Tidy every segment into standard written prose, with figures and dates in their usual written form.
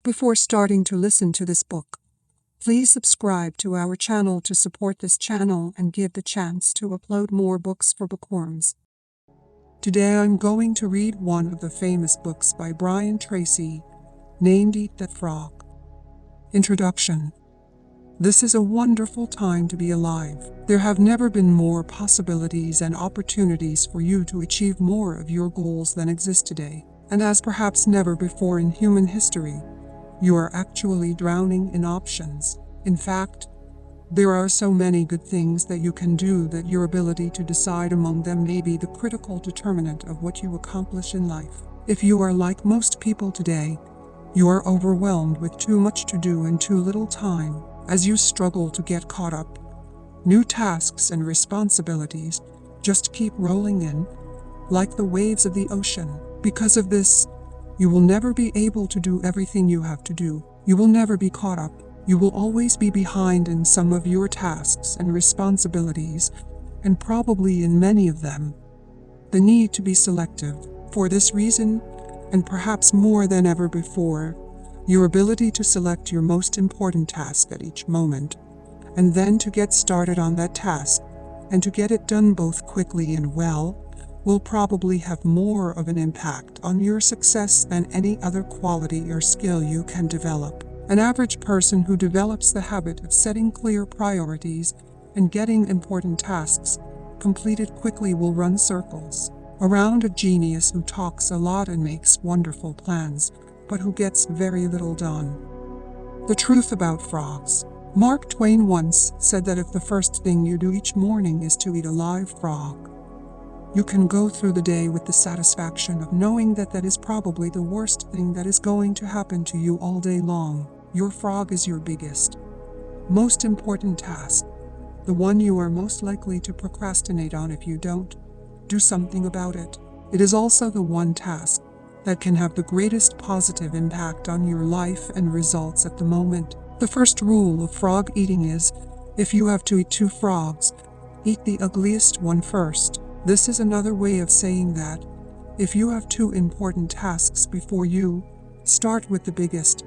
Before starting to listen to this book, please subscribe to our channel to support this channel and give the chance to upload more books for bookworms. Today I'm going to read one of the famous books by Brian Tracy, named Eat That Frog. Introduction. This is a wonderful time to be alive. There have never been more possibilities and opportunities for you to achieve more of your goals than exist today. And as perhaps never before in human history, you are actually drowning in options. In fact, there are so many good things that you can do that your ability to decide among them may be the critical determinant of what you accomplish in life. If you are like most people today, you are overwhelmed with too much to do and too little time. As you struggle to get caught up, new tasks and responsibilities just keep rolling in, like the waves of the ocean. Because of this, you will never be able to do everything you have to do. You will never be caught up. You will always be behind in some of your tasks and responsibilities, and probably in many of them. The need to be selective. For this reason, and perhaps more than ever before, your ability to select your most important task at each moment, and then to get started on that task, and to get it done both quickly and well, will probably have more of an impact on your success than any other quality or skill you can develop. An average person who develops the habit of setting clear priorities and getting important tasks completed quickly will run circles around a genius who talks a lot and makes wonderful plans, but who gets very little done. The truth about frogs. Mark Twain once said that if the first thing you do each morning is to eat a live frog, you can go through the day with the satisfaction of knowing that that is probably the worst thing that is going to happen to you all day long. Your frog is your biggest, most important task, the one you are most likely to procrastinate on if you don't do something about it. It is also the one task that can have the greatest positive impact on your life and results at the moment. The first rule of frog eating is, if you have to eat 2 frogs, eat the ugliest one first. This is another way of saying that, if you have 2 important tasks before you, start with the biggest,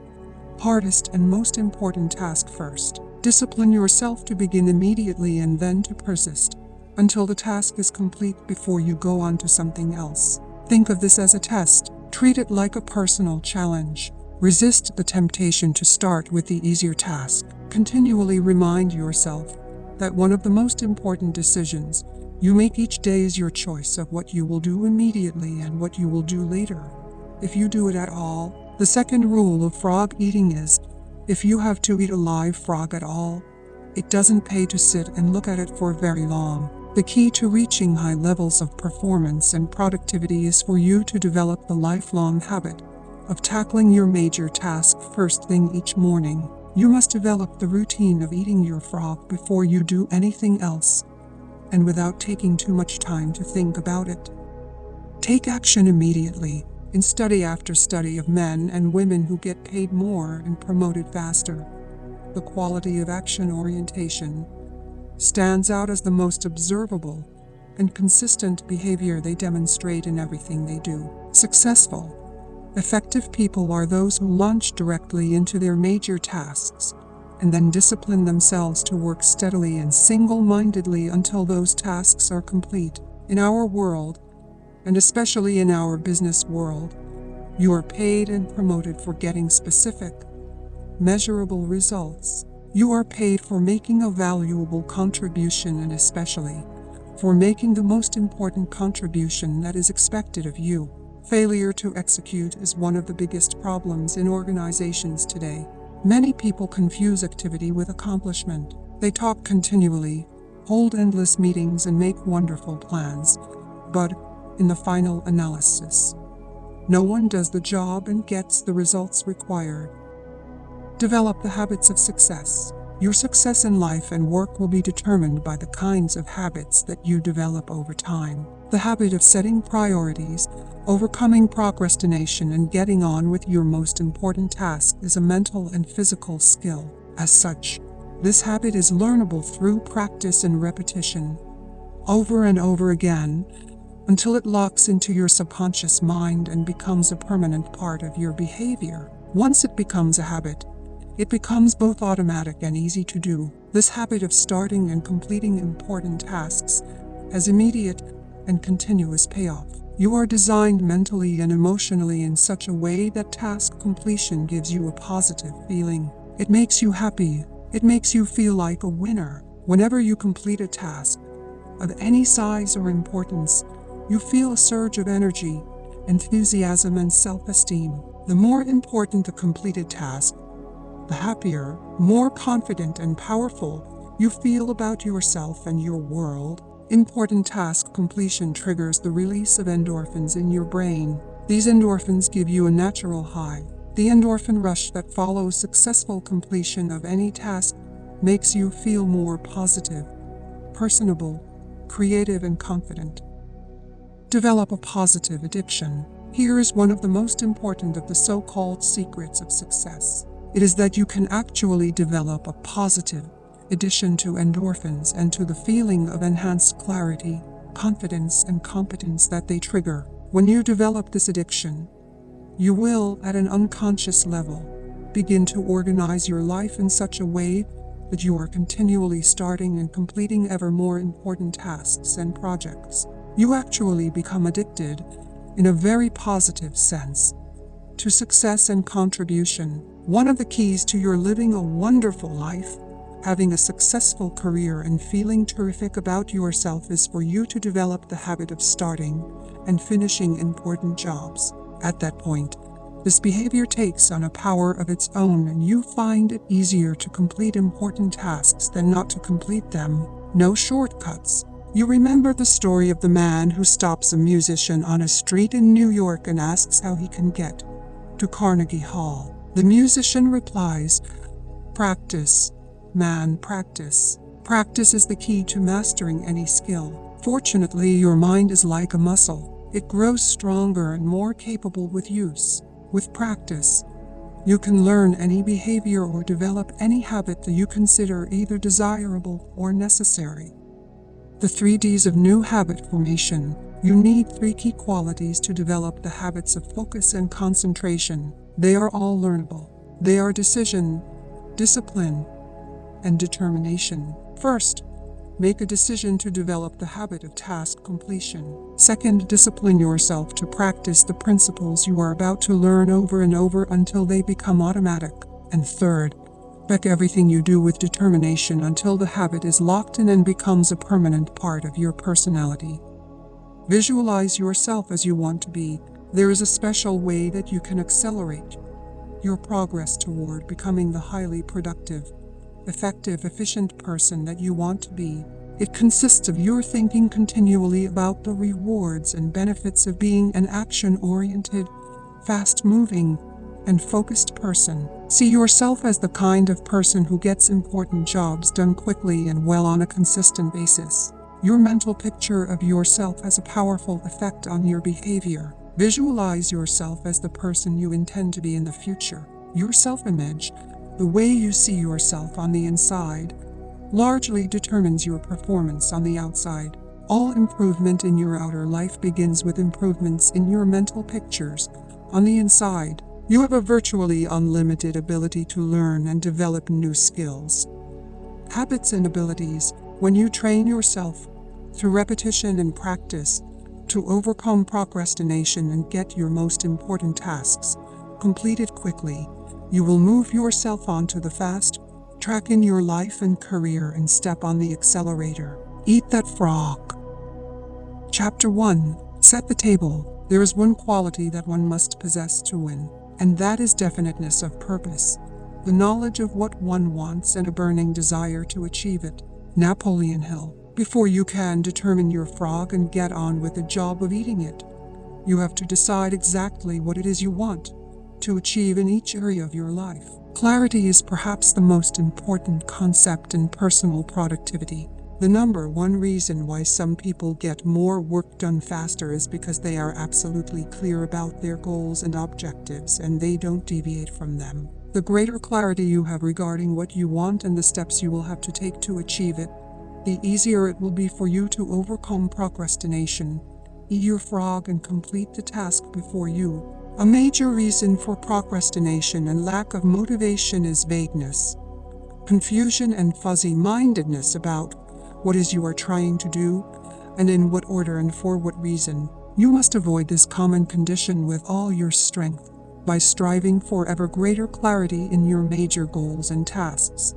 hardest and most important task first. Discipline yourself to begin immediately and then to persist until the task is complete before you go on to something else. Think of this as a test. Treat it like a personal challenge. Resist the temptation to start with the easier task. Continually remind yourself that one of the most important decisions you make each day is your choice of what you will do immediately and what you will do later, if you do it at all. The second rule of frog eating is, if you have to eat a live frog at all, it doesn't pay to sit and look at it for very long. The key to reaching high levels of performance and productivity is for you to develop the lifelong habit of tackling your major task first thing each morning. You must develop the routine of eating your frog before you do anything else, and without taking too much time to think about it. Take action immediately. In study after study of men and women who get paid more and promoted faster, the quality of action orientation stands out as the most observable and consistent behavior they demonstrate in everything they do. Successful, effective people are those who launch directly into their major tasks and then discipline themselves to work steadily and single-mindedly until those tasks are complete. In our world, and especially in our business world, you are paid and promoted for getting specific, measurable results. You are paid for making a valuable contribution and especially for making the most important contribution that is expected of you. Failure to execute is one of the biggest problems in organizations today. Many people confuse activity with accomplishment. They talk continually, hold endless meetings and make wonderful plans, but in the final analysis, no one does the job and gets the results required. Develop the habits of success. Your success in life and work will be determined by the kinds of habits that you develop over time. The habit of setting priorities, overcoming procrastination, and getting on with your most important task is a mental and physical skill. As such, this habit is learnable through practice and repetition, over and over again, until it locks into your subconscious mind and becomes a permanent part of your behavior. Once it becomes a habit, it becomes both automatic and easy to do. This habit of starting and completing important tasks has immediate and continuous payoff. You are designed mentally and emotionally in such a way that task completion gives you a positive feeling. It makes you happy. It makes you feel like a winner. Whenever you complete a task of any size or importance, you feel a surge of energy, enthusiasm, and self-esteem. The more important the completed task, the happier, more confident, and powerful you feel about yourself and your world. Important task completion triggers the release of endorphins in your brain. These endorphins give you a natural high. The endorphin rush that follows successful completion of any task makes you feel more positive, personable, creative, and confident. Develop a positive addiction. Here is one of the most important of the so-called secrets of success. It is that you can actually develop a positive addition to endorphins and to the feeling of enhanced clarity, confidence, and competence that they trigger. When you develop this addiction, you will, at an unconscious level, begin to organize your life in such a way that you are continually starting and completing ever more important tasks and projects. You actually become addicted, in a very positive sense, to success and contribution. One of the keys to your living a wonderful life, having a successful career, and feeling terrific about yourself is for you to develop the habit of starting and finishing important jobs. At that point, this behavior takes on a power of its own, and you find it easier to complete important tasks than not to complete them. No shortcuts. You remember the story of the man who stops a musician on a street in New York and asks how he can get to Carnegie Hall. The musician replies, "Practice, man, practice. Practice is the key to mastering any skill. Fortunately, your mind is like a muscle. It grows stronger and more capable with use. With practice, you can learn any behavior or develop any habit that you consider either desirable or necessary." The 3 Ds of new habit formation. You need 3 key qualities to develop the habits of focus and concentration. They are all learnable. They are decision, discipline, and determination. First, make a decision to develop the habit of task completion. Second, discipline yourself to practice the principles you are about to learn over and over until they become automatic. And third, back everything you do with determination until the habit is locked in and becomes a permanent part of your personality. Visualize yourself as you want to be. There is a special way that you can accelerate your progress toward becoming the highly productive, effective, efficient person that you want to be. It consists of your thinking continually about the rewards and benefits of being an action-oriented, fast-moving, and focused person. See yourself as the kind of person who gets important jobs done quickly and well on a consistent basis. Your mental picture of yourself has a powerful effect on your behavior. Visualize yourself as the person you intend to be in the future. Your self-image, the way you see yourself on the inside, largely determines your performance on the outside. All improvement in your outer life begins with improvements in your mental pictures on the inside. You have a virtually unlimited ability to learn and develop new skills, habits, and abilities when you train yourself through repetition and practice to overcome procrastination and get your most important tasks completed quickly. You will move yourself onto the fast track in your life and career and step on the accelerator. Eat that frog. Chapter 1. Set the table. There is one quality that one must possess to win, and that is definiteness of purpose, the knowledge of what one wants and a burning desire to achieve it. Napoleon Hill. Before you can determine your frog and get on with the job of eating it, you have to decide exactly what it is you want to achieve in each area of your life. Clarity is perhaps the most important concept in personal productivity. The number one reason why some people get more work done faster is because they are absolutely clear about their goals and objectives and they don't deviate from them. The greater clarity you have regarding what you want and the steps you will have to take to achieve it, the easier it will be for you to overcome procrastination, eat your frog, and complete the task before you. A major reason for procrastination and lack of motivation is vagueness, confusion and fuzzy-mindedness about what is you are trying to do, and in what order and for what reason. You must avoid this common condition with all your strength by striving for ever greater clarity in your major goals and tasks.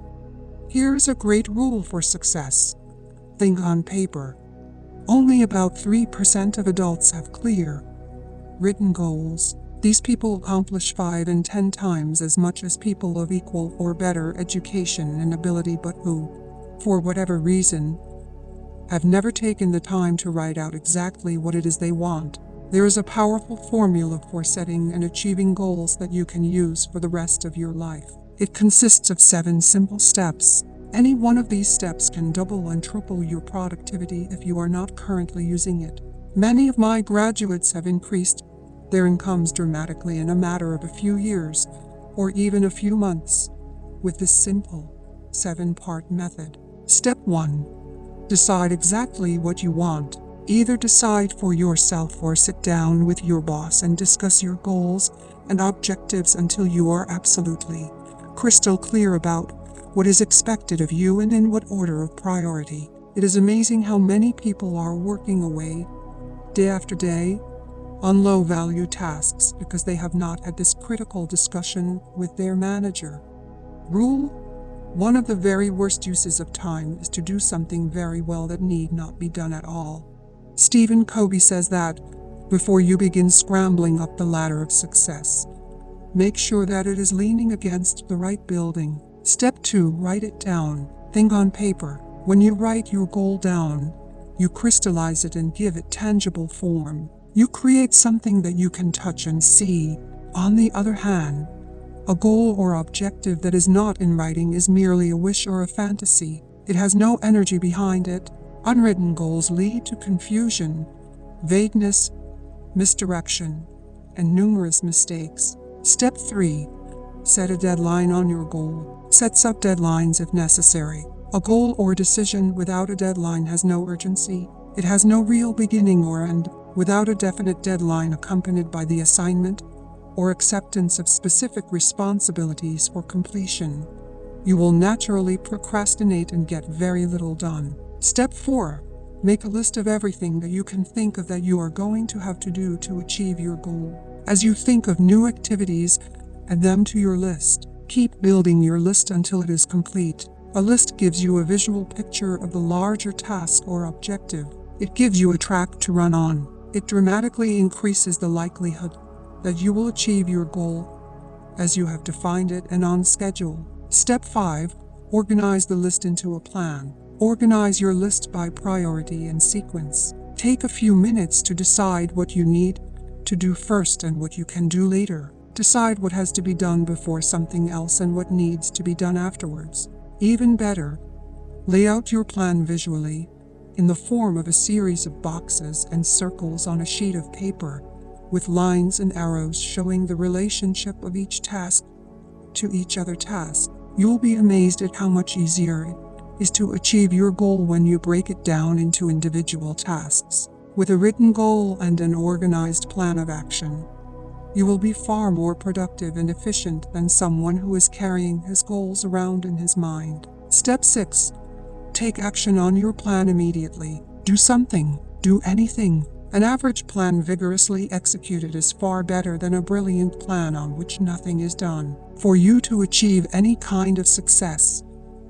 Here's a great rule for success. Think on paper. Only about 3% of adults have clear, written goals. These people accomplish 5 and 10 times as much as people of equal or better education and ability but who, for whatever reason, have never taken the time to write out exactly what it is they want. There is a powerful formula for setting and achieving goals that you can use for the rest of your life. It consists of 7 simple steps. Any one of these steps can double and triple your productivity if you are not currently using it. Many of my graduates have increased their incomes dramatically in a matter of a few years, or even a few months, with this simple 7-part method. Step 1. Decide exactly what you want. Either decide for yourself or sit down with your boss and discuss your goals and objectives until you are absolutely crystal clear about what is expected of you and in what order of priority. It is amazing how many people are working away, day after day, on low-value tasks because they have not had this critical discussion with their manager. Rule: one of the very worst uses of time is to do something very well that need not be done at all. Stephen Covey says that, before you begin scrambling up the ladder of success, make sure that it is leaning against the right building. Step 2. Write it down. Think on paper. When you write your goal down, you crystallize it and give it tangible form. You create something that you can touch and see. On the other hand, a goal or objective that is not in writing is merely a wish or a fantasy. It has no energy behind it. Unwritten goals lead to confusion, vagueness, misdirection, and numerous mistakes. Step 3. Set a deadline on your goal. Set sub-deadlines if necessary. A goal or decision without a deadline has no urgency. It has no real beginning or end. Without a definite deadline accompanied by the assignment or acceptance of specific responsibilities for completion, you will naturally procrastinate and get very little done. Step 4. Make a list of everything that you can think of that you are going to have to do to achieve your goal. As you think of new activities, add them to your list. Keep building your list until it is complete. A list gives you a visual picture of the larger task or objective. It gives you a track to run on. It dramatically increases the likelihood that you will achieve your goal as you have defined it and on schedule. Step 5. Organize the list into a plan. Organize your list by priority and sequence. Take a few minutes to decide what you need to do first and what you can do later. Decide what has to be done before something else and what needs to be done afterwards. Even better, lay out your plan visually in the form of a series of boxes and circles on a sheet of paper, with lines and arrows showing the relationship of each task to each other task. You'll be amazed at how much easier it is to achieve your goal when you break it down into individual tasks. With a written goal and an organized plan of action, you will be far more productive and efficient than someone who is carrying his goals around in his mind. Step 6. Take action on your plan immediately. Do something. Do anything. An average plan vigorously executed is far better than a brilliant plan on which nothing is done. For you to achieve any kind of success,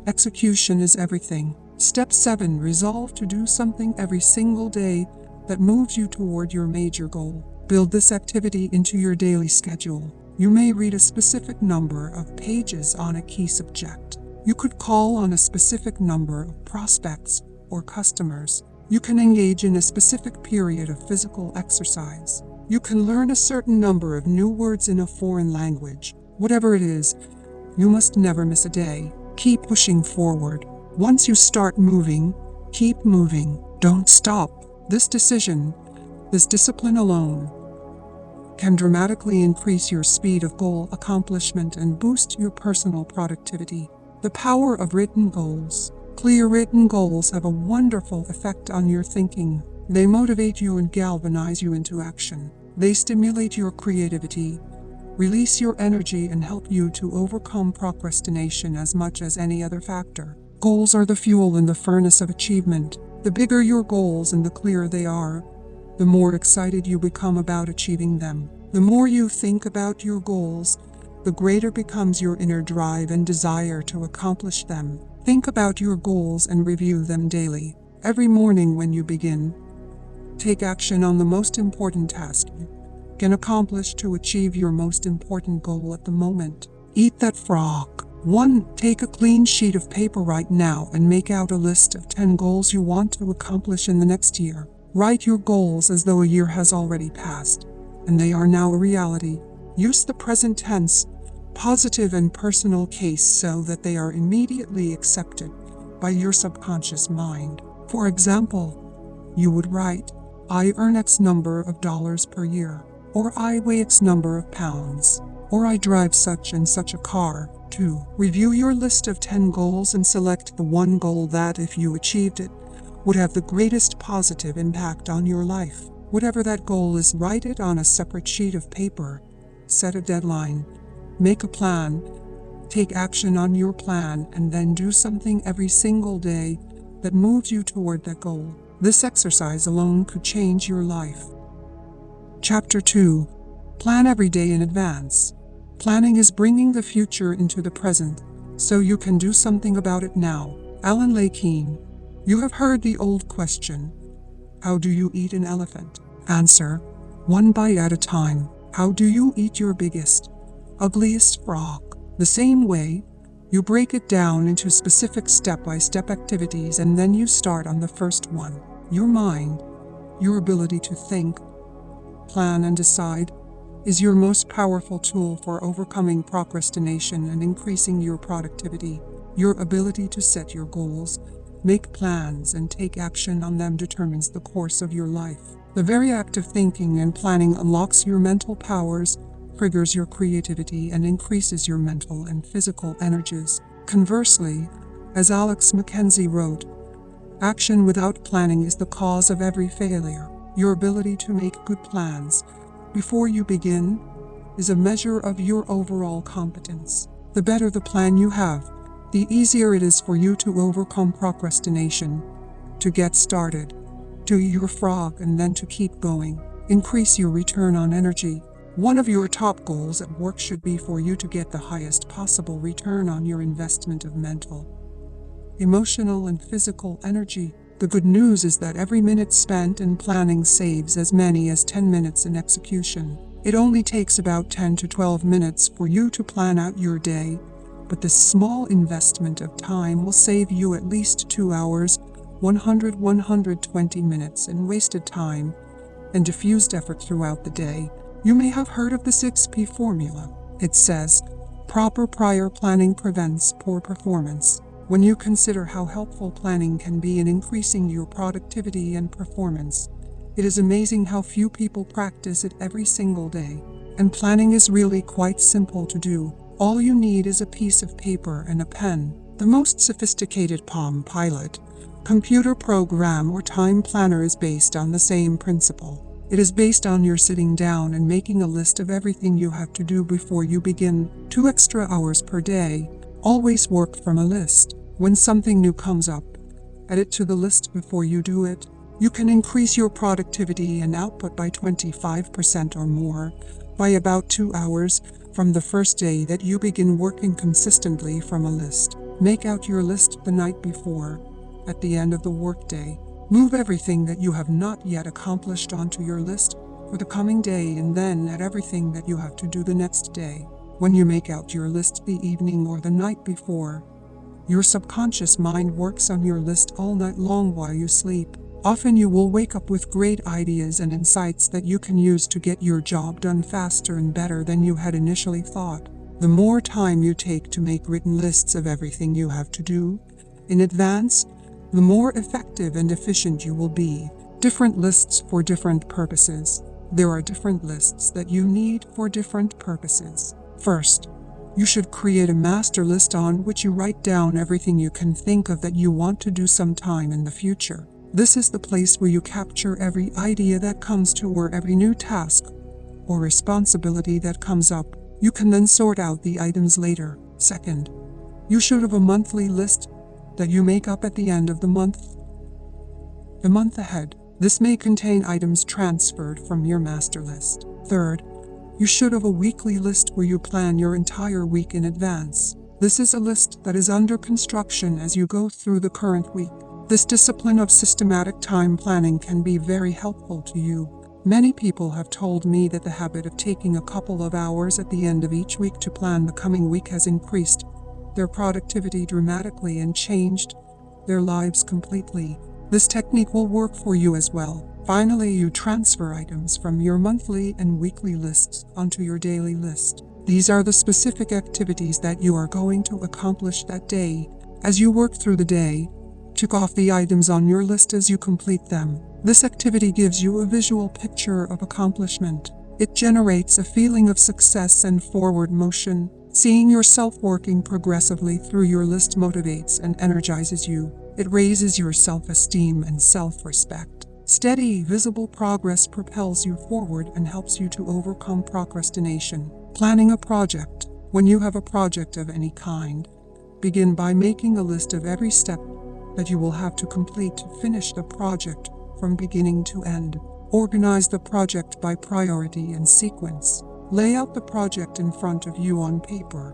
execution is everything. Step 7. Resolve to do something every single day that moves you toward your major goal. Build this activity into your daily schedule. You may read a specific number of pages on a key subject. You could call on a specific number of prospects or customers. You can engage in a specific period of physical exercise. You can learn a certain number of new words in a foreign language. Whatever it is, you must never miss a day. Keep pushing forward. Once you start moving, keep moving. Don't stop. This discipline alone, can dramatically increase your speed of goal accomplishment and boost your personal productivity. The power of written goals. Clear written goals have a wonderful effect on your thinking. They motivate you and galvanize you into action. They stimulate your creativity, release your energy, and help you to overcome procrastination as much as any other factor. Goals are the fuel in the furnace of achievement. The bigger your goals and the clearer they are, the more excited you become about achieving them. The more you think about your goals, the greater becomes your inner drive and desire to accomplish them. Think about your goals and review them daily. Every morning when you begin, take action on the most important task you can accomplish to achieve your most important goal at the moment. Eat that frog. 1. Take a clean sheet of paper right now and make out a list of 10 goals you want to accomplish in the next year. Write your goals as though a year has already passed, and they are now a reality. Use the present tense, positive and personal case so that they are immediately accepted by your subconscious mind. For example, you would write, I earn X number of dollars per year, or I weigh X number of pounds, or I drive such and such a car. 2. Review your list of 10 goals and select the one goal that, if you achieved it, would have the greatest positive impact on your life. Whatever that goal is, write it on a separate sheet of paper. Set a deadline. Make a plan. Take action on your plan, and then do something every single day that moves you toward that goal. This exercise alone could change your life. Chapter 2. Plan every day in advance. Planning is bringing the future into the present, so you can do something about it now. Alan Lay Keane. You have heard the old question, how do you eat an elephant? Answer, one bite at a time. How do you eat your biggest, ugliest frog? The same way, you break it down into specific step-by-step activities, and then you start on the first one. Your mind, your ability to think, plan and decide, is your most powerful tool for overcoming procrastination and increasing your productivity. Your ability to set your goals, make plans, and take action on them determines the course of your life. The very act of thinking and planning unlocks your mental powers, triggers your creativity, and increases your mental and physical energies. Conversely, as Alex Mackenzie wrote, action without planning is the cause of every failure. Your ability to make good plans before you begin is a measure of your overall competence. The better the plan you have, the easier it is for you to overcome procrastination, to get started, to eat your frog, and then to keep going. Increase your return on energy. One of your top goals at work should be for you to get the highest possible return on your investment of mental, emotional, and physical energy. The good news is that every minute spent in planning saves as many as 10 minutes in execution. It only takes about 10 to 12 minutes for you to plan out your day, but this small investment of time will save you at least 2 hours, 120 minutes in wasted time and diffused effort throughout the day. You may have heard of the 6P formula. It says, proper prior planning prevents poor performance. When you consider how helpful planning can be in increasing your productivity and performance, it is amazing how few people practice it every single day. And planning is really quite simple to do. All you need is a piece of paper and a pen. The most sophisticated Palm Pilot, computer program, or time planner is based on the same principle. It is based on your sitting down and making a list of everything you have to do before you begin. 2 extra hours per day. Always work from a list. When something new comes up, add it to the list before you do it. You can increase your productivity and output by 25% or more by about 2 hours from the first day that you begin working consistently from a list. Make out your list the night before. At the end of the workday, move everything that you have not yet accomplished onto your list for the coming day, and then add everything that you have to do the next day. When you make out your list the evening or the night before, your subconscious mind works on your list all night long while you sleep. Often you will wake up with great ideas and insights that you can use to get your job done faster and better than you had initially thought. The more time you take to make written lists of everything you have to do in advance, the more effective and efficient you will be. Different lists for different purposes. There are different lists that you need for different purposes. First, you should create a master list on which you write down everything you can think of that you want to do sometime in the future. This is the place where you capture every idea that comes to, or every new task or responsibility that comes up, you can then sort out the items later. Second, you should have a monthly list that you make up at the end of the month ahead. This may contain items transferred from your master list. Third, you should have a weekly list where you plan your entire week in advance. This is a list that is under construction as you go through the current week. This discipline of systematic time planning can be very helpful to you. Many people have told me that the habit of taking a couple of hours at the end of each week to plan the coming week has increased their productivity dramatically and changed their lives completely. This technique will work for you as well. Finally, you transfer items from your monthly and weekly lists onto your daily list. These are the specific activities that you are going to accomplish that day. As you work through the day, check off the items on your list as you complete them. This activity gives you a visual picture of accomplishment. It generates a feeling of success and forward motion. Seeing yourself working progressively through your list motivates and energizes you. It raises your self-esteem and self-respect. Steady, visible progress propels you forward and helps you to overcome procrastination. Planning a project. When you have a project of any kind, begin by making a list of every step that you will have to complete to finish the project from beginning to end. Organize the project by priority and sequence. Lay out the project in front of you on paper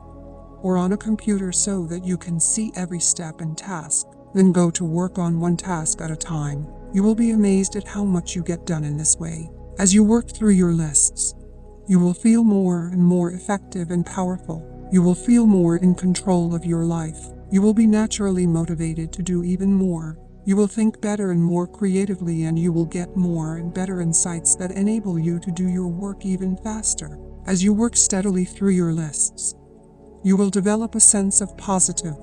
or on a computer so that you can see every step and task. Then go to work on one task at a time. You will be amazed at how much you get done in this way. As you work through your lists, you will feel more and more effective and powerful. You will feel more in control of your life. You will be naturally motivated to do even more. You will think better and more creatively, and you will get more and better insights that enable you to do your work even faster. As you work steadily through your lists, you will develop a sense of positive,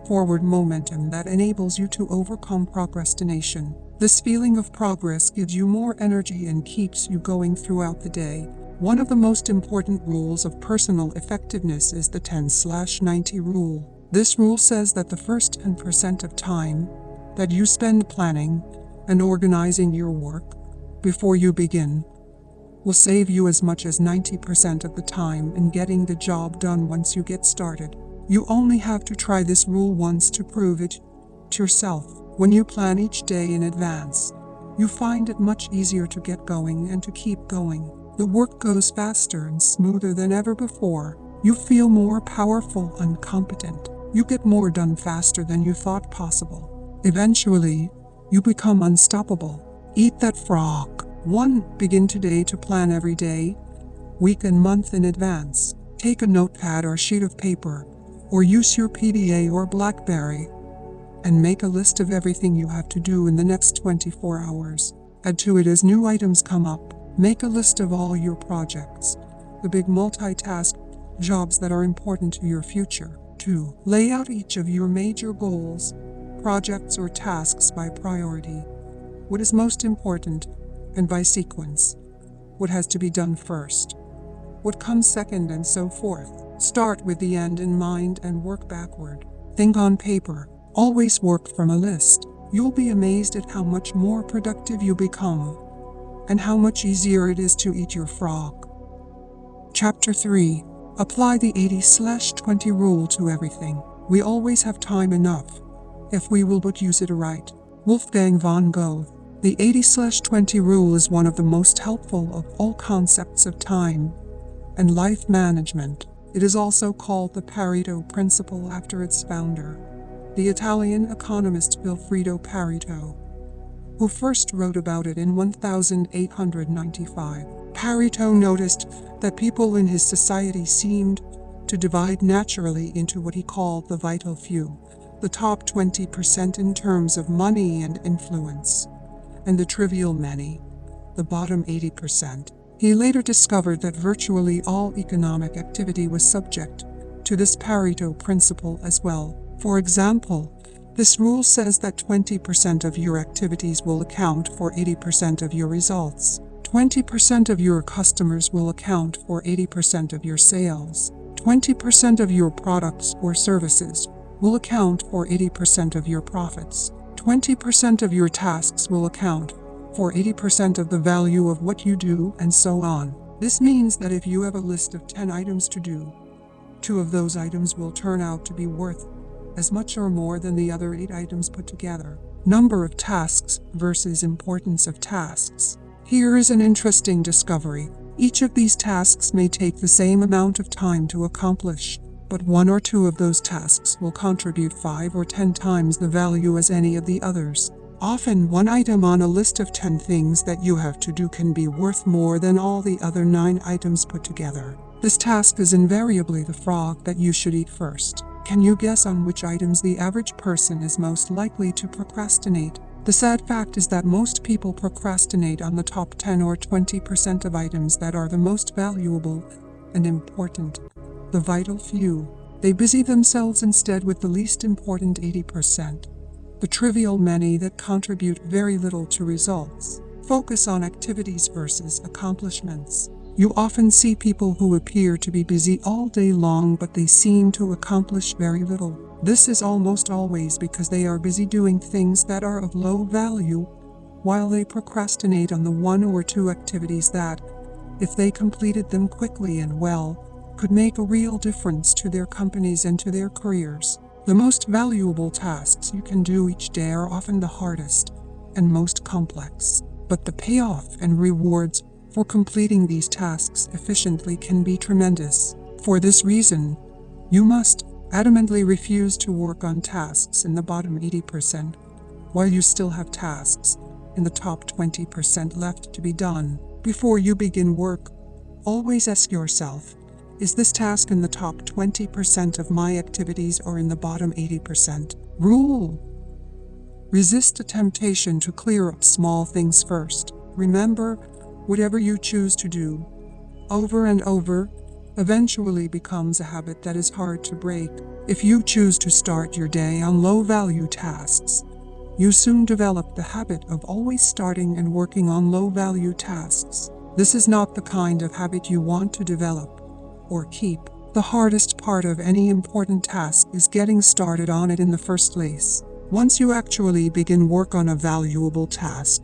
forward momentum that enables you to overcome procrastination. This feeling of progress gives you more energy and keeps you going throughout the day. One of the most important rules of personal effectiveness is the 10/90 rule. This rule says that the first 10% of time that you spend planning and organizing your work before you begin will save you as much as 90% of the time in getting the job done once you get started. You only have to try this rule once to prove it to yourself. When you plan each day in advance, you find it much easier to get going and to keep going. The work goes faster and smoother than ever before. You feel more powerful and competent. You get more done faster than you thought possible. Eventually, you become unstoppable. Eat that frog. 1. Begin today to plan every day, week and month in advance. Take a notepad or sheet of paper, or use your PDA or BlackBerry, and make a list of everything you have to do in the next 24 hours. Add to it as new items come up. Make a list of all your projects, the big multitask jobs that are important to your future. 2. Lay out each of your major goals, projects or tasks by priority. What is most important, and by sequence. What has to be done first, what comes second, and so forth. Start with the end in mind and work backward. Think on paper. Always work from a list. You'll be amazed at how much more productive you become, and how much easier it is to eat your frog. Chapter 3. Apply the 80/20 rule to everything. We always have time enough, if we will but use it right. Wolfgang von Goethe. The 80/20 rule is one of the most helpful of all concepts of time and life management. It is also called the Pareto principle after its founder, the Italian economist Vilfredo Pareto, who first wrote about it in 1895. Pareto noticed that people in his society seemed to divide naturally into what he called the vital few, the top 20% in terms of money and influence, and the trivial many, the bottom 80%. He later discovered that virtually all economic activity was subject to this Pareto principle as well. For example, this rule says that 20% of your activities will account for 80% of your results. 20% of your customers will account for 80% of your sales. 20% of your products or services will account for 80% of your profits. 20% of your tasks will account for 80% of the value of what you do, and so on. This means that if you have a list of 10 items to do, 2 of those items will turn out to be worth as much or more than the other 8 items put together. Number of tasks versus importance of tasks. Here is an interesting discovery. Each of these tasks may take the same amount of time to accomplish, but 1 or 2 of those tasks will contribute 5 or 10 times the value as any of the others. Often, 1 item on a list of 10 things that you have to do can be worth more than all the other 9 items put together. This task is invariably the frog that you should eat first. Can you guess on which items the average person is most likely to procrastinate? The sad fact is that most people procrastinate on the top 10 or 20% of items that are the most valuable and important, the vital few. They busy themselves instead with the least important 80%, the trivial many that contribute very little to results. Focus on activities versus accomplishments. You often see people who appear to be busy all day long, but they seem to accomplish very little. This is almost always because they are busy doing things that are of low value, while they procrastinate on the 1 or 2 activities that, if they completed them quickly and well, could make a real difference to their companies and to their careers. The most valuable tasks you can do each day are often the hardest and most complex, but the payoff and rewards for completing these tasks efficiently can be tremendous. For this reason, you must adamantly refuse to work on tasks in the bottom 80% while you still have tasks in the top 20% left to be done. Before you begin work, always ask yourself, is this task in the top 20% of my activities or in the bottom 80%? Rule: resist the temptation to clear up small things first. Remember, whatever you choose to do, over and over, eventually becomes a habit that is hard to break. If you choose to start your day on low-value tasks, you soon develop the habit of always starting and working on low-value tasks. This is not the kind of habit you want to develop or keep. The hardest part of any important task is getting started on it in the first place. Once you actually begin work on a valuable task,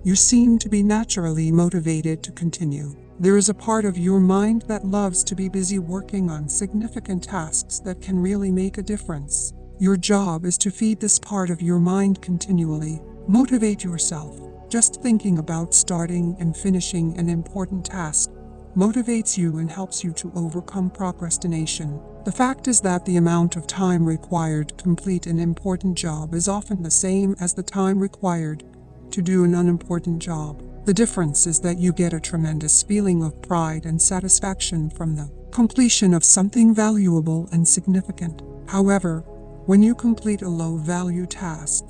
you seem to be naturally motivated to continue. There is a part of your mind that loves to be busy working on significant tasks that can really make a difference. Your job is to feed this part of your mind continually. Motivate yourself. Just thinking about starting and finishing an important task motivates you and helps you to overcome procrastination. The fact is that the amount of time required to complete an important job is often the same as the time required to do an unimportant job. The difference is that you get a tremendous feeling of pride and satisfaction from the completion of something valuable and significant. However, when you complete a low-value task,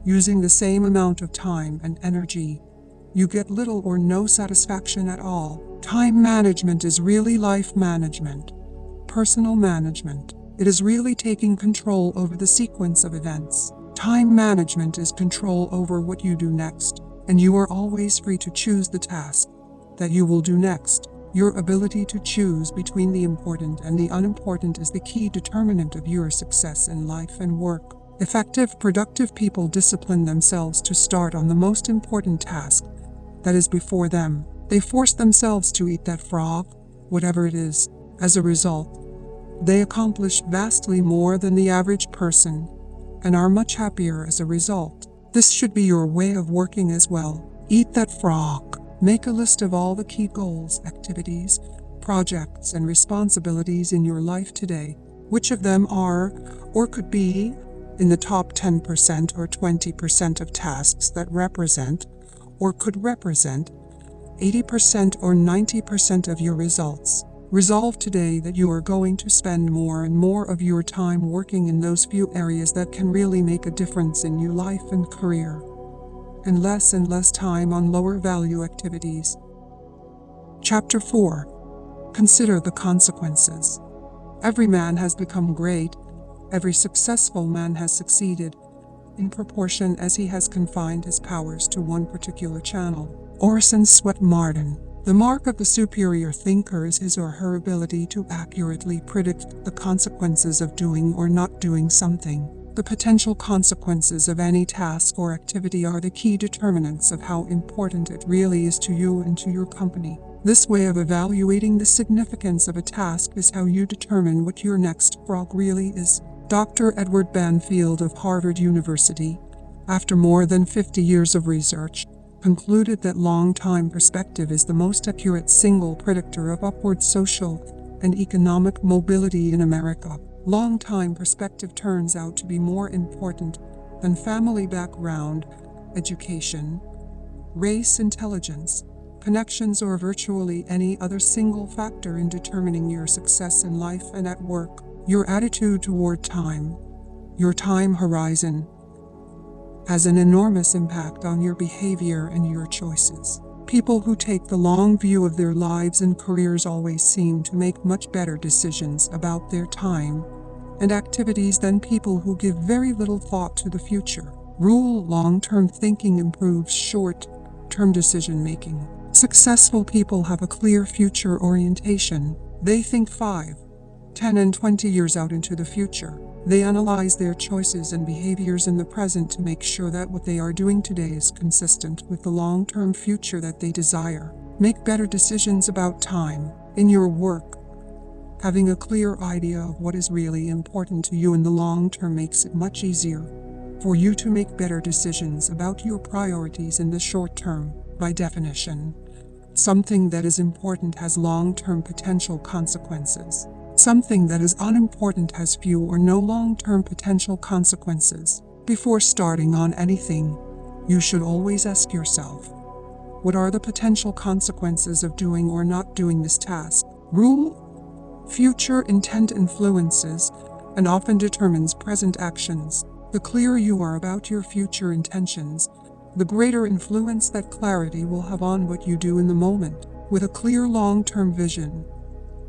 using the same amount of time and energy, you get little or no satisfaction at all. Time management is really life management, personal management. It is really taking control over the sequence of events. Time management is control over what you do next, and you are always free to choose the task that you will do next. Your ability to choose between the important and the unimportant is the key determinant of your success in life and work. Effective, productive people discipline themselves to start on the most important task that is before them. They force themselves to eat that frog, whatever it is. As a result, they accomplish vastly more than the average person and are much happier as a result. This should be your way of working as well. Eat that frog. Make a list of all the key goals, activities, projects, and responsibilities in your life today. Which of them are, or could be, in the top 10% or 20% of tasks that represent, or could represent, 80% or 90% of your results. Resolve today that you are going to spend more and more of your time working in those few areas that can really make a difference in your life and career, and less time on lower value activities. Chapter 4. Consider the consequences. Every man has become great. Every successful man has succeeded in proportion as he has confined his powers to one particular channel. Orson Swett Marden. The mark of the superior thinker is his or her ability to accurately predict the consequences of doing or not doing something. The potential consequences of any task or activity are the key determinants of how important it really is to you and to your company. This way of evaluating the significance of a task is how you determine what your next frog really is. Dr. Edward Banfield of Harvard University, after more than 50 years of research, concluded that long-time perspective is the most accurate single predictor of upward social and economic mobility in America. Long-time perspective turns out to be more important than family background, education, race, intelligence, connections, or virtually any other single factor in determining your success in life and at work. Your attitude toward time, your time horizon, has an enormous impact on your behavior and your choices. People who take the long view of their lives and careers always seem to make much better decisions about their time and activities than people who give very little thought to the future. Rule: long-term thinking improves short-term decision-making. Successful people have a clear future orientation. They think 5, 10, and 20 years out into the future. They analyze their choices and behaviors in the present to make sure that what they are doing today is consistent with the long-term future that they desire. Make better decisions about time in your work. Having a clear idea of what is really important to you in the long term makes it much easier for you to make better decisions about your priorities in the short term. By definition, something that is important has long-term potential consequences. Something that is unimportant has few or no long-term potential consequences. Before starting on anything, you should always ask yourself, what are the potential consequences of doing or not doing this task? Rule: future intent influences and often determines present actions. The clearer you are about your future intentions, the greater influence that clarity will have on what you do in the moment. With a clear long-term vision,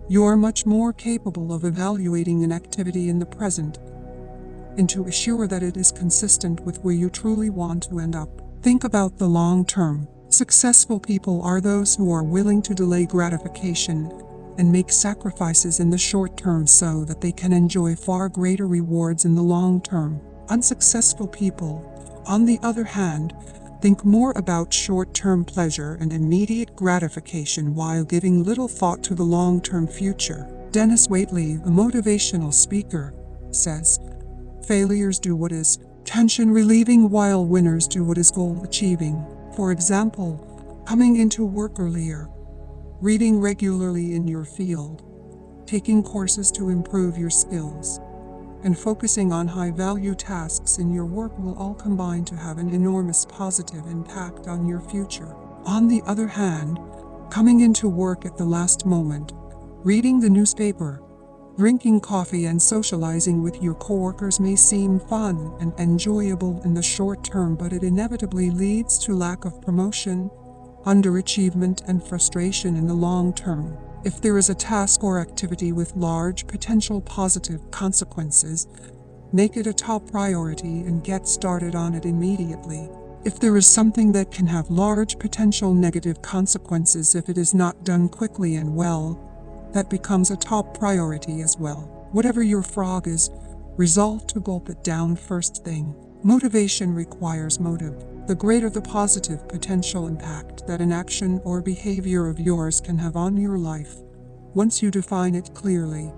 you are much more capable of evaluating an activity in the present and to assure that it is consistent with where you truly want to end up. Think about the long term. Successful people are those who are willing to delay gratification and make sacrifices in the short term so that they can enjoy far greater rewards in the long term. Unsuccessful people, on the other hand, think more about short-term pleasure and immediate gratification while giving little thought to the long-term future. Dennis Waitley, a motivational speaker, says, "Failures do what is tension-relieving while winners do what is goal-achieving." For example, coming into work earlier, reading regularly in your field, taking courses to improve your skills, and focusing on high-value tasks in your work will all combine to have an enormous positive impact on your future. On the other hand, coming into work at the last moment, reading the newspaper, drinking coffee, and socializing with your coworkers may seem fun and enjoyable in the short term, but it inevitably leads to lack of promotion, underachievement, and frustration in the long term. If there is a task or activity with large potential positive consequences, make it a top priority and get started on it immediately. If there is something that can have large potential negative consequences if it is not done quickly and well, that becomes a top priority as well. Whatever your frog is, resolve to gulp it down first thing. Motivation requires motive. The greater the positive potential impact that an action or behavior of yours can have on your life, once you define it clearly,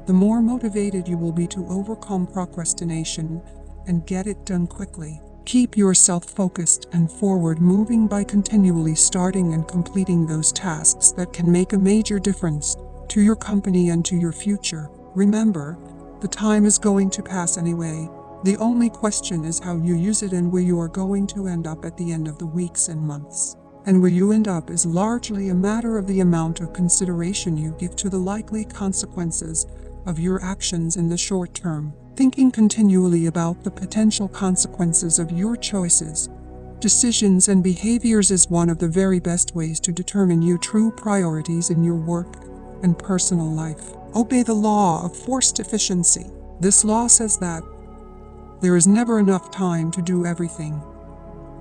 the more motivated you will be to overcome procrastination and get it done quickly. Keep yourself focused and forward-moving by continually starting and completing those tasks that can make a major difference to your company and to your future. Remember, the time is going to pass anyway. The only question is how you use it and where you are going to end up at the end of the weeks and months. And where you end up is largely a matter of the amount of consideration you give to the likely consequences of your actions in the short term. Thinking continually about the potential consequences of your choices, decisions, and behaviors is one of the very best ways to determine your true priorities in your work and personal life. Obey the law of forced efficiency. This law says that there is never enough time to do everything,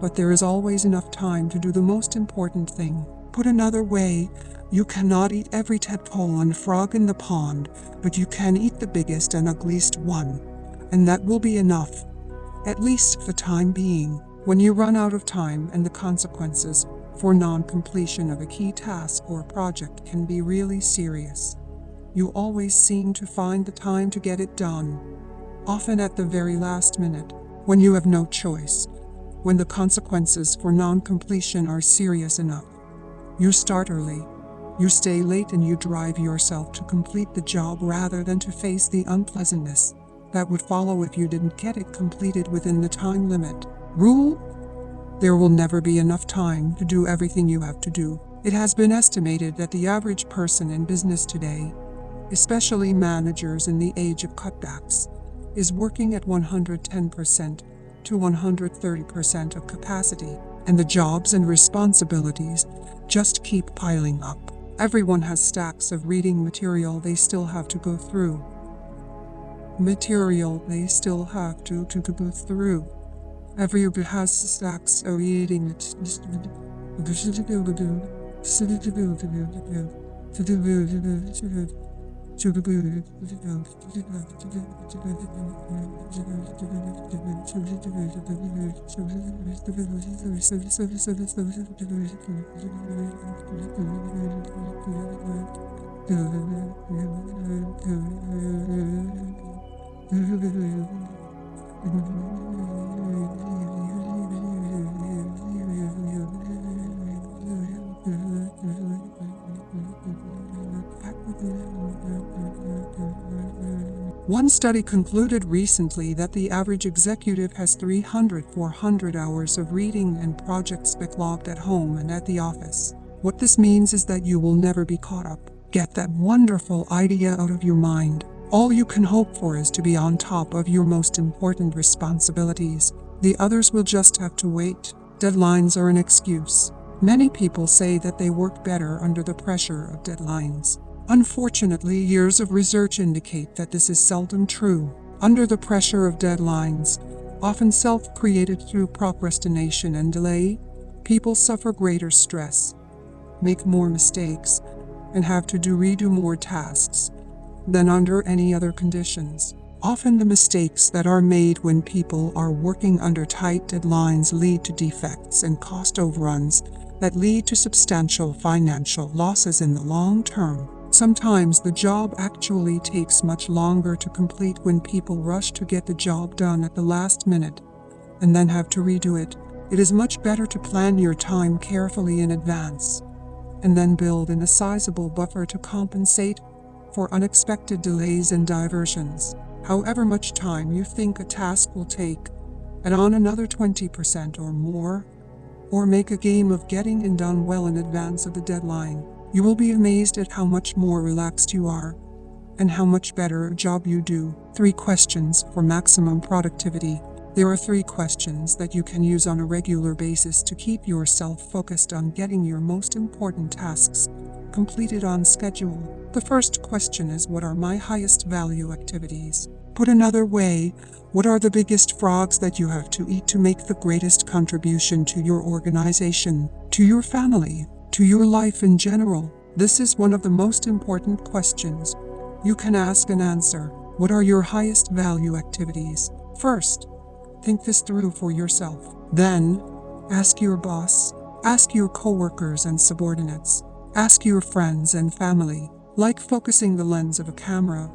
but there is always enough time to do the most important thing. Put another way, you cannot eat every tadpole and frog in the pond, but you can eat the biggest and ugliest one, and that will be enough, at least for the time being. When you run out of time and the consequences for non-completion of a key task or project can be really serious. You always seem to find the time to get it done, often at the very last minute, when you have no choice, when the consequences for non-completion are serious enough. You start early, you stay late, and you drive yourself to complete the job rather than to face the unpleasantness that would follow if you didn't get it completed within the time limit. Rule: there will never be enough time to do everything you have to do. It has been estimated that the average person in business today, especially managers in the age of cutbacks, is working at 110% to 130% of capacity, and the jobs and responsibilities just keep piling up. Everyone has stacks of reading material they still have to go through. Everyone has stacks of reading One study concluded recently that the average executive has 400 hours of reading and projects backlogged at home and at the office. What this means is that you will never be caught up. Get that wonderful idea out of your mind. All you can hope for is to be on top of your most important responsibilities. The others will just have to wait. Deadlines are an excuse. Many people say that they work better under the pressure of deadlines. Unfortunately, years of research indicate that this is seldom true. Under the pressure of deadlines, often self-created through procrastination and delay, people suffer greater stress, make more mistakes, and have to redo more tasks than under any other conditions. Often the mistakes that are made when people are working under tight deadlines lead to defects and cost overruns that lead to substantial financial losses in the long term. Sometimes the job actually takes much longer to complete when people rush to get the job done at the last minute and then have to redo it. It is much better to plan your time carefully in advance and then build in a sizable buffer to compensate for unexpected delays and diversions. However much time you think a task will take, add on another 20% or more, or make a game of getting it done well in advance of the deadline. You will be amazed at how much more relaxed you are and how much better a job you do. 3 questions for maximum productivity. There are 3 questions that you can use on a regular basis to keep yourself focused on getting your most important tasks completed on schedule. The first question is, what are my highest value activities? Put another way, what are the biggest frogs that you have to eat to make the greatest contribution to your organization, to your family, to your life in general? This is one of the most important questions you can ask and answer. What are your highest value activities? First, think this through for yourself. Then, ask your boss, ask your coworkers and subordinates, ask your friends and family. Like focusing the lens of a camera,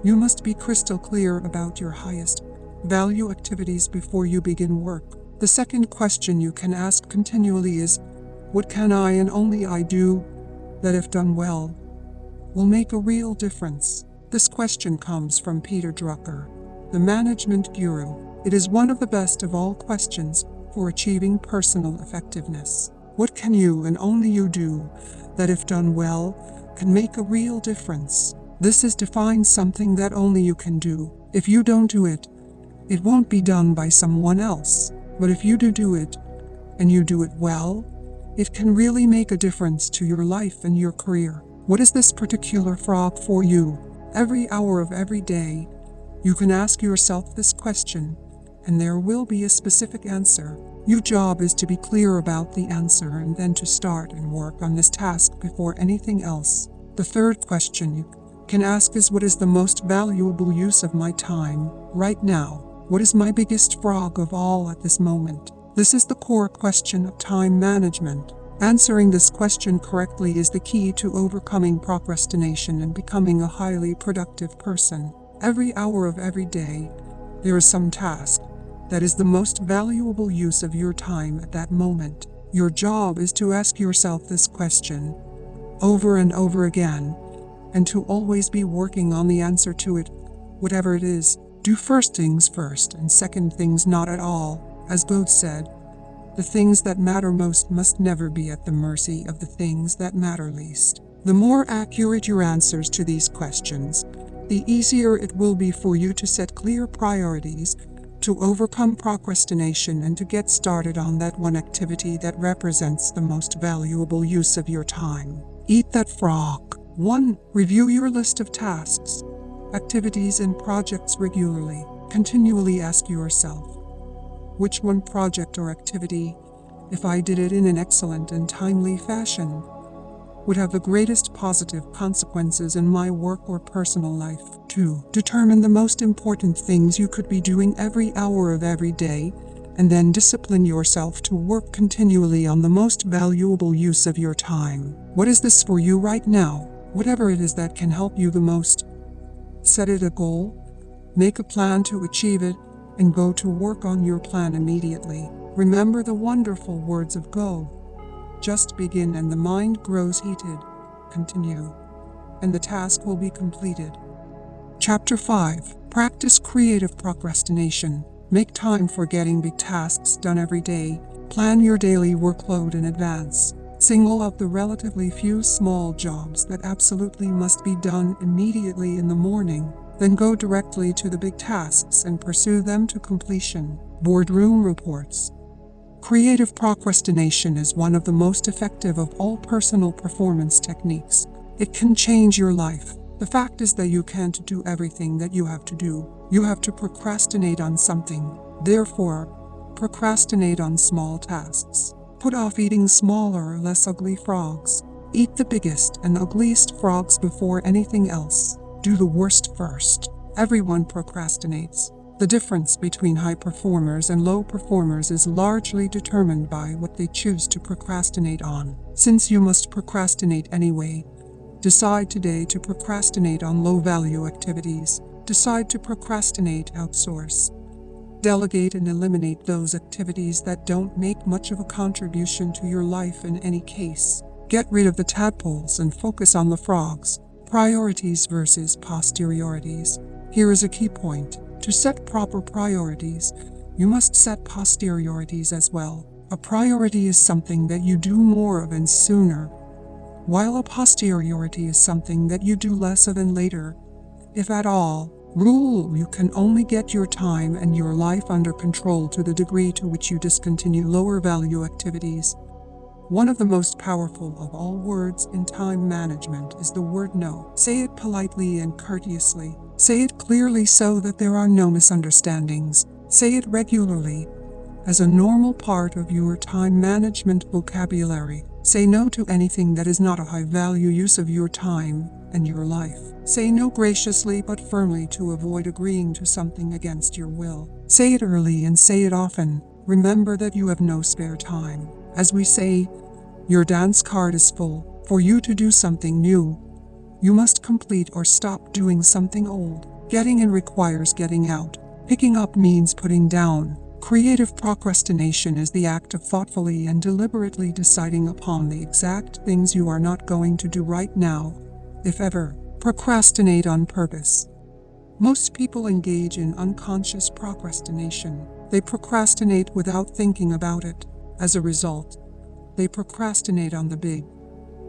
you must be crystal clear about your highest value activities before you begin work. The second question you can ask continually is, what can I and only I do that, if done well, will make a real difference? This question comes from Peter Drucker, the management guru. It is one of the best of all questions for achieving personal effectiveness. What can you and only you do that, if done well, can make a real difference? This is to find something that only you can do. If you don't do it, it won't be done by someone else. But if you do it, and you do it well, it can really make a difference to your life and your career. What is this particular frog for you? Every hour of every day, you can ask yourself this question, and there will be a specific answer. Your job is to be clear about the answer and then to start and work on this task before anything else. The third question you can ask is, what is the most valuable use of my time right now? What is my biggest frog of all at this moment? This is the core question of time management. Answering this question correctly is the key to overcoming procrastination and becoming a highly productive person. Every hour of every day, there is some task that is the most valuable use of your time at that moment. Your job is to ask yourself this question over and over again, and to always be working on the answer to it, whatever it is. Do first things first and second things not at all. As Goethe said, the things that matter most must never be at the mercy of the things that matter least. The more accurate your answers to these questions, the easier it will be for you to set clear priorities, to overcome procrastination, and to get started on that one activity that represents the most valuable use of your time. Eat that frog. 1. Review your list of tasks, activities, and projects regularly. Continually ask yourself, which one project or activity, if I did it in an excellent and timely fashion, would have the greatest positive consequences in my work or personal life? 2. Determine the most important things you could be doing every hour of every day, and then discipline yourself to work continually on the most valuable use of your time. What is this for you right now? Whatever it is that can help you the most. Set it a goal, make a plan to achieve it, and go to work on your plan immediately. Remember the wonderful words of Go. Just begin and the mind grows heated. Continue, and the task will be completed. Chapter 5. Practice creative procrastination. Make time for getting big tasks done every day. Plan your daily workload in advance. Single out the relatively few small jobs that absolutely must be done immediately in the morning. Then go directly to the big tasks and pursue them to completion. Boardroom reports. Creative procrastination is one of the most effective of all personal performance techniques. It can change your life. The fact is that you can't do everything that you have to do. You have to procrastinate on something. Therefore, procrastinate on small tasks. Put off eating smaller, less ugly frogs. Eat the biggest and ugliest frogs before anything else. Do the worst first. Everyone procrastinates. The difference between high performers and low performers is largely determined by what they choose to procrastinate on. Since you must procrastinate anyway, decide today to procrastinate on low-value activities. Decide to procrastinate, outsource. Delegate and eliminate those activities that don't make much of a contribution to your life in any case. Get rid of the tadpoles and focus on the frogs. Priorities versus posteriorities. Here is a key point. To set proper priorities, you must set posteriorities as well. A priority is something that you do more of and sooner, while a posteriority is something that you do less of and later, if at all. Rule: you can only get your time and your life under control to the degree to which you discontinue lower value activities. One of the most powerful of all words in time management is the word no. Say it politely and courteously. Say it clearly so that there are no misunderstandings. Say it regularly, as a normal part of your time management vocabulary. Say no to anything that is not a high-value use of your time and your life. Say no graciously but firmly to avoid agreeing to something against your will. Say it early and say it often. Remember that you have no spare time. As we say, your dance card is full. For you to do something new, you must complete or stop doing something old. Getting in requires getting out. Picking up means putting down. Creative procrastination is the act of thoughtfully and deliberately deciding upon the exact things you are not going to do right now, if ever. Procrastinate on purpose. Most people engage in unconscious procrastination. They procrastinate without thinking about it. As a result, they procrastinate on the big,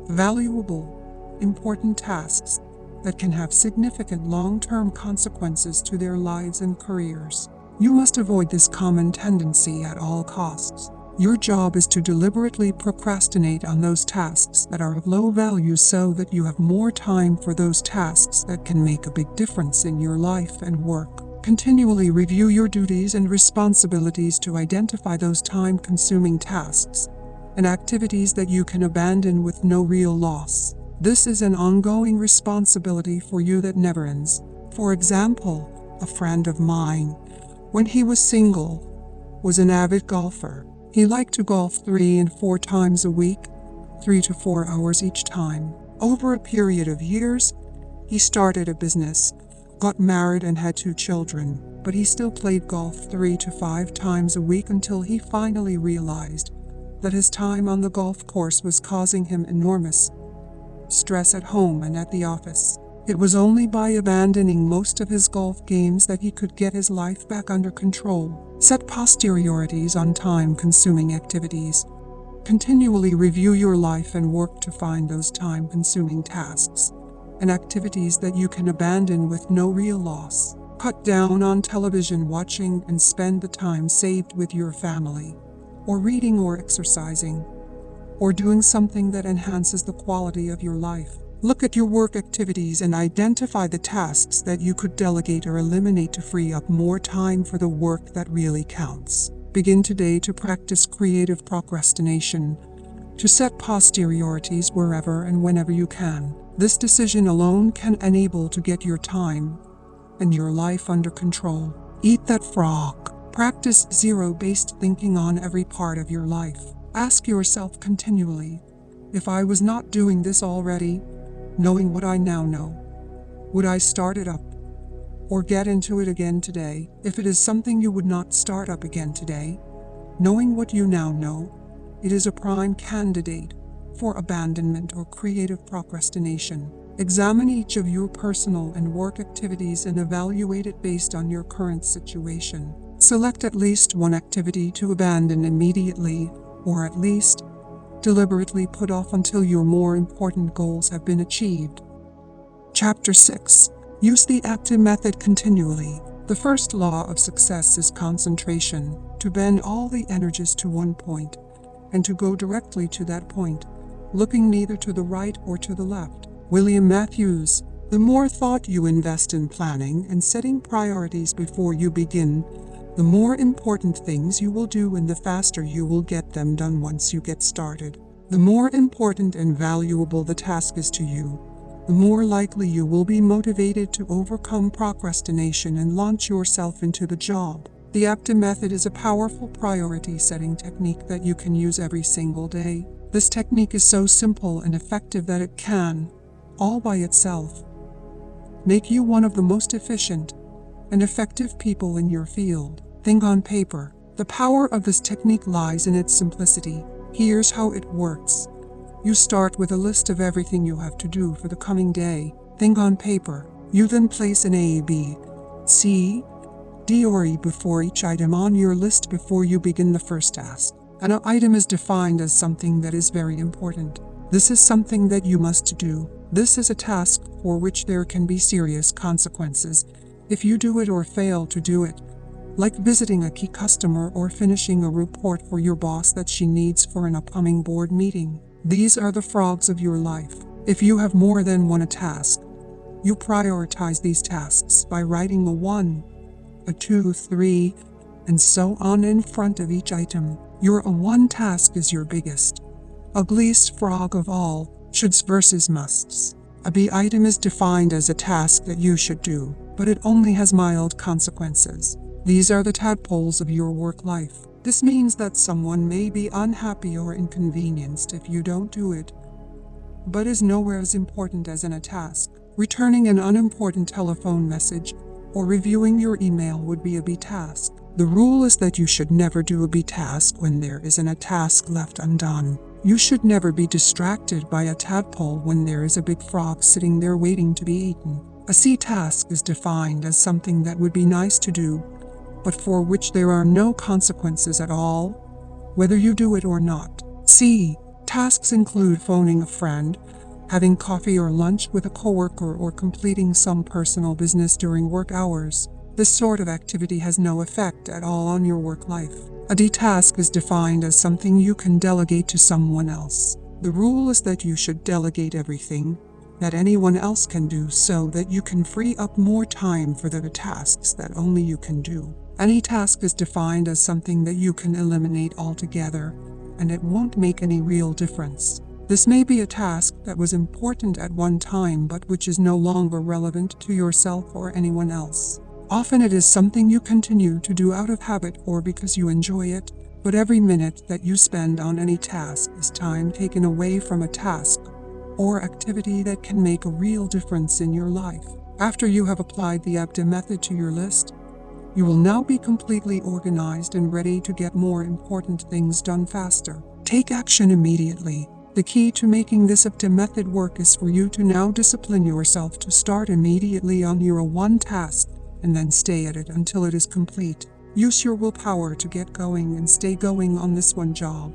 valuable, important tasks that can have significant long-term consequences to their lives and careers. You must avoid this common tendency at all costs. Your job is to deliberately procrastinate on those tasks that are of low value so that you have more time for those tasks that can make a big difference in your life and work. Continually review your duties and responsibilities to identify those time-consuming tasks and activities that you can abandon with no real loss. This is an ongoing responsibility for you that never ends. For example, a friend of mine, when he was single, was an avid golfer. He liked to golf 3 and 4 times a week, 3 to 4 hours each time. Over a period of years, he started a business, got married and had 2 children, but he still played golf 3 to 5 times a week until he finally realized that his time on the golf course was causing him enormous stress at home and at the office. It was only by abandoning most of his golf games that he could get his life back under control. Set priorities on time-consuming activities. Continually review your life and work to find those time-consuming tasks and activities that you can abandon with no real loss. Cut down on television watching and spend the time saved with your family, or reading or exercising, or doing something that enhances the quality of your life. Look at your work activities and identify the tasks that you could delegate or eliminate to free up more time for the work that really counts. Begin today to practice creative procrastination, to set priorities wherever and whenever you can. This decision alone can enable to get your time and your life under control. Eat that frog. Practice zero-based thinking on every part of your life. Ask yourself continually, if I was not doing this already, knowing what I now know, would I start it up or get into it again today? If it is something you would not start up again today, knowing what you now know, it is a prime candidate for abandonment or creative procrastination. Examine each of your personal and work activities and evaluate it based on your current situation. Select at least one activity to abandon immediately, or at least deliberately put off until your more important goals have been achieved. Chapter 6. Use the active method continually. The first law of success is concentration, to bend all the energies to one point, and to go directly to that point, looking neither to the right or to the left. William Matthews. The more thought you invest in planning and setting priorities before you begin, the more important things you will do and the faster you will get them done once you get started. The more important and valuable the task is to you, the more likely you will be motivated to overcome procrastination and launch yourself into the job. The active method is a powerful priority-setting technique that you can use every single day. This technique is so simple and effective that it can, all by itself, make you one of the most efficient and effective people in your field. Think on paper. The power of this technique lies in its simplicity. Here's how it works. You start with a list of everything you have to do for the coming day. Think on paper. You then place an A, B, C, D or E before each item on your list before you begin the first task. An item is defined as something that is very important. This is something that you must do. This is a task for which there can be serious consequences if you do it or fail to do it, like visiting a key customer or finishing a report for your boss that she needs for an upcoming board meeting. These are the frogs of your life. If you have more than one task, you prioritize these tasks by writing a 1, a 2, 3, and so on in front of each item. Your A1 task is your biggest, ugliest frog of all, shoulds versus musts. A B item is defined as a task that you should do, but it only has mild consequences. These are the tadpoles of your work life. This means that someone may be unhappy or inconvenienced if you don't do it, but is nowhere as important as in a task. Returning an unimportant telephone message or reviewing your email would be a B task. The rule is that you should never do a B task when there isn't a task left undone. You should never be distracted by a tadpole when there is a big frog sitting there waiting to be eaten. A C task is defined as something that would be nice to do, but for which there are no consequences at all, whether you do it or not. C tasks include phoning a friend, having coffee or lunch with a coworker, or completing some personal business during work hours. This sort of activity has no effect at all on your work life. A D task is defined as something you can delegate to someone else. The rule is that you should delegate everything that anyone else can do so that you can free up more time for the tasks that only you can do. Any task is defined as something that you can eliminate altogether, and it won't make any real difference. This may be a task that was important at one time but which is no longer relevant to yourself or anyone else. Often it is something you continue to do out of habit or because you enjoy it, But every minute that you spend on any task is time taken away from a task or activity that can make a real difference in your life. After you have applied the ABDA method to your list, you will now be completely organized and ready to get more important things done faster. Take action immediately. The key to making this ABDA method work is for you to now discipline yourself to start immediately on your one task and then stay at it until it is complete. Use your willpower to get going and stay going on this one job,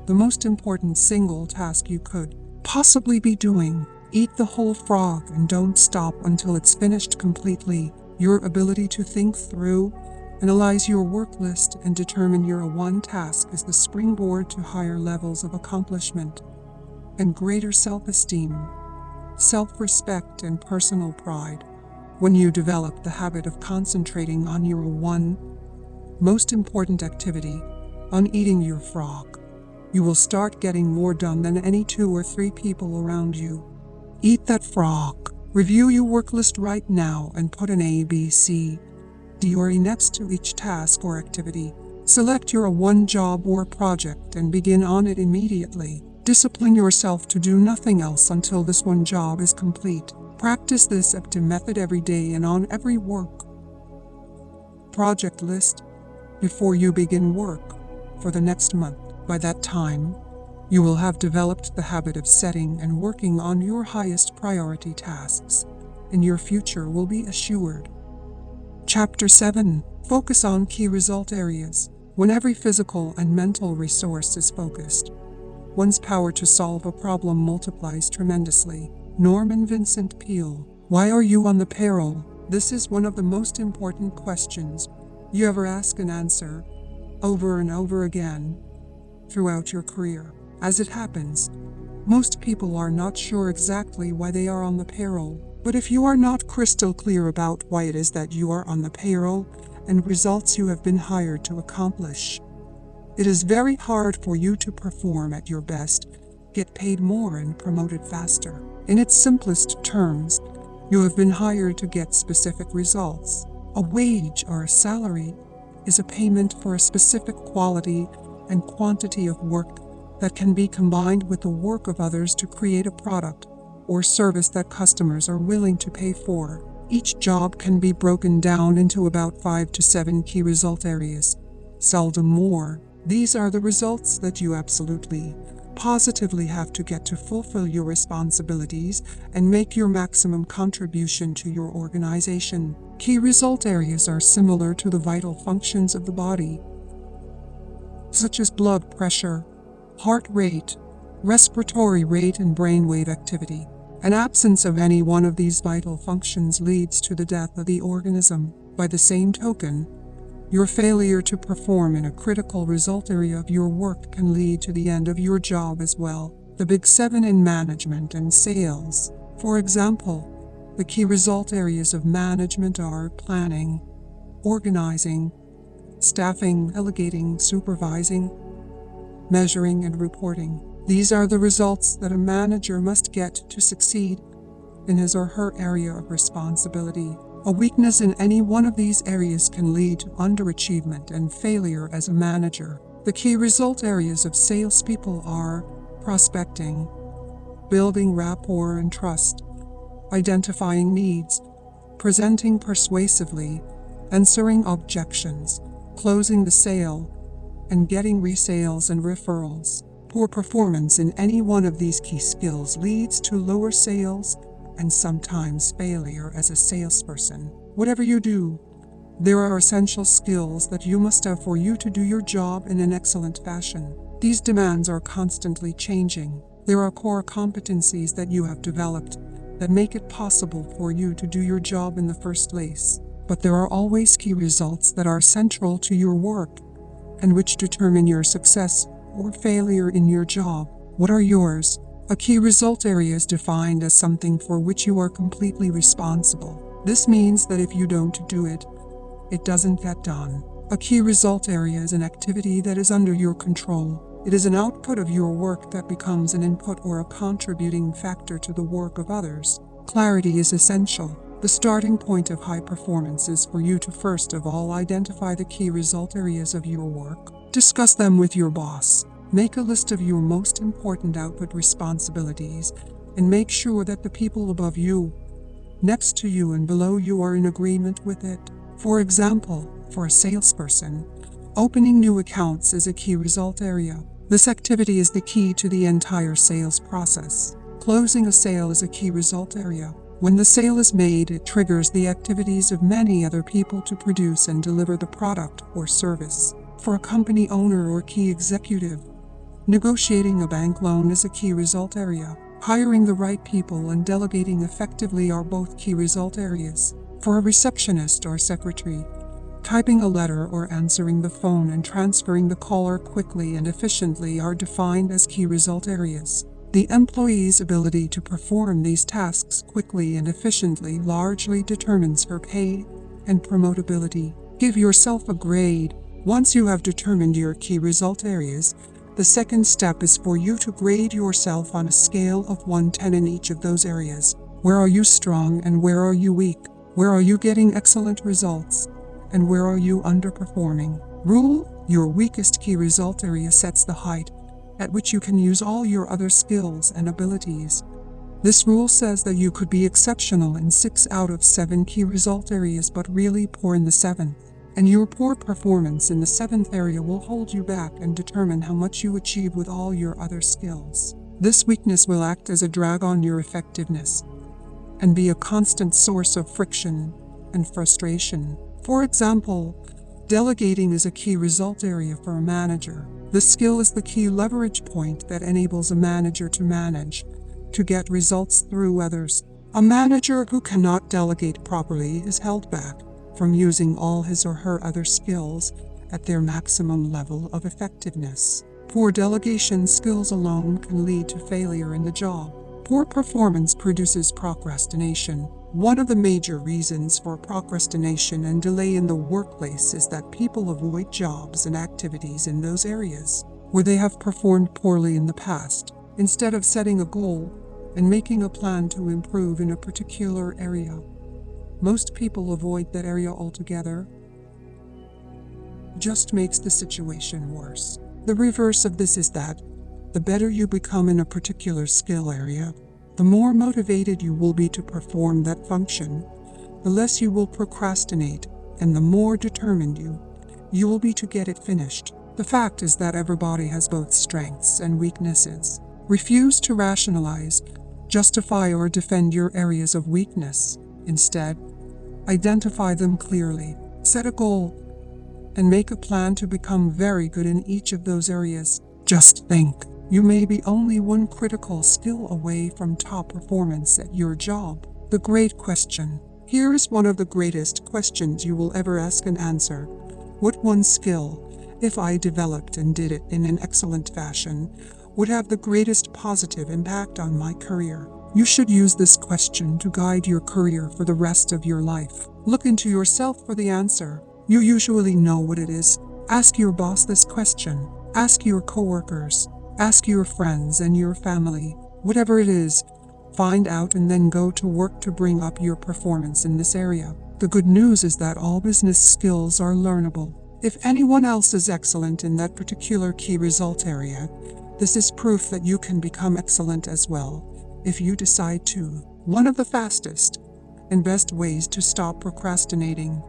the most important single task you could possibly be doing. Eat the whole frog and don't stop until it's finished completely. Your ability to think through, analyze your work list, and determine your one task is the springboard to higher levels of accomplishment and greater self-esteem, self-respect, and personal pride. When you develop the habit of concentrating on your one most important activity, on eating your frog, you will start getting more done than any 2 or 3 people around you. Eat that frog. Review your work list right now and put an A, B, C, D, or E next to each task or activity. Select your one job or project and begin on it immediately. Discipline yourself to do nothing else until this one job is complete. Practice this ABDA method every day and on every work project list before you begin work for the next month. By that time, you will have developed the habit of setting and working on your highest priority tasks, and your future will be assured. Chapter 7. Focus on key result areas. When every physical and mental resource is focused, one's power to solve a problem multiplies tremendously. Norman Vincent Peale. Why are you on the payroll? This is one of the most important questions you ever ask and answer over and over again throughout your career. As it happens, most people are not sure exactly why they are on the payroll. But if you are not crystal clear about why it is that you are on the payroll and results you have been hired to accomplish, it is very hard for you to perform at your best, get paid more, and promoted faster. In its simplest terms, you have been hired to get specific results. A wage or a salary is a payment for a specific quality and quantity of work that can be combined with the work of others to create a product or service that customers are willing to pay for. Each job can be broken down into about 5 to 7 key result areas, seldom more. These are the results that you absolutely, positively have to get to fulfill your responsibilities and make your maximum contribution to your organization. Key result areas are similar to the vital functions of the body, such as blood pressure, heart rate, respiratory rate, and brainwave activity. An absence of any one of these vital functions leads to the death of the organism. By the same token, your failure to perform in a critical result area of your work can lead to the end of your job as well. The big 7 in management and sales. For example, the key result areas of management are planning, organizing, staffing, delegating, supervising, measuring, and reporting. These are the results that a manager must get to succeed in his or her area of responsibility. A weakness in any one of these areas can lead to underachievement and failure as a manager. The key result areas of salespeople are prospecting, building rapport and trust, identifying needs, presenting persuasively, answering objections, closing the sale, and getting resales and referrals. Poor performance in any one of these key skills leads to lower sales and sometimes failure as a salesperson. Whatever you do, there are essential skills that you must have for you to do your job in an excellent fashion. These demands are constantly changing. There are core competencies that you have developed that make it possible for you to do your job in the first place. But there are always key results that are central to your work and which determine your success or failure in your job. What are yours? A key result area is defined as something for which you are completely responsible. This means that if you don't do it, it doesn't get done. A key result area is an activity that is under your control. It is an output of your work that becomes an input or a contributing factor to the work of others. Clarity is essential. The starting point of high performance is for you to first of all identify the key result areas of your work. Discuss them with your boss. Make a list of your most important output responsibilities and make sure that the people above you, next to you and below you are in agreement with it. For example, for a salesperson, opening new accounts is a key result area. This activity is the key to the entire sales process. Closing a sale is a key result area. When the sale is made, it triggers the activities of many other people to produce and deliver the product or service. For a company owner or key executive, negotiating a bank loan is a key result area. Hiring the right people and delegating effectively are both key result areas. For a receptionist or secretary, typing a letter or answering the phone and transferring the caller quickly and efficiently are defined as key result areas. The employee's ability to perform these tasks quickly and efficiently largely determines her pay and promotability. Give yourself a grade. Once you have determined your key result areas, the second step is for you to grade yourself on a scale of 1-10 in each of those areas. Where are you strong and where are you weak? Where are you getting excellent results? And where are you underperforming? Rule: your weakest key result area sets the height at which you can use all your other skills and abilities. This rule says that you could be exceptional in 6 out of 7 key result areas but really poor in the 7th. And your poor performance in the 7th area will hold you back and determine how much you achieve with all your other skills. This weakness will act as a drag on your effectiveness and be a constant source of friction and frustration. For example, delegating is a key result area for a manager. This skill is the key leverage point that enables a manager to manage, to get results through others. A manager who cannot delegate properly is held back from using all his or her other skills at their maximum level of effectiveness. Poor delegation skills alone can lead to failure in the job. Poor performance produces procrastination. One of the major reasons for procrastination and delay in the workplace is that people avoid jobs and activities in those areas where they have performed poorly in the past. Instead of setting a goal and making a plan to improve in a particular area, most people avoid that area altogether. Just makes the situation worse. The reverse of this is that the better you become in a particular skill area, the more motivated you will be to perform that function, the less you will procrastinate, and the more determined you will be to get it finished. The fact is that everybody has both strengths and weaknesses. Refuse to rationalize, justify, or defend your areas of weakness. Instead, identify them clearly, set a goal, and make a plan to become very good in each of those areas. Just think. You may be only one critical skill away from top performance at your job. The great question. Here is one of the greatest questions you will ever ask and answer. What one skill, if I developed and did it in an excellent fashion, would have the greatest positive impact on my career? You should use this question to guide your career for the rest of your life. Look into yourself for the answer. You usually know what it is. Ask your boss this question. Ask your coworkers. Ask your friends and your family. Whatever it is, find out and then go to work to bring up your performance in this area. The good news is that all business skills are learnable. If anyone else is excellent in that particular key result area, this is proof that you can become excellent as well, if you decide to. One of the fastest and best ways to stop procrastinating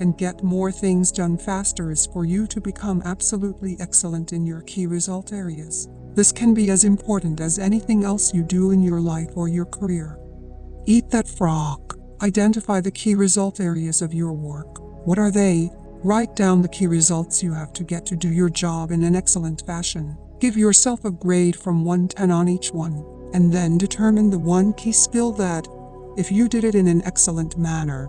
and get more things done faster is for you to become absolutely excellent in your key result areas. This can be as important as anything else you do in your life or your career. Eat that frog. Identify the key result areas of your work. What are they? Write down the key results you have to get to do your job in an excellent fashion. Give yourself a grade from 1-10 on each one, and then determine the one key skill that, if you did it in an excellent manner,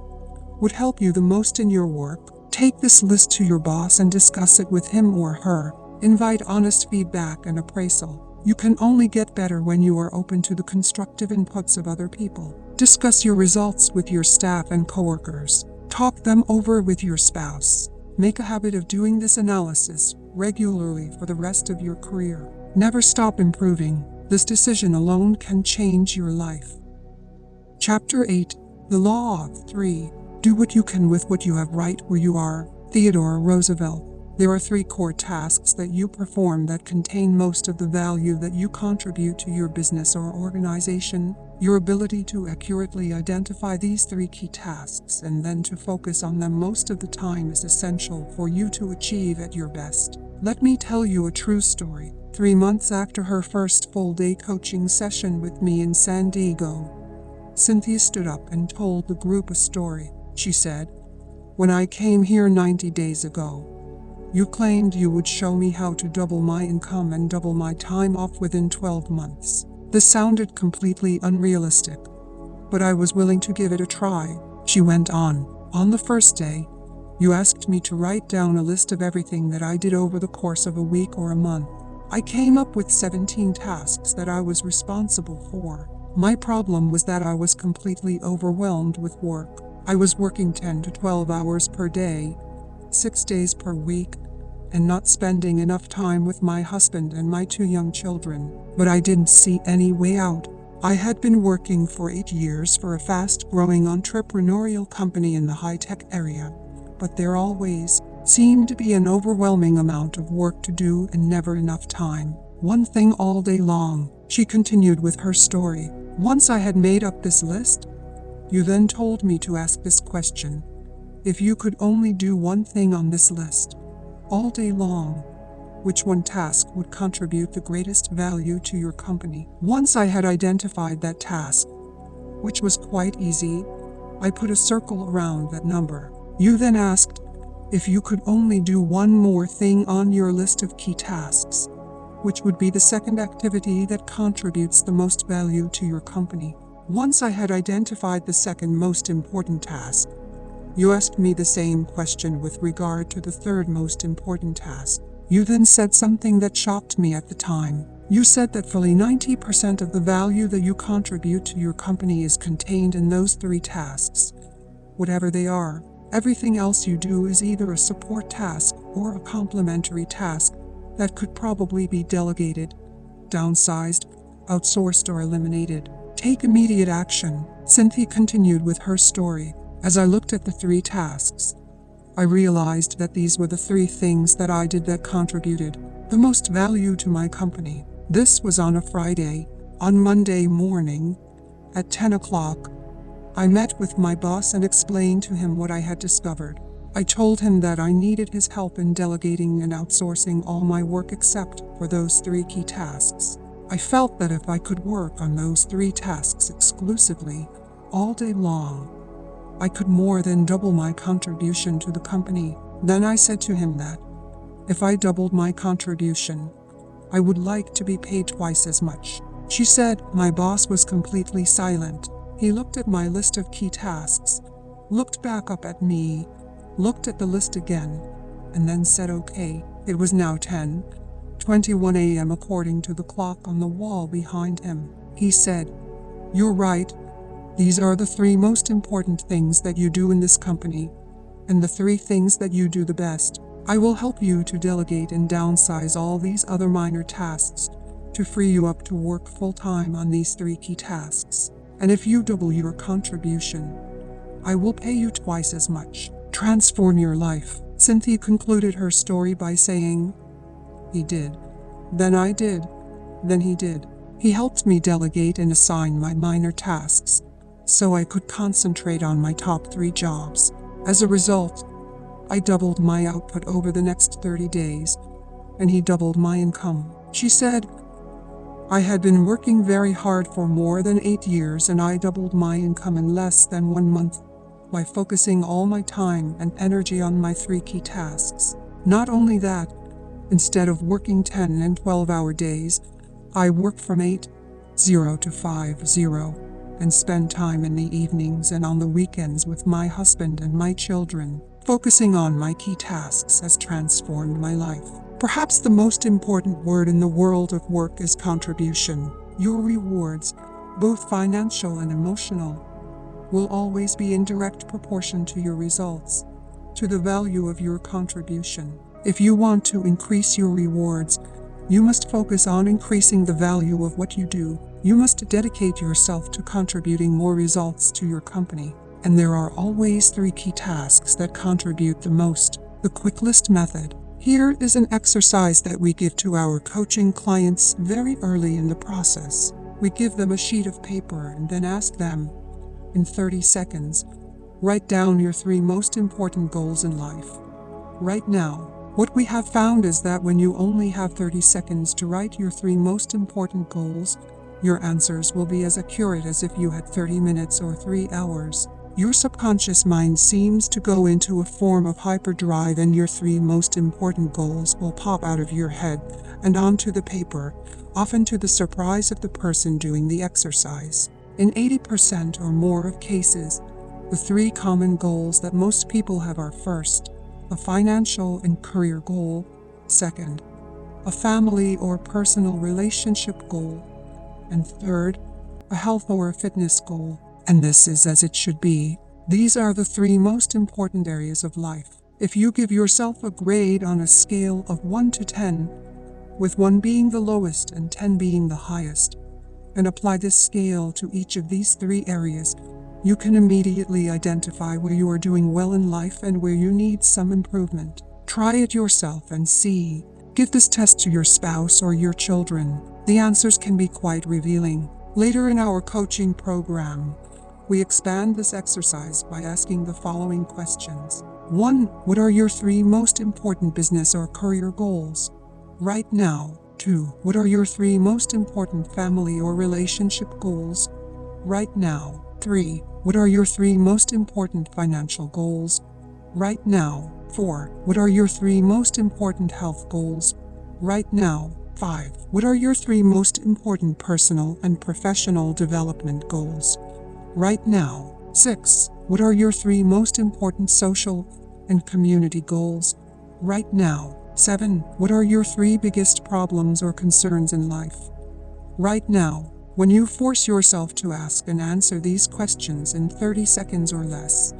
would help you the most in your work. Take this list to your boss and discuss it with him or her. Invite honest feedback and appraisal. You can only get better when you are open to the constructive inputs of other people. Discuss your results with your staff and coworkers. Talk them over with your spouse. Make a habit of doing this analysis regularly for the rest of your career. Never stop improving. This decision alone can change your life. Chapter 8. The Law of Three. Do what you can with what you have right where you are. Theodore Roosevelt. There are 3 core tasks that you perform that contain most of the value that you contribute to your business or organization. Your ability to accurately identify these 3 key tasks and then to focus on them most of the time is essential for you to achieve at your best. Let me tell you a true story. 3 months after her first full-day coaching session with me in San Diego, Cynthia stood up and told the group a story. She said, "When I came here 90 days ago, you claimed you would show me how to double my income and double my time off within 12 months. This sounded completely unrealistic, but I was willing to give it a try." She went on. "On the first day, you asked me to write down a list of everything that I did over the course of a week or a month. I came up with 17 tasks that I was responsible for. My problem was that I was completely overwhelmed with work. I was working 10 to 12 hours per day, 6 days per week, and not spending enough time with my husband and my 2 young children. But I didn't see any way out. I had been working for 8 years for a fast-growing entrepreneurial company in the high-tech area, but there always seemed to be an overwhelming amount of work to do and never enough time. One thing all day long." She continued with her story. "Once I had made up this list, you then told me to ask this question. If you could only do one thing on this list, all day long, which one task would contribute the greatest value to your company?" Once I had identified that task, which was quite easy, I put a circle around that number. You then asked, if you could only do one more thing on your list of key tasks, which would be the second activity that contributes the most value to your company. Once I had identified the second most important task, you asked me the same question with regard to the third most important task. You then said something that shocked me at the time. You said that fully 90% of the value that you contribute to your company is contained in those 3 tasks, whatever they are. Everything else you do is either a support task or a complementary task that could probably be delegated, downsized, outsourced, or eliminated. Take immediate action. Cynthia continued with her story. As I looked at the 3 tasks, I realized that these were the 3 things that I did that contributed the most value to my company. This was on a Friday. On Monday morning, at 10 o'clock, I met with my boss and explained to him what I had discovered. I told him that I needed his help in delegating and outsourcing all my work except for those 3 key tasks. I felt that if I could work on those 3 tasks exclusively, all day long, I could more than double my contribution to the company. Then I said to him that, if I doubled my contribution, I would like to be paid twice as much. She said. My boss was completely silent. He looked at my list of key tasks, looked back up at me, looked at the list again, and then said okay. It was now 10:21 a.m. according to the clock on the wall behind him. He said, "You're right. These are the 3 most important things that you do in this company, and the 3 things that you do the best. I will help you to delegate and downsize all these other minor tasks to free you up to work full-time on these 3 key tasks. And if you double your contribution, I will pay you twice as much. Transform your life." Cynthia concluded her story by saying, "He did. Then I did. Then he did. He helped me delegate and assign my minor tasks, so I could concentrate on my top 3 jobs. As a result, I doubled my output over the next 30 days, and he doubled my income." She said, "I had been working very hard for more than 8 years, and I doubled my income in less than 1 month by focusing all my time and energy on my 3 key tasks. Not only that, instead of working 10 and 12-hour days, I worked from 8:00 to 5:00 and spend time in the evenings and on the weekends with my husband and my children. Focusing on my key tasks has transformed my life." Perhaps the most important word in the world of work is contribution. Your rewards, both financial and emotional, will always be in direct proportion to your results, to the value of your contribution. If you want to increase your rewards, you must focus on increasing the value of what you do. You must dedicate yourself to contributing more results to your company. And there are always 3 key tasks that contribute the most. The quick list method. Here is an exercise that we give to our coaching clients very early in the process. We give them a sheet of paper and then ask them, in 30 seconds, write down your 3 most important goals in life. Right now, what we have found is that when you only have 30 seconds to write your 3 most important goals, your answers will be as accurate as if you had 30 minutes or 3 hours. Your subconscious mind seems to go into a form of hyperdrive, and your 3 most important goals will pop out of your head and onto the paper, often to the surprise of the person doing the exercise. In 80% or more of cases, the 3 common goals that most people have are: first, a financial and career goal; second, a family or personal relationship goal; and third, a health or a fitness goal. And this is as it should be. These are the 3 most important areas of life. If you give yourself a grade on a scale of 1 to 10, with 1 being the lowest and 10 being the highest, and apply this scale to each of these 3 areas, you can immediately identify where you are doing well in life and where you need some improvement. Try it yourself and see. Give this test to your spouse or your children. The answers can be quite revealing. Later in our coaching program, we expand this exercise by asking the following questions. 1. What are your 3 most important business or career goals right now? 2. What are your 3 most important family or relationship goals right now? 3. What are your 3 most important financial goals right now? 4. What are your 3 most important health goals right now? 5. What are your 3 most important personal and professional development goals right now? 6. What are your 3 most important social and community goals right now? 7. What are your 3 biggest problems or concerns in life right now? When you force yourself to ask and answer these questions in 30 seconds or less,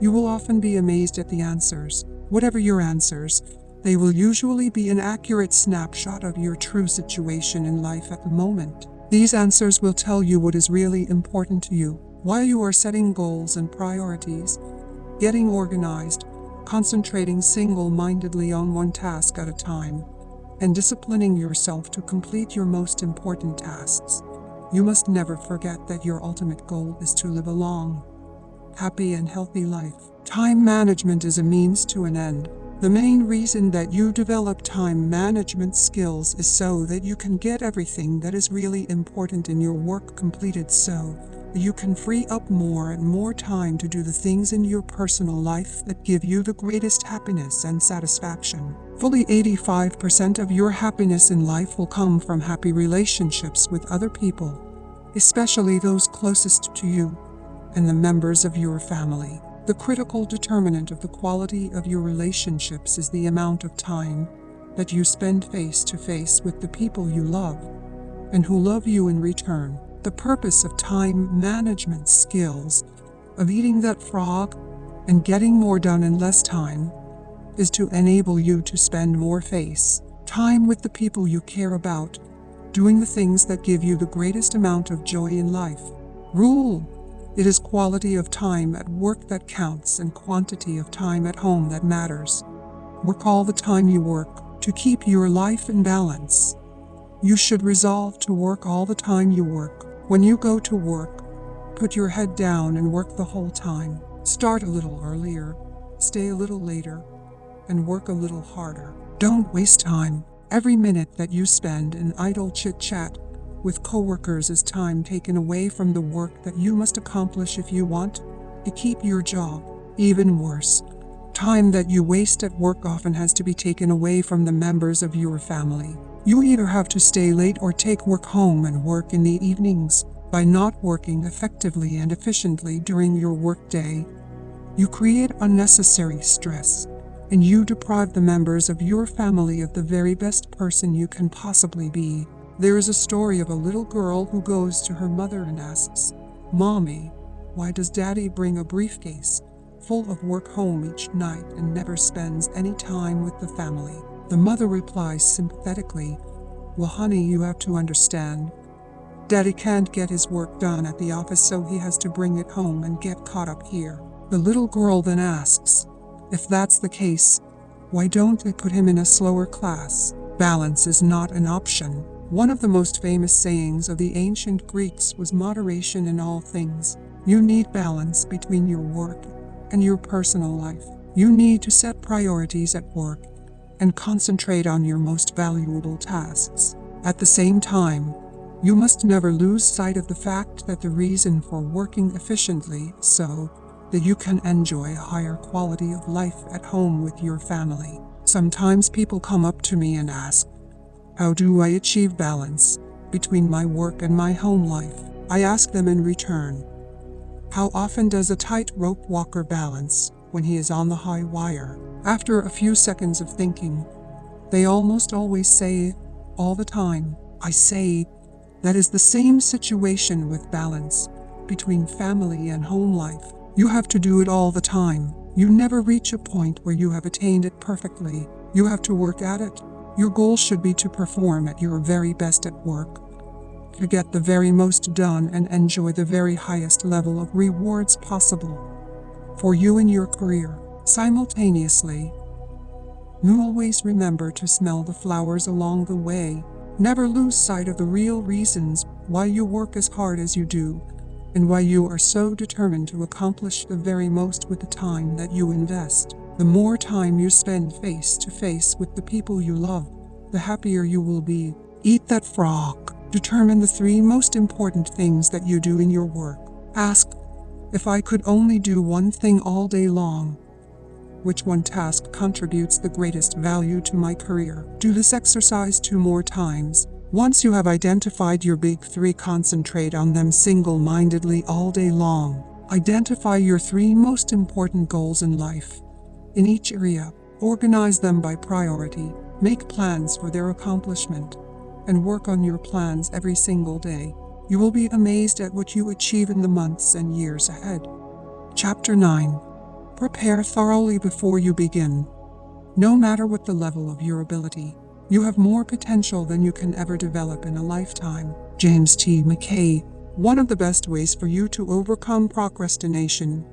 you will often be amazed at the answers. Whatever your answers, they will usually be an accurate snapshot of your true situation in life at the moment. These answers will tell you what is really important to you, why you are setting goals and priorities, getting organized, concentrating single-mindedly on 1 task at a time, and disciplining yourself to complete your most important tasks. You must never forget that your ultimate goal is to live a long, happy and healthy life. Time management is a means to an end. The main reason that you develop time management skills is so that you can get everything that is really important in your work completed, so that you can free up more and more time to do the things in your personal life that give you the greatest happiness and satisfaction. Fully 85% of your happiness in life will come from happy relationships with other people, especially those closest to you and the members of your family. The critical determinant of the quality of your relationships is the amount of time that you spend face to face with the people you love and who love you in return. The purpose of time management skills, of eating that frog and getting more done in less time, is to enable you to spend more face time with the people you care about, doing the things that give you the greatest amount of joy in life. Rule: it is quality of time at work that counts and quantity of time at home that matters. Work all the time you work to keep your life in balance. You should resolve to work all the time you work. When you go to work, put your head down and work the whole time. Start a little earlier, stay a little later, and work a little harder. Don't waste time. Every minute that you spend in idle chit-chat with coworkers is time taken away from the work that you must accomplish if you want to keep your job. Even worse, time that you waste at work often has to be taken away from the members of your family. You either have to stay late or take work home and work in the evenings. By not working effectively and efficiently during your workday, you create unnecessary stress, and you deprive the members of your family of the very best person you can possibly be. There is a story of a little girl who goes to her mother and asks, "Mommy, why does Daddy bring a briefcase full of work home each night and never spends any time with the family?" The mother replies sympathetically, "Well, honey, you have to understand. Daddy can't get his work done at the office, so he has to bring it home and get caught up here. The little girl then asks, if that's the case, why don't they put him in a slower class? Balance is not an option. One of the most famous sayings of the ancient Greeks was moderation in all things. You need balance between your work and your personal life. You need to set priorities at work and concentrate on your most valuable tasks. At the same time, you must never lose sight of the fact that the reason for working efficiently is so that you can enjoy a higher quality of life at home with your family. Sometimes people come up to me and ask, how do I achieve balance between my work and my home life? I ask them in return, how often does a tightrope walker balance when he is on the high wire? After a few seconds of thinking, they almost always say, all the time. I say, that is the same situation with balance between family and home life. You have to do it all the time. You never reach a point where you have attained it perfectly. You have to work at it. Your goal should be to perform at your very best at work, to get the very most done and enjoy the very highest level of rewards possible for you in your career. Simultaneously, you always remember to smell the flowers along the way. Never lose sight of the real reasons why you work as hard as you do, and why you are so determined to accomplish the very most with the time that you invest. The more time you spend face to face with the people you love, the happier you will be. Eat that frog. Determine the 3 most important things that you do in your work. Ask, if I could only do one thing all day long, which one task contributes the greatest value to my career? Do this exercise 2 more times. Once you have identified your big 3, concentrate on them single-mindedly all day long. Identify your 3 most important goals in life. In each area, organize them by priority. Make plans for their accomplishment, and work on your plans every single day. You will be amazed at what you achieve in the months and years ahead. Chapter 9. Prepare thoroughly before you begin. No matter what the level of your ability, you have more potential than you can ever develop in a lifetime. James T. McKay. One of the best ways for you to overcome procrastination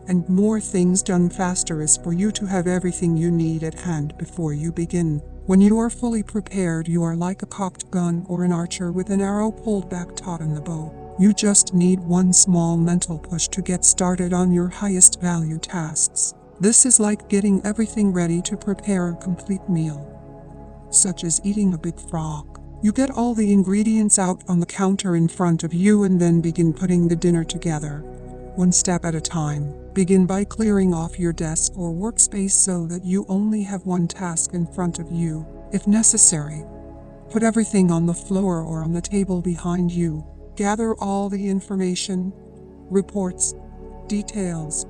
and more things done faster is for you to have everything you need at hand before you begin. When you are fully prepared, you are like a cocked gun or an archer with an arrow pulled back taut in the bow. You just need one small mental push to get started on your highest value tasks. This is like getting everything ready to prepare a complete meal, such as eating a big frog. You get all the ingredients out on the counter in front of you and then begin putting the dinner together, one step at a time. Begin by clearing off your desk or workspace so that you only have one task in front of you. If necessary, put everything on the floor or on the table behind you. Gather all the information, reports, details,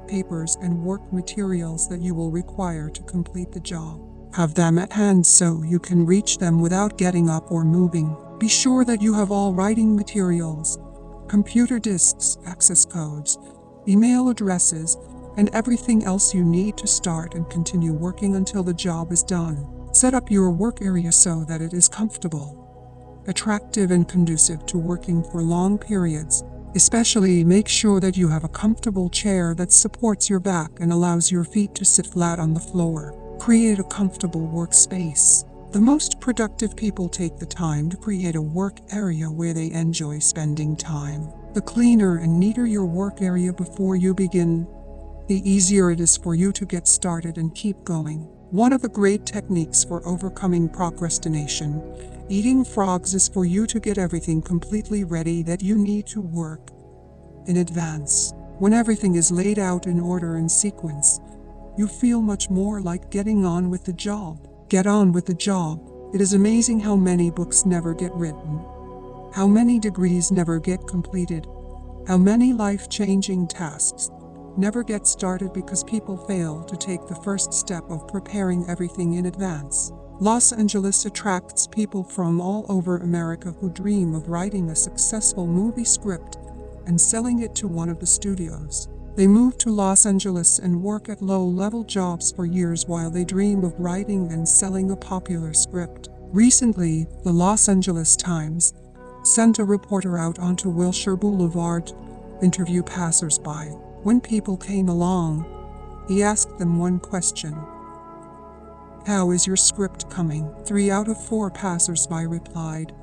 papers, and work materials that you will require to complete the job. Have them at hand so you can reach them without getting up or moving. Be sure that you have all writing materials, computer disks, access codes, email addresses, and everything else you need to start and continue working until the job is done. Set up your work area so that it is comfortable, attractive, and conducive to working for long periods. Especially make sure that you have a comfortable chair that supports your back and allows your feet to sit flat on the floor. Create a comfortable workspace. The most productive people take the time to create a work area where they enjoy spending time. The cleaner and neater your work area before you begin, the easier it is for you to get started and keep going. One of the great techniques for overcoming procrastination, eating frogs, is for you to get everything completely ready that you need to work in advance. When everything is laid out in order and sequence, you feel much more like getting on with the job. Get on with the job. It is amazing how many books never get written, how many degrees never get completed, how many life-changing tasks never get started because people fail to take the first step of preparing everything in advance. Los Angeles attracts people from all over America who dream of writing a successful movie script and selling it to one of the studios. They move to Los Angeles and work at low-level jobs for years while they dream of writing and selling a popular script. Recently, the Los Angeles Times sent a reporter out onto Wilshire Boulevard to interview passers-by. When people came along, he asked them one question: "How is your script coming?" 3 out of 4 passers-by replied,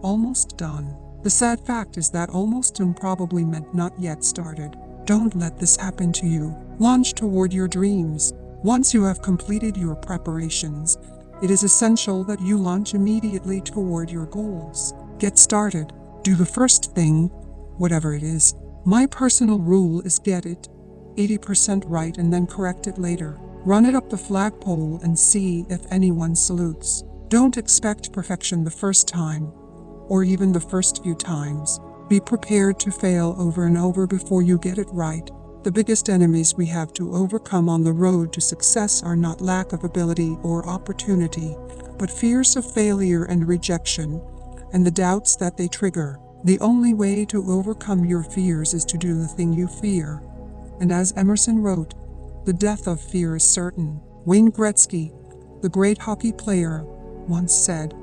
"Almost done." The sad fact is that almost done probably meant not yet started. Don't let this happen to you. Launch toward your dreams. Once you have completed your preparations, it is essential that you launch immediately toward your goals. Get started. Do the first thing, whatever it is. My personal rule is get it 80% right and then correct it later. Run it up the flagpole and see if anyone salutes. Don't expect perfection the first time, or even the first few times. Be prepared to fail over and over before you get it right. The biggest enemies we have to overcome on the road to success are not lack of ability or opportunity, but fears of failure and rejection, and the doubts that they trigger. The only way to overcome your fears is to do the thing you fear. And as Emerson wrote, the death of fear is certain. Wayne Gretzky, the great hockey player, once said,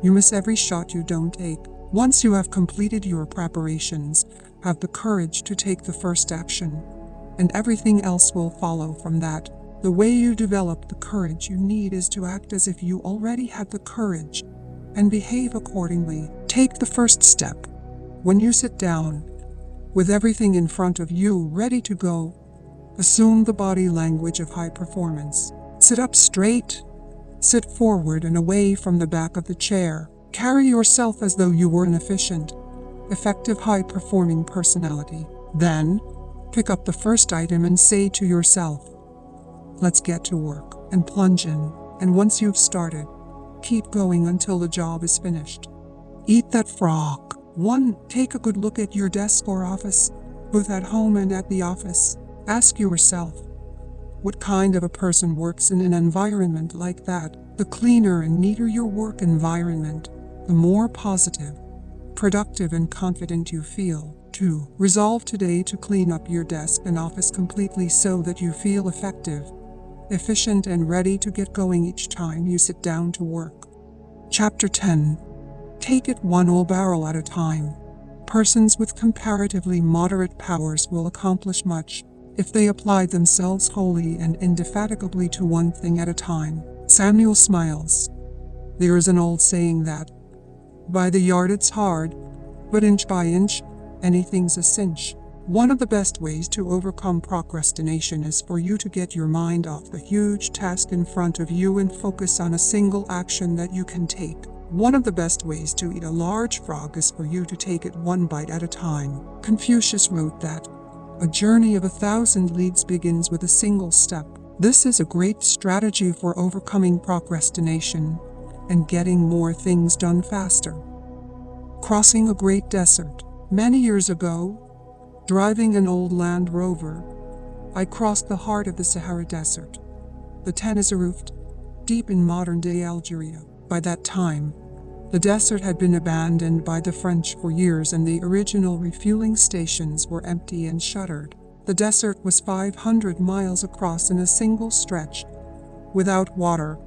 "You miss every shot you don't take." Once you have completed your preparations, have the courage to take the first action, and everything else will follow from that. The way you develop the courage you need is to act as if you already had the courage, and behave accordingly. Take the first step. When you sit down, with everything in front of you ready to go, assume the body language of high performance. Sit up straight. Sit forward and away from the back of the chair. Carry yourself as though you were an efficient, effective, high-performing personality. Then, pick up the first item and say to yourself, "Let's get to work," and plunge in. And once you've started, keep going until the job is finished. Eat that frog. 1. Take a good look at your desk or office, both at home and at the office. Ask yourself, what kind of a person works in an environment like that? The cleaner and neater your work environment, the more positive, productive, and confident you feel. 2. Resolve today to clean up your desk and office completely so that you feel effective, efficient, and ready to get going each time you sit down to work. Chapter 10. Take it one old barrel at a time. Persons with comparatively moderate powers will accomplish much if they apply themselves wholly and indefatigably to one thing at a time. Samuel Smiles. There is an old saying that, by the yard it's hard, but inch by inch, anything's a cinch. One of the best ways to overcome procrastination is for you to get your mind off the huge task in front of you and focus on a single action that you can take. One of the best ways to eat a large frog is for you to take it one bite at a time. Confucius wrote that, "A journey of 1,000 leagues begins with a single step." This is a great strategy for overcoming procrastination and getting more things done faster. Crossing a great desert. Many years ago, driving an old Land Rover, I crossed the heart of the Sahara Desert, the Tanazaruf, deep in modern-day Algeria. By that time, the desert had been abandoned by the French for years and the original refueling stations were empty and shuttered. The desert was 500 miles across in a single stretch, without water,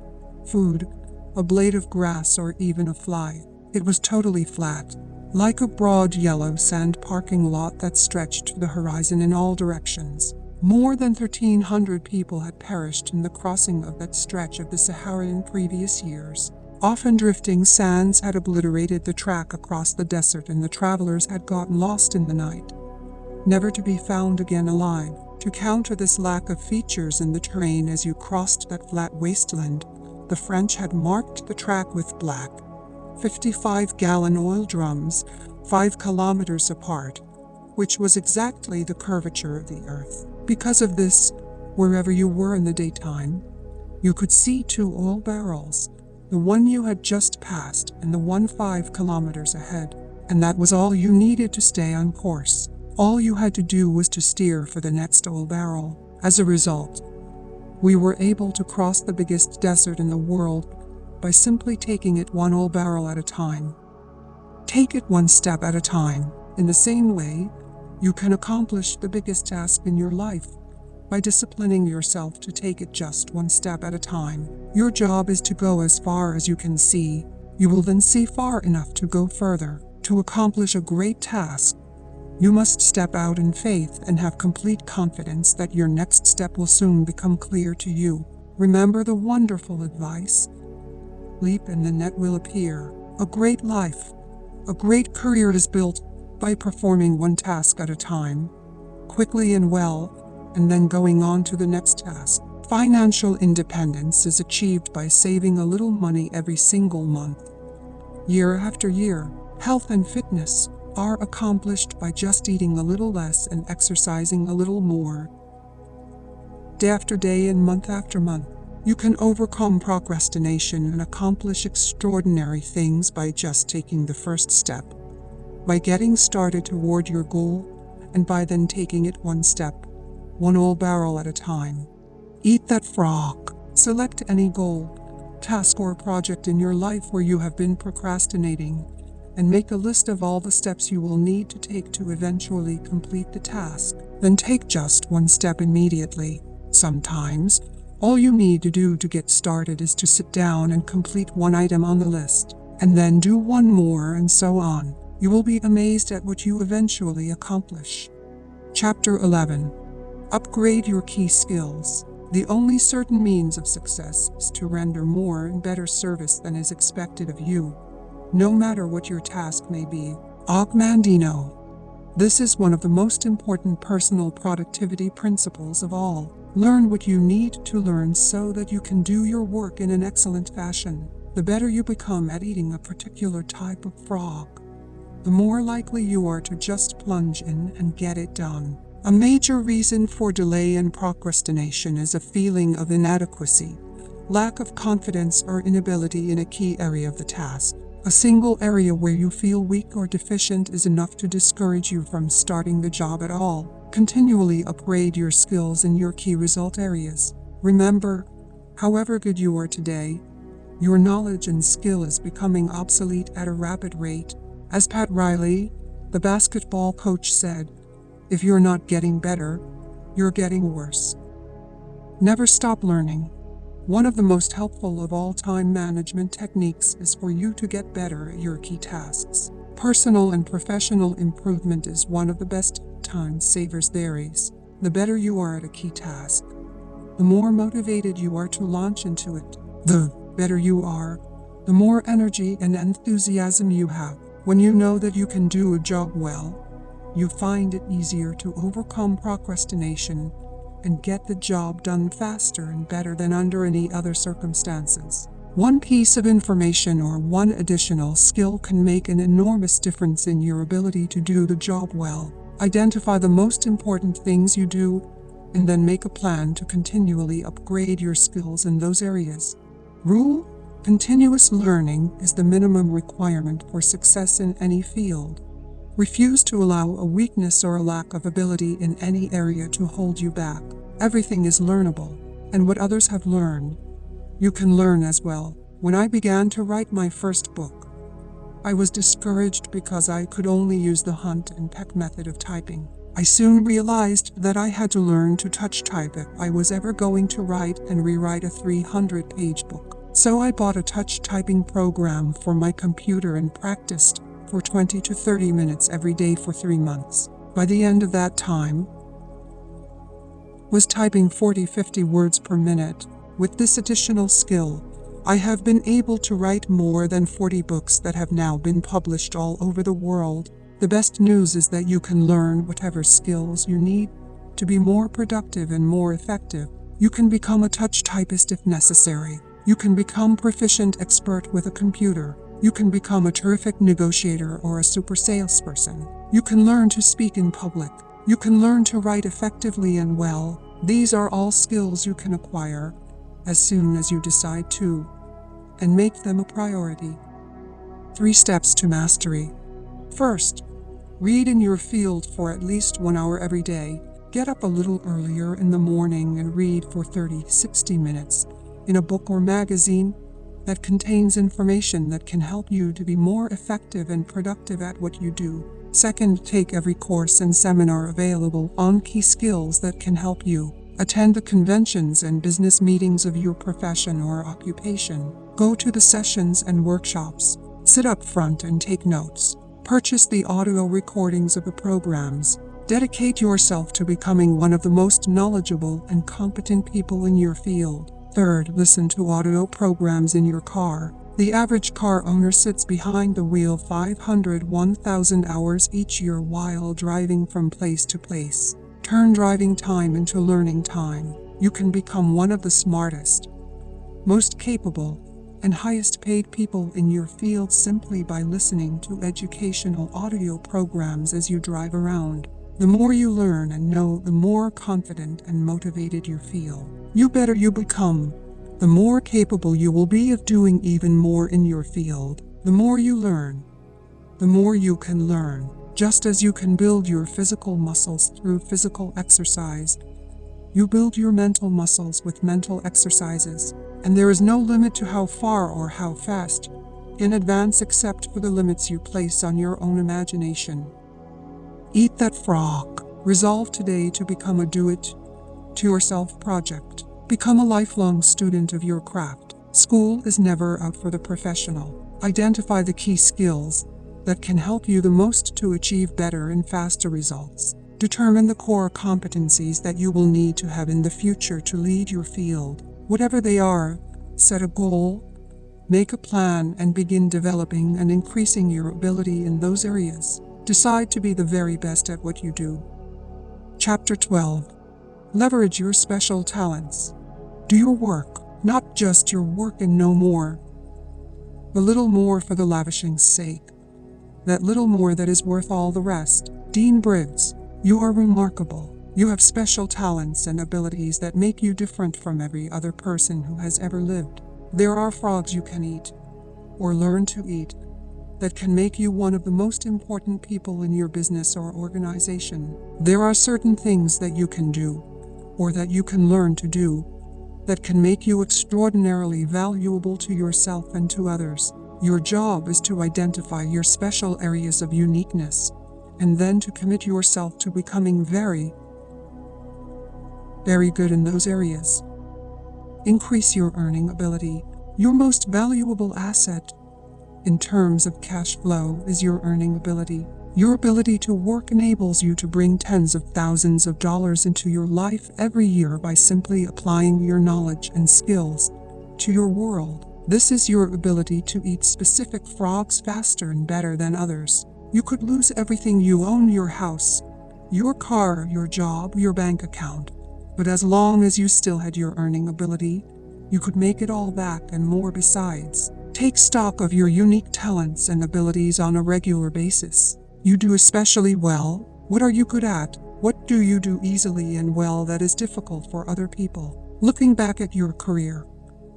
food, a blade of grass, or even a fly. It was totally flat, like a broad yellow sand parking lot that stretched to the horizon in all directions. More than 1,300 people had perished in the crossing of that stretch of the Sahara in previous years. Often drifting sands had obliterated the track across the desert and the travelers had gotten lost in the night, never to be found again alive. To counter this lack of features in the terrain as you crossed that flat wasteland, the French had marked the track with black, 55-gallon oil drums, 5 kilometers apart, which was exactly the curvature of the earth. Because of this, wherever you were in the daytime, you could see 2 oil barrels, the one you had just passed and the one 5 kilometers ahead. And that was all you needed to stay on course. All you had to do was to steer for the next oil barrel. As a result, we were able to cross the biggest desert in the world by simply taking it one oil barrel at a time. Take it one step at a time. In the same way, you can accomplish the biggest task in your life by disciplining yourself to take it just one step at a time. Your job is to go as far as you can see. You will then see far enough to go further. To accomplish a great task, you must step out in faith and have complete confidence that your next step will soon become clear to you. Remember the wonderful advice: leap and the net will appear. A great life, a great career is built by performing one task at a time, quickly and well, and then going on to the next task. Financial independence is achieved by saving a little money every single month, year after year. Health and fitness are accomplished by just eating a little less and exercising a little more. Day after day and month after month, you can overcome procrastination and accomplish extraordinary things by just taking the first step, by getting started toward your goal, and by then taking it one step, one old barrel at a time. Eat that frog. Select any goal, task, or project in your life where you have been procrastinating, and make a list of all the steps you will need to take to eventually complete the task. Then take just one step immediately. Sometimes, all you need to do to get started is to sit down and complete one item on the list, and then do one more, and so on. You will be amazed at what you eventually accomplish. Chapter 11. Upgrade your key skills. The only certain means of success is to render more and better service than is expected of you, no matter what your task may be. Augmandino. This is one of the most important personal productivity principles of all. Learn what you need to learn so that you can do your work in an excellent fashion. The better you become at eating a particular type of frog, the more likely you are to just plunge in and get it done. A major reason for delay and procrastination is a feeling of inadequacy, lack of confidence, or inability in a key area of the task. A single area where you feel weak or deficient is enough to discourage you from starting the job at all. Continually upgrade your skills in your key result areas. Remember, however good you are today, your knowledge and skill is becoming obsolete at a rapid rate. As Pat Riley, the basketball coach, said, "If you're not getting better, you're getting worse." Never stop learning. One of the most helpful of all time management techniques is for you to get better at your key tasks. Personal and professional improvement is one of the best time savers there is. The better you are at a key task, the more motivated you are to launch into it. The better you are, the more energy and enthusiasm you have. When you know that you can do a job well, you find it easier to overcome procrastination and get the job done faster and better than under any other circumstances. One piece of information or one additional skill can make an enormous difference in your ability to do the job well. Identify the most important things you do, and then make a plan to continually upgrade your skills in those areas. Rule: continuous learning is the minimum requirement for success in any field. Refuse to allow a weakness or a lack of ability in any area to hold you back. Everything is learnable, and what others have learned, you can learn as well. When I began to write my first book, I was discouraged because I could only use the hunt and peck method of typing. I soon realized that I had to learn to touch type if I was ever going to write and rewrite a 300-page book. So I bought a touch typing program for my computer and practiced for 20 to 30 minutes every day for 3 months. By the end of that time, was typing 40-50 words per minute. With this additional skill, I have been able to write more than 40 books that have now been published all over the world. The best news is that you can learn whatever skills you need to be more productive and more effective. You can become a touch typist if necessary. You can become proficient expert with a computer. You can become a terrific negotiator or a super salesperson. You can learn to speak in public. You can learn to write effectively and well. These are all skills you can acquire as soon as you decide to, and make them a priority. 3 steps to mastery. First, read in your field for at least 1 hour every day. Get up a little earlier in the morning and read for 30-60 minutes in a book or magazine that contains information that can help you to be more effective and productive at what you do. Second, take every course and seminar available on key skills that can help you. Attend the conventions and business meetings of your profession or occupation. Go to the sessions and workshops. Sit up front and take notes. Purchase the audio recordings of the programs. Dedicate yourself to becoming one of the most knowledgeable and competent people in your field. Third, listen to audio programs in your car. The average car owner sits behind the wheel 1,000 hours each year while driving from place to place. Turn driving time into learning time. You can become one of the smartest, most capable, and highest paid people in your field simply by listening to educational audio programs as you drive around. The more you learn and know, the more confident and motivated you feel. The better you become, the more capable you will be of doing even more in your field. The more you learn, the more you can learn. Just as you can build your physical muscles through physical exercise, you build your mental muscles with mental exercises. And there is no limit to how far or how fast in advance except for the limits you place on your own imagination. Eat that frog. Resolve today to become a do-it-to-yourself project. Become a lifelong student of your craft. School is never out for the professional. Identify the key skills that can help you the most to achieve better and faster results. Determine the core competencies that you will need to have in the future to lead your field. Whatever they are, set a goal, make a plan, and begin developing and increasing your ability in those areas. Decide to be the very best at what you do. Chapter 12. Leverage your special talents. Do your work, not just your work and no more. A little more for the lavishing's sake. That little more that is worth all the rest. Dean Briggs, you are remarkable. You have special talents and abilities that make you different from every other person who has ever lived. There are frogs you can eat, or learn to eat, that can make you one of the most important people in your business or organization. There are certain things that you can do, or that you can learn to do, that can make you extraordinarily valuable to yourself and to others. Your job is to identify your special areas of uniqueness, and then to commit yourself to becoming very good in those areas. Increase your earning ability. Your most valuable asset in terms of cash flow is your earning ability. Your ability to work enables you to bring tens of thousands of dollars into your life every year by simply applying your knowledge and skills to your world. This is your ability to eat specific frogs faster and better than others. You could lose everything you own, your house, your car, your job, your bank account. But as long as you still had your earning ability, you could make it all back and more besides. Take stock of your unique talents and abilities on a regular basis. You do especially well. What are you good at? What do you do easily and well that is difficult for other people? Looking back at your career,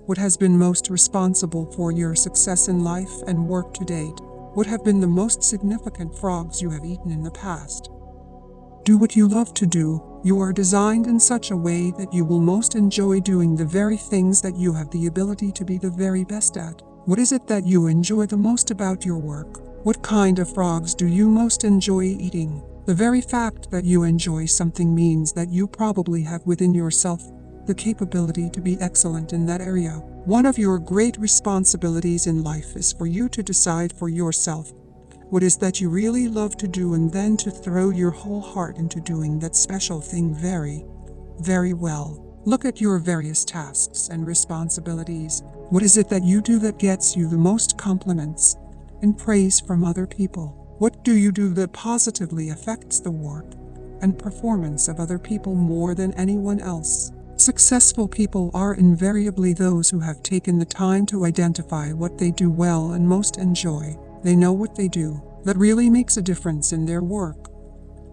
what has been most responsible for your success in life and work to date? What have been the most significant frogs you have eaten in the past? Do what you love to do. You are designed in such a way that you will most enjoy doing the very things that you have the ability to be the very best at. What is it that you enjoy the most about your work? What kind of frogs do you most enjoy eating? The very fact that you enjoy something means that you probably have within yourself the capability to be excellent in that area. One of your great responsibilities in life is for you to decide for yourself what is that you really love to do, and then to throw your whole heart into doing that special thing very, very well. Look at your various tasks and responsibilities. What is it that you do that gets you the most compliments and praise from other people? What do you do that positively affects the work and performance of other people more than anyone else? Successful people are invariably those who have taken the time to identify what they do well and most enjoy. They know what they do that really makes a difference in their work,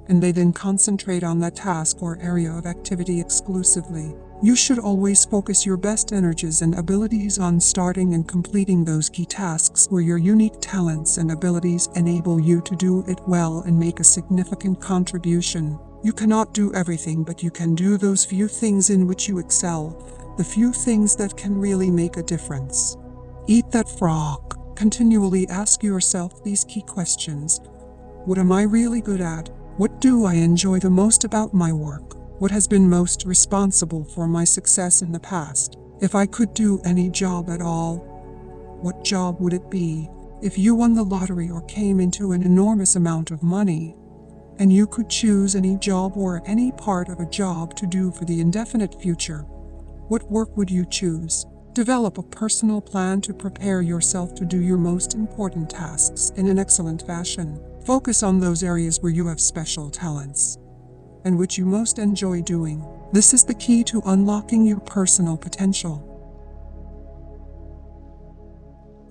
and they then concentrate on that task or area of activity exclusively. You should always focus your best energies and abilities on starting and completing those key tasks where your unique talents and abilities enable you to do it well and make a significant contribution. You cannot do everything, but you can do those few things in which you excel, the few things that can really make a difference. Eat that frog. Continually ask yourself these key questions. What am I really good at? What do I enjoy the most about my work? What has been most responsible for my success in the past? If I could do any job at all, what job would it be? If you won the lottery or came into an enormous amount of money, and you could choose any job or any part of a job to do for the indefinite future, what work would you choose? Develop a personal plan to prepare yourself to do your most important tasks in an excellent fashion. Focus on those areas where you have special talents and which you most enjoy doing. This is the key to unlocking your personal potential.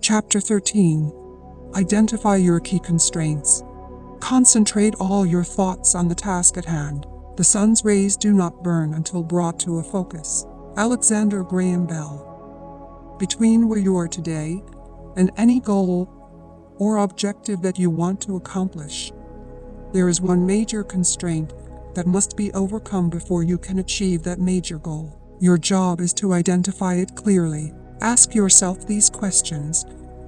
Chapter 13. Identify your key constraints. Concentrate all your thoughts on the task at hand. The sun's rays do not burn until brought to a focus. Alexander Graham Bell. Between where you are today and any goal or objective that you want to accomplish, there is one major constraint that must be overcome before you can achieve that major goal. Your job is to identify it clearly. Ask yourself these questions.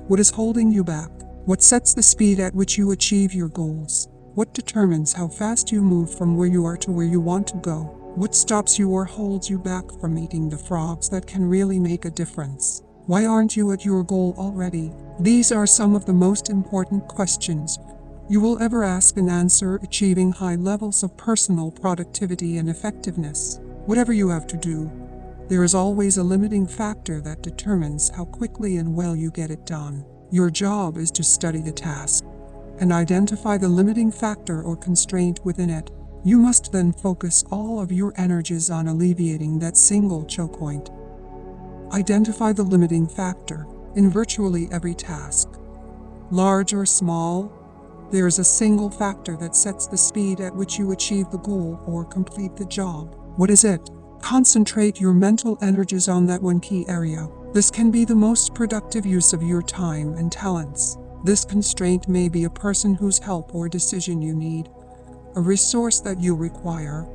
What is holding you back? What sets the speed at which you achieve your goals? What determines how fast you move from where you are to where you want to go? What stops you or holds you back from eating the frogs that can really make a difference? Why aren't you at your goal already? These are some of the most important questions you will ever ask and answer, achieving high levels of personal productivity and effectiveness. Whatever you have to do, there is always a limiting factor that determines how quickly and well you get it done. Your job is to study the task and identify the limiting factor or constraint within it. You must then focus all of your energies on alleviating that single choke point. Identify the limiting factor in virtually every task. Large or small, there is a single factor that sets the speed at which you achieve the goal or complete the job. What is it? Concentrate your mental energies on that one key area. This can be the most productive use of your time and talents. This constraint may be a person whose help or decision you need, a resource that you require,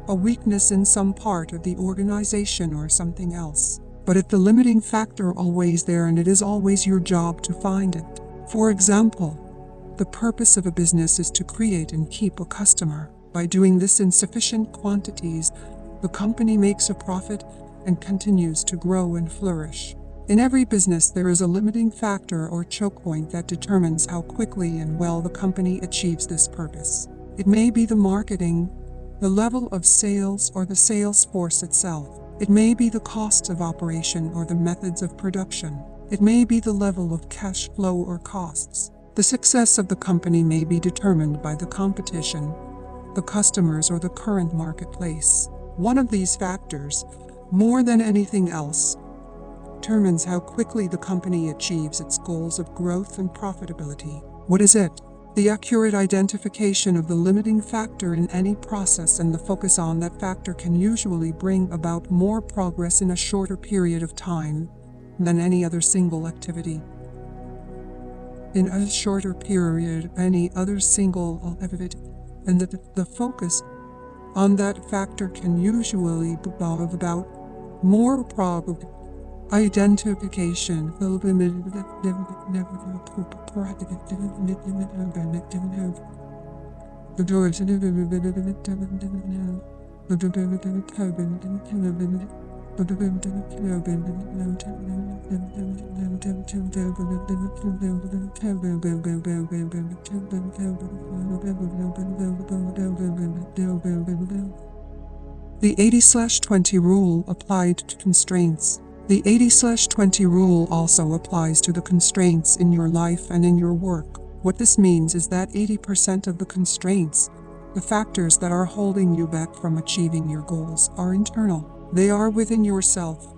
a weakness in some part of the organization, or something else. But it's the limiting factor always there, and it is always your job to find it. For example, the purpose of a business is to create and keep a customer. By doing this in sufficient quantities, the company makes a profit and continues to grow and flourish. In every business, there is a limiting factor or choke point that determines how quickly and well the company achieves this purpose. It may be the marketing, the level of sales, or the sales force itself. It may be the cost of operation or the methods of production. It may be the level of cash flow or costs. The success of the company may be determined by the competition, the customers, or the current marketplace. One of these factors, more than anything else, determines how quickly the company achieves its goals of growth and profitability. What is it? The accurate identification of the limiting factor in any process and the focus on that factor can usually bring about more progress in a shorter period of time than any other single activity. In a shorter period, any other single activity, and the focus on that factor can usually bring about more progress. Identification. The 80/20 rule applied to constraints. The 80/20 rule also applies to the constraints in your life and in your work. What this means is that 80% of the constraints, the factors that are holding you back from achieving your goals, are internal. They are within yourself,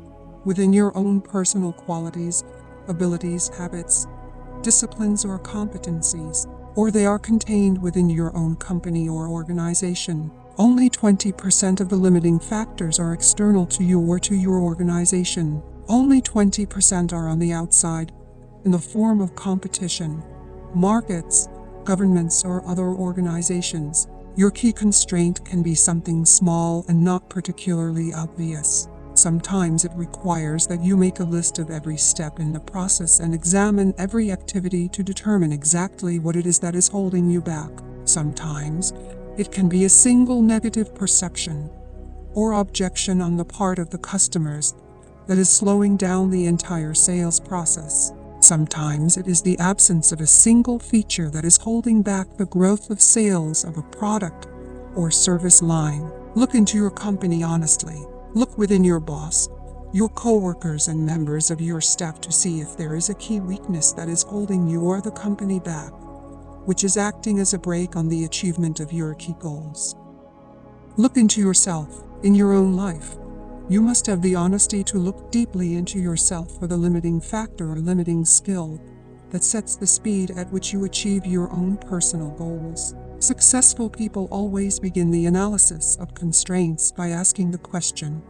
within your own personal qualities, abilities, habits, disciplines, or competencies, or they are contained within your own company or organization. Only 20% of the limiting factors are external to you or to your organization. Only 20% are on the outside, in the form of competition, markets, governments, or other organizations. Your key constraint can be something small and not particularly obvious. Sometimes it requires that you make a list of every step in the process and examine every activity to determine exactly what it is that is holding you back. Sometimes it can be a single negative perception or objection on the part of the customers that is slowing down the entire sales process. Sometimes it is the absence of a single feature that is holding back the growth of sales of a product or service line. Look into your company honestly. Look within your boss, your coworkers, and members of your staff to see if there is a key weakness that is holding you or the company back, which is acting as a brake on the achievement of your key goals. Look into yourself, in your own life. You must have the honesty to look deeply into yourself for the limiting factor or limiting skill that sets the speed at which you achieve your own personal goals. Successful people always begin the analysis of constraints by asking the question,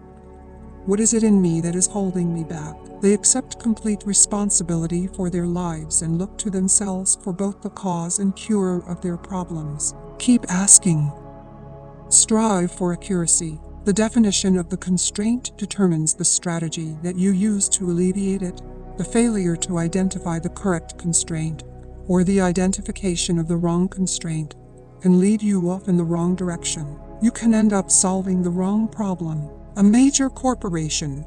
what is it in me that is holding me back? They accept complete responsibility for their lives and look to themselves for both the cause and cure of their problems. Keep asking. Strive for accuracy. The definition of the constraint determines the strategy that you use to alleviate it. The failure to identify the correct constraint, or the identification of the wrong constraint, can lead you off in the wrong direction. You can end up solving the wrong problem. A major corporation,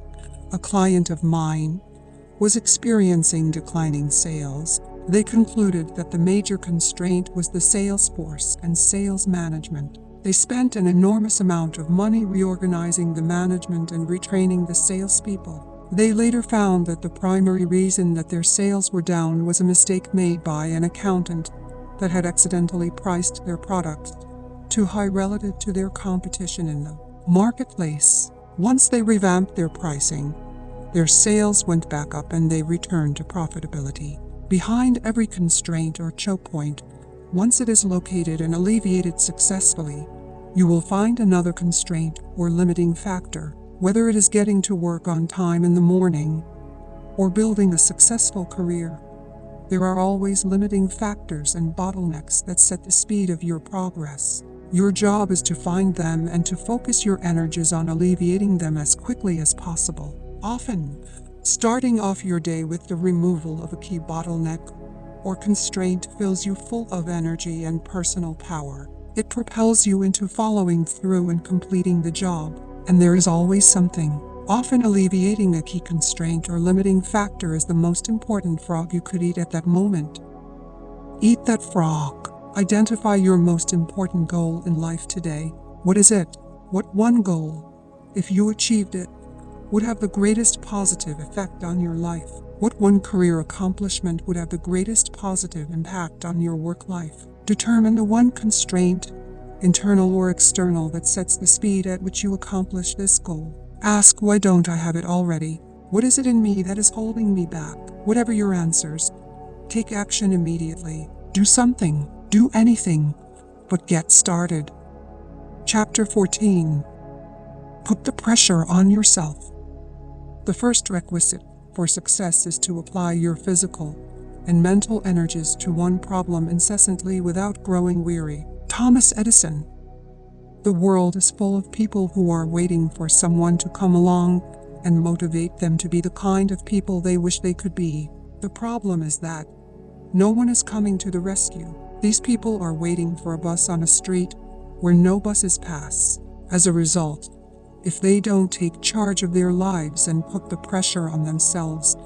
a client of mine, was experiencing declining sales. They concluded that the major constraint was the sales force and sales management. They spent an enormous amount of money reorganizing the management and retraining the salespeople. They later found that the primary reason that their sales were down was a mistake made by an accountant that had accidentally priced their products too high relative to their competition in the marketplace. Once they revamped their pricing, their sales went back up and they returned to profitability. Behind every constraint or choke point, once it is located and alleviated successfully, you will find another constraint or limiting factor, whether it is getting to work on time in the morning or building a successful career. There are always limiting factors and bottlenecks that set the speed of your progress. Your job is to find them and to focus your energies on alleviating them as quickly as possible. Often, starting off your day with the removal of a key bottleneck or constraint fills you full of energy and personal power. It propels you into following through and completing the job. And there is always something. Often alleviating a key constraint or limiting factor is the most important frog you could eat at that moment. Eat that frog. Identify your most important goal in life today. What is it? What one goal, if you achieved it, would have the greatest positive effect on your life? What one career accomplishment would have the greatest positive impact on your work life? Determine the one constraint, internal or external, that sets the speed at which you accomplish this goal. Ask, why don't I have it already? What is it in me that is holding me back? Whatever your answers, take action immediately. Do something, do anything, but get started. Chapter 14. Put the pressure on yourself. The first requisite for success is to apply your physical and mental energies to one problem incessantly without growing weary. Thomas Edison. The world is full of people who are waiting for someone to come along and motivate them to be the kind of people they wish they could be. The problem is that no one is coming to the rescue. These people are waiting for a bus on a street where no buses pass. As a result, if they don't take charge of their lives and put the pressure on themselves,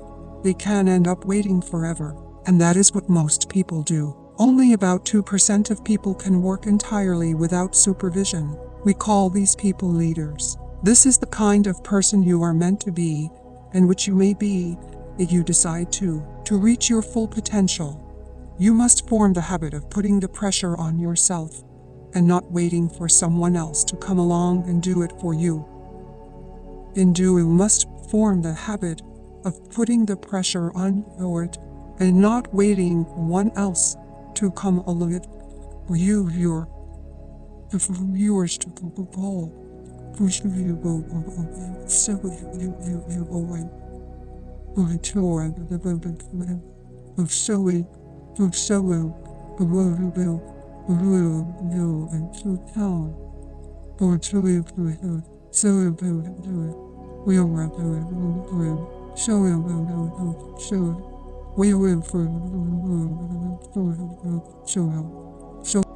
they can end up waiting forever. And that is what most people do. Only about 2% of people can work entirely without supervision. We call these people leaders. This is the kind of person you are meant to be, and which you may be if you decide to reach your full potential. You must form the habit of putting the pressure on yourself and not waiting for someone else to come along and do it for you. You must form the habit of putting the pressure on yourself and not waiting for one else to come along for you. Yours to go.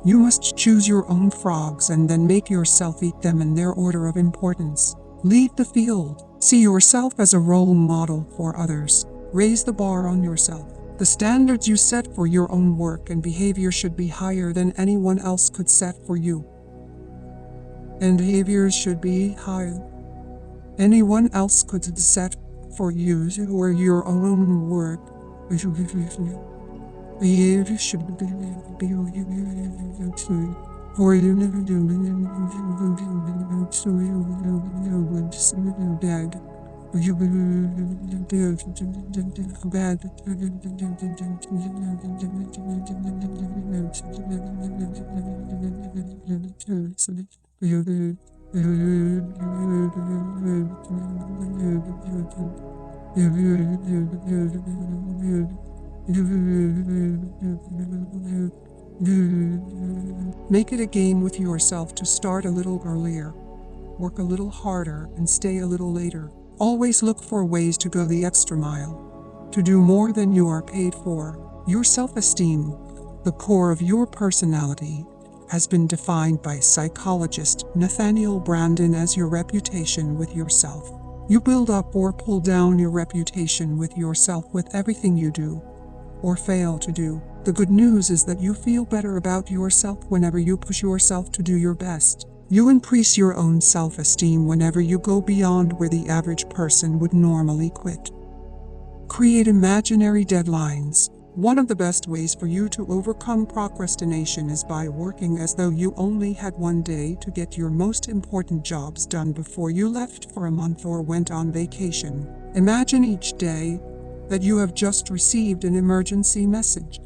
You must choose your own frogs and then make yourself eat them in their order of importance. Lead the field. See yourself as a role model for others. Raise the bar on yourself. The standards you set for your own work and behavior should be higher than anyone else could set for you. And behaviors should be higher anyone else could set for you or your own work. Behavior should be for you never do bad. You bad. Make it a game with yourself to start a little earlier, work a little harder, and stay a little later. Always look for ways to go the extra mile, to do more than you are paid for. Your self-esteem, the core of your personality, has been defined by psychologist Nathaniel Branden as your reputation with yourself. You build up or pull down your reputation with yourself with everything you do or fail to do. The good news is that you feel better about yourself whenever you push yourself to do your best. You increase your own self-esteem whenever you go beyond where the average person would normally quit. Create imaginary deadlines. One of the best ways for you to overcome procrastination is by working as though you only had one day to get your most important jobs done before you left for a month or went on vacation. Imagine each day that you have just received an emergency message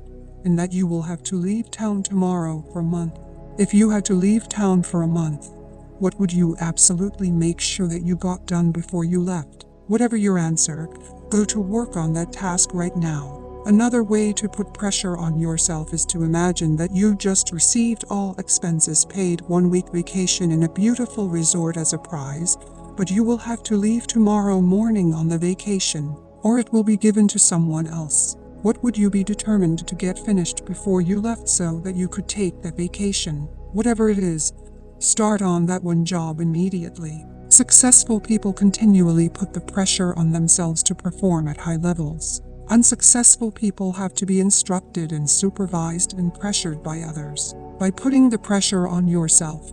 and that you will have to leave town tomorrow for a month. If you had to leave town for a month, what would you absolutely make sure that you got done before you left? Whatever your answer, go to work on that task right now. Another way to put pressure on yourself is to imagine that you just received all expenses paid 1-week vacation in a beautiful resort as a prize, but you will have to leave tomorrow morning on the vacation, or it will be given to someone else. What would you be determined to get finished before you left so that you could take that vacation? Whatever it is, start on that one job immediately. Successful people continually put the pressure on themselves to perform at high levels. Unsuccessful people have to be instructed and supervised and pressured by others. By putting the pressure on yourself,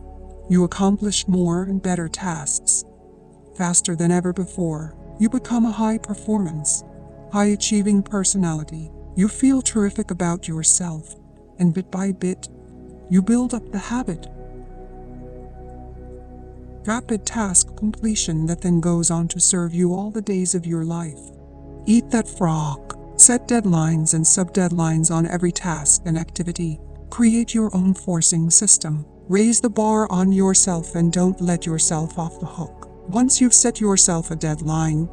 you accomplish more and better tasks. Faster than ever before, you become a high-performance, high-achieving personality. You feel terrific about yourself, and bit by bit, you build up the habit. Rapid task completion that then goes on to serve you all the days of your life. Eat that frog. Set deadlines and sub-deadlines on every task and activity. Create your own forcing system. Raise the bar on yourself and don't let yourself off the hook. Once you've set yourself a deadline,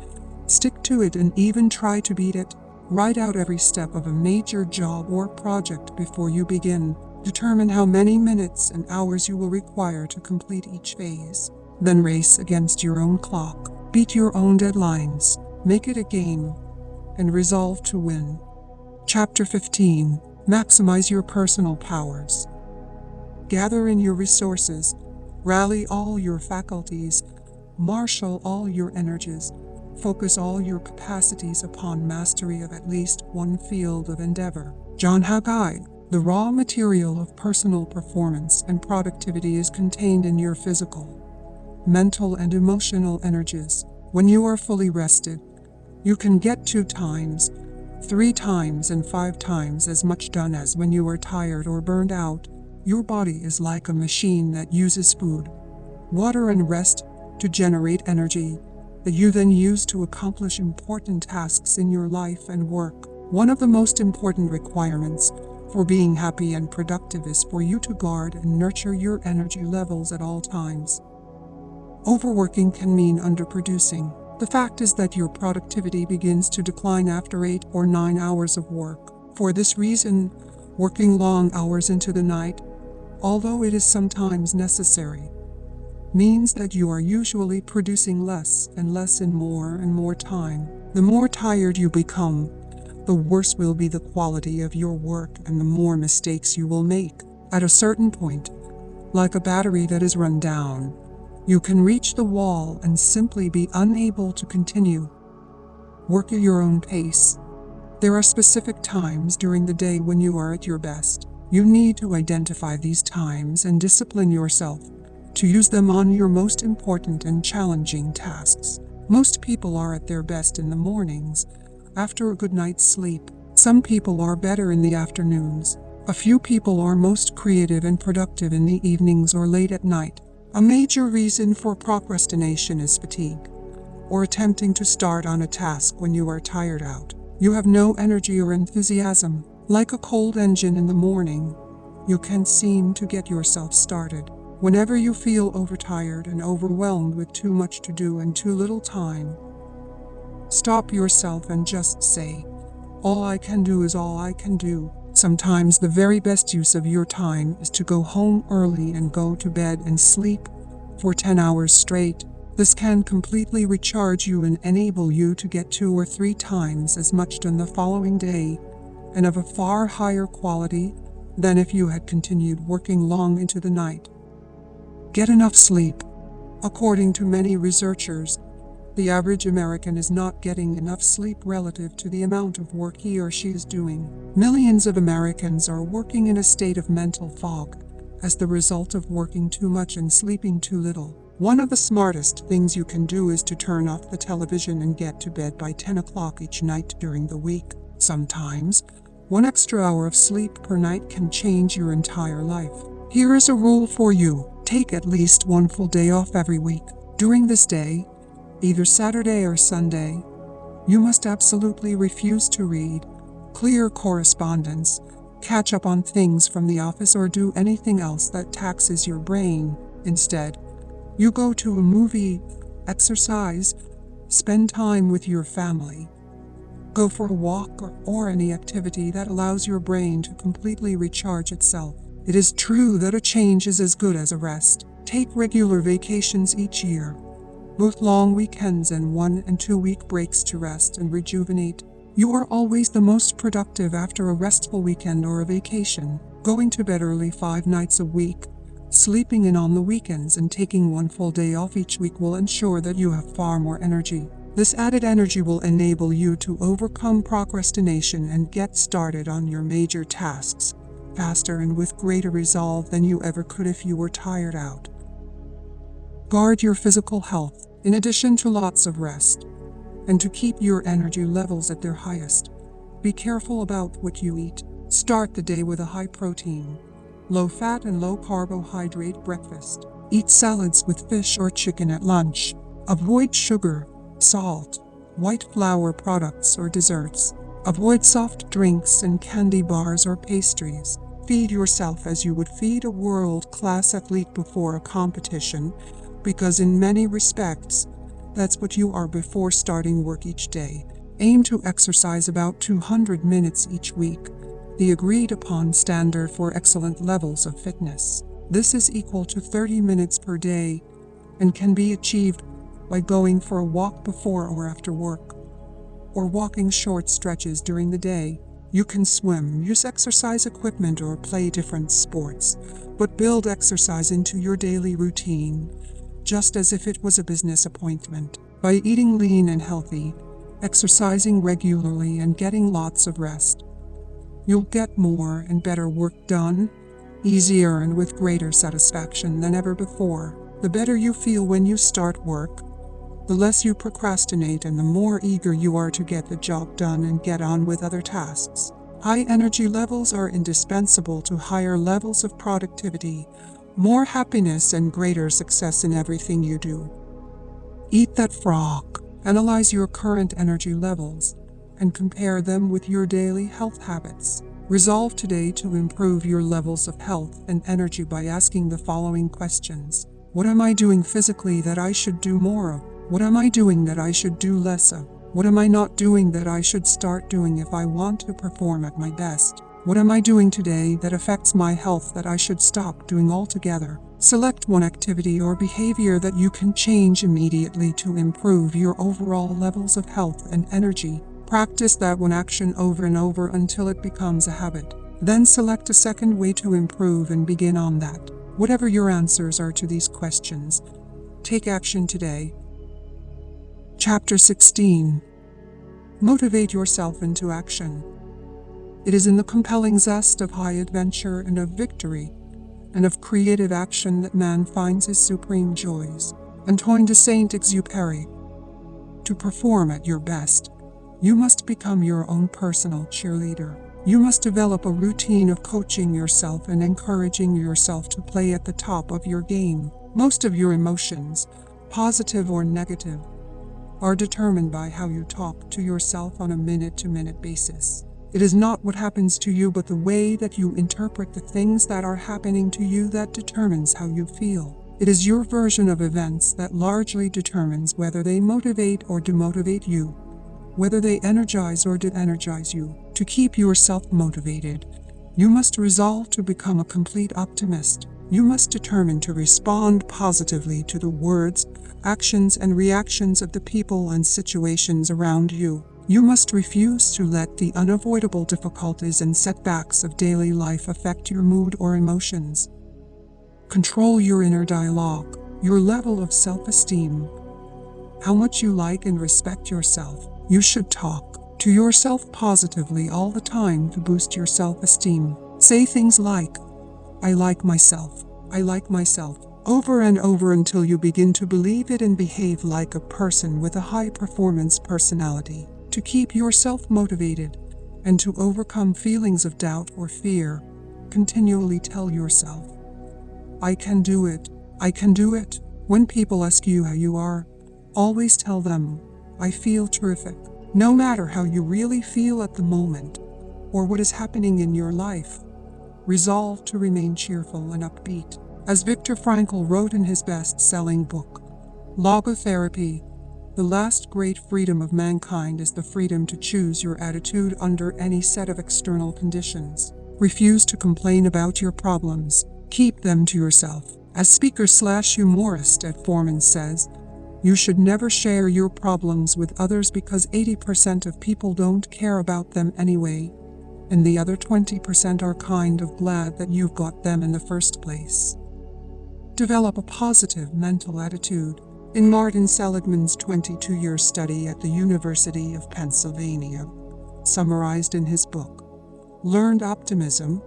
stick to it and even try to beat it. Write out every step of a major job or project before you begin. Determine how many minutes and hours you will require to complete each phase. Then race against your own clock. Beat your own deadlines. Make it a game, and resolve to win. Chapter 15. Maximize your personal powers. Gather in your resources, rally all your faculties, marshal all your energies, focus all your capacities upon mastery of at least one field of endeavor. John Haggai. The raw material of personal performance and productivity is contained in your physical, mental, and emotional energies. When you are fully rested, you can get 2 times, 3 times, and 5 times as much done as when you are tired or burned out. Your body is like a machine that uses food, water, and rest to generate energy that you then use to accomplish important tasks in your life and work. One of the most important requirements for being happy and productive is for you to guard and nurture your energy levels at all times. Overworking can mean underproducing. The fact is that your productivity begins to decline after 8 or 9 hours of work. For this reason, working long hours into the night, although it is sometimes necessary, means that you are usually producing less and less in more and more time. The more tired you become, the worse will be the quality of your work and the more mistakes you will make. At a certain point, like a battery that is run down, you can reach the wall and simply be unable to continue. Work at your own pace. There are specific times during the day when you are at your best. You need to identify these times and discipline yourself to use them on your most important and challenging tasks. Most people are at their best in the mornings, after a good night's sleep. Some people are better in the afternoons. A few people are most creative and productive in the evenings or late at night. A major reason for procrastination is fatigue, or attempting to start on a task when you are tired out. You have no energy or enthusiasm. Like a cold engine in the morning, you can't seem to get yourself started. Whenever you feel overtired and overwhelmed with too much to do and too little time, stop yourself and just say, "All I can do is all I can do." Sometimes the very best use of your time is to go home early and go to bed and sleep for 10 hours straight. This can completely recharge you and enable you to get 2 or 3 times as much done the following day, and of a far higher quality than if you had continued working long into the night. Get enough sleep. According to many researchers, the average American is not getting enough sleep relative to the amount of work he or she is doing. Millions of Americans are working in a state of mental fog as the result of working too much and sleeping too little. One of the smartest things you can do is to turn off the television and get to bed by 10 o'clock each night during the week. Sometimes, 1 extra hour of sleep per night can change your entire life. Here is a rule for you. Take at least 1 full day off every week. During this day, either Saturday or Sunday, you must absolutely refuse to read, clear correspondence, catch up on things from the office, or do anything else that taxes your brain. Instead, you go to a movie, exercise, spend time with your family, go for a walk, or any activity that allows your brain to completely recharge itself. It is true that a change is as good as a rest. Take regular vacations each year, both long weekends and 1 and 2 week breaks to rest and rejuvenate. You are always the most productive after a restful weekend or a vacation. Going to bed early 5 nights a week, sleeping in on the weekends, and taking 1 full day off each week will ensure that you have far more energy. This added energy will enable you to overcome procrastination and get started on your major tasks faster and with greater resolve than you ever could if you were tired out. Guard your physical health, in addition to lots of rest, and to keep your energy levels at their highest. Be careful about what you eat. Start the day with a high-protein, low-fat and low-carbohydrate breakfast. Eat salads with fish or chicken at lunch. Avoid sugar, salt, white flour products or desserts. Avoid soft drinks and candy bars or pastries. Feed yourself as you would feed a world-class athlete before a competition, because in many respects, that's what you are before starting work each day. Aim to exercise about 200 minutes each week, the agreed-upon standard for excellent levels of fitness. This is equal to 30 minutes per day and can be achieved by going for a walk before or after work, or walking short stretches during the day. You can swim, use exercise equipment, or play different sports, but build exercise into your daily routine, just as if it was a business appointment. By eating lean and healthy, exercising regularly, and getting lots of rest, you'll get more and better work done, easier and with greater satisfaction than ever before. The better you feel when you start work, the less you procrastinate and the more eager you are to get the job done and get on with other tasks. High energy levels are indispensable to higher levels of productivity, more happiness, and greater success in everything you do. Eat that frog. Analyze your current energy levels and compare them with your daily health habits. Resolve today to improve your levels of health and energy by asking the following questions. What am I doing physically that I should do more of? What am I doing that I should do less of? What am I not doing that I should start doing if I want to perform at my best? What am I doing today that affects my health that I should stop doing altogether? Select one activity or behavior that you can change immediately to improve your overall levels of health and energy. Practice that one action over and over until it becomes a habit. Then select a second way to improve and begin on that. Whatever your answers are to these questions, take action today. Chapter 16. Motivate yourself into action. It is in the compelling zest of high adventure and of victory, and of creative action that man finds his supreme joys. Antoine de Saint-Exupéry. To perform at your best, you must become your own personal cheerleader. You must develop a routine of coaching yourself and encouraging yourself to play at the top of your game. Most of your emotions, positive or negative, are determined by how you talk to yourself on a minute-to-minute basis. It is not what happens to you, but the way that you interpret the things that are happening to you that determines how you feel. It is your version of events that largely determines whether they motivate or demotivate you, whether they energize or de-energize you. To keep yourself motivated, you must resolve to become a complete optimist. You must determine to respond positively to the words, actions, and reactions of the people and situations around you. You must refuse to let the unavoidable difficulties and setbacks of daily life affect your mood or emotions. Control your inner dialogue, your level of self-esteem, how much you like and respect yourself. You should talk to yourself positively all the time to boost your self-esteem. Say things like, "I like myself, I like myself," over and over until you begin to believe it and behave like a person with a high-performance personality. To keep yourself motivated and to overcome feelings of doubt or fear, continually tell yourself, "I can do it, I can do it." When people ask you how you are, always tell them, "I feel terrific." No matter how you really feel at the moment or what is happening in your life, resolve to remain cheerful and upbeat. As Viktor Frankl wrote in his best-selling book, Logotherapy, the last great freedom of mankind is the freedom to choose your attitude under any set of external conditions. Refuse to complain about your problems. Keep them to yourself. As speaker/humorist Ed Foreman says, you should never share your problems with others because 80% of people don't care about them anyway, and the other 20% are kind of glad that you've got them in the first place. Develop a positive mental attitude. In Martin Seligman's 22-year study at the University of Pennsylvania, summarized in his book, Learned Optimism,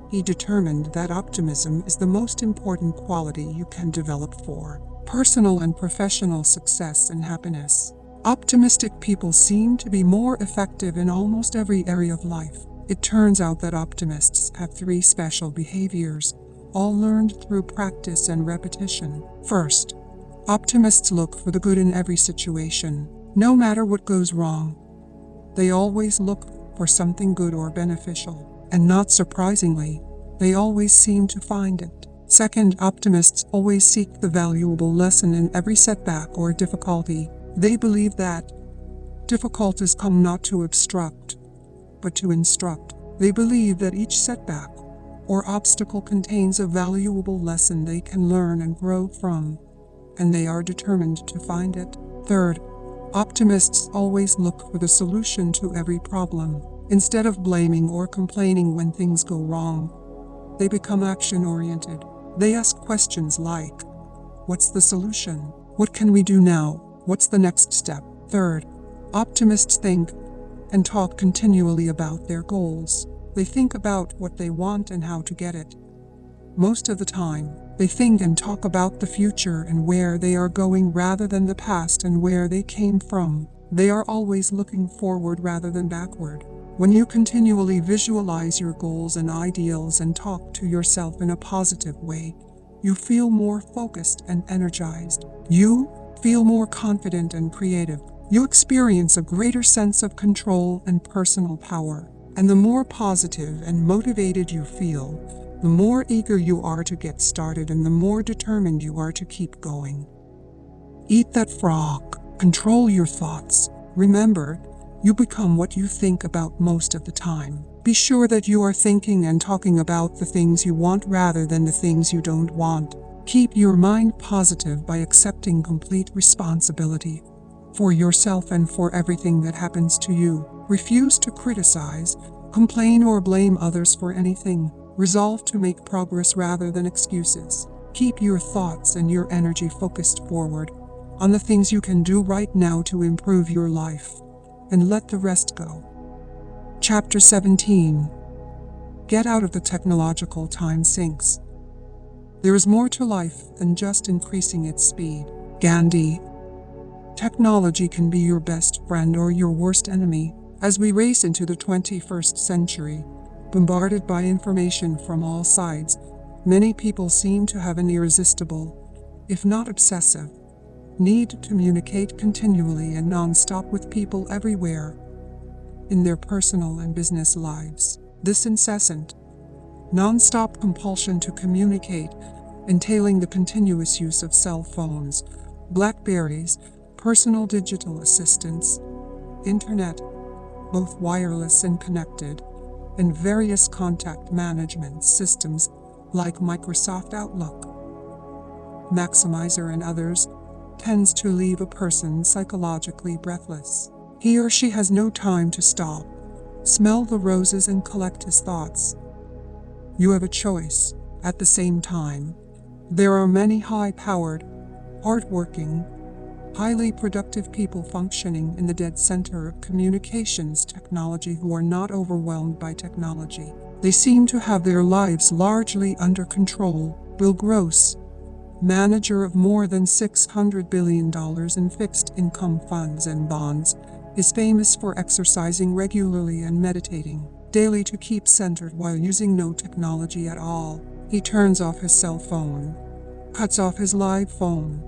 he determined that optimism is the most important quality you can develop for personal and professional success and happiness. Optimistic people seem to be more effective in almost every area of life. It turns out that optimists have 3 special behaviors, all learned through practice and repetition. First, optimists look for the good in every situation. No matter what goes wrong, they always look for something good or beneficial. And not surprisingly, they always seem to find it. Second, optimists always seek the valuable lesson in every setback or difficulty. They believe that difficulties come not to obstruct, but to instruct. They believe that each setback or obstacle contains a valuable lesson they can learn and grow from, and they are determined to find it. Third, optimists always look for the solution to every problem. Instead of blaming or complaining when things go wrong, they become action-oriented. They ask questions like, "What's the solution? What can we do now? What's the next step?" Third, optimists think and talk continually about their goals. They think about what they want and how to get it. Most of the time, they think and talk about the future and where they are going rather than the past and where they came from. They are always looking forward rather than backward. When you continually visualize your goals and ideals and talk to yourself in a positive way, you feel more focused and energized. You feel more confident and creative. You experience a greater sense of control and personal power. And the more positive and motivated you feel, the more eager you are to get started and the more determined you are to keep going. Eat that frog. Control your thoughts. Remember, you become what you think about most of the time. Be sure that you are thinking and talking about the things you want rather than the things you don't want. Keep your mind positive by accepting complete responsibility for yourself and for everything that happens to you. Refuse to criticize, complain, or blame others for anything. Resolve to make progress rather than excuses. Keep your thoughts and your energy focused forward on the things you can do right now to improve your life, and let the rest go. Chapter 17. Get out of the technological time sinks. There is more to life than just increasing its speed. Gandhi. Technology can be your best friend or your worst enemy. As we race into the 21st century, bombarded by information from all sides, many people seem to have an irresistible, if not obsessive, need to communicate continually and non-stop with people everywhere in their personal and business lives. This incessant, non-stop compulsion to communicate, entailing the continuous use of cell phones, Blackberries, personal digital assistants, internet, both wireless and connected, and various contact management systems like Microsoft Outlook, Maximizer and others, tends to leave a person psychologically breathless. He or she has no time to stop, smell the roses and collect his thoughts. You have a choice. At the same time, there are many high-powered, hard-working, highly productive people functioning in the dead center of communications technology who are not overwhelmed by technology. They seem to have their lives largely under control. Bill Gross, manager of more than $600 billion in fixed income funds and bonds, is famous for exercising regularly and meditating daily to keep centered while using no technology at all. He turns off his cell phone, cuts off his live phone,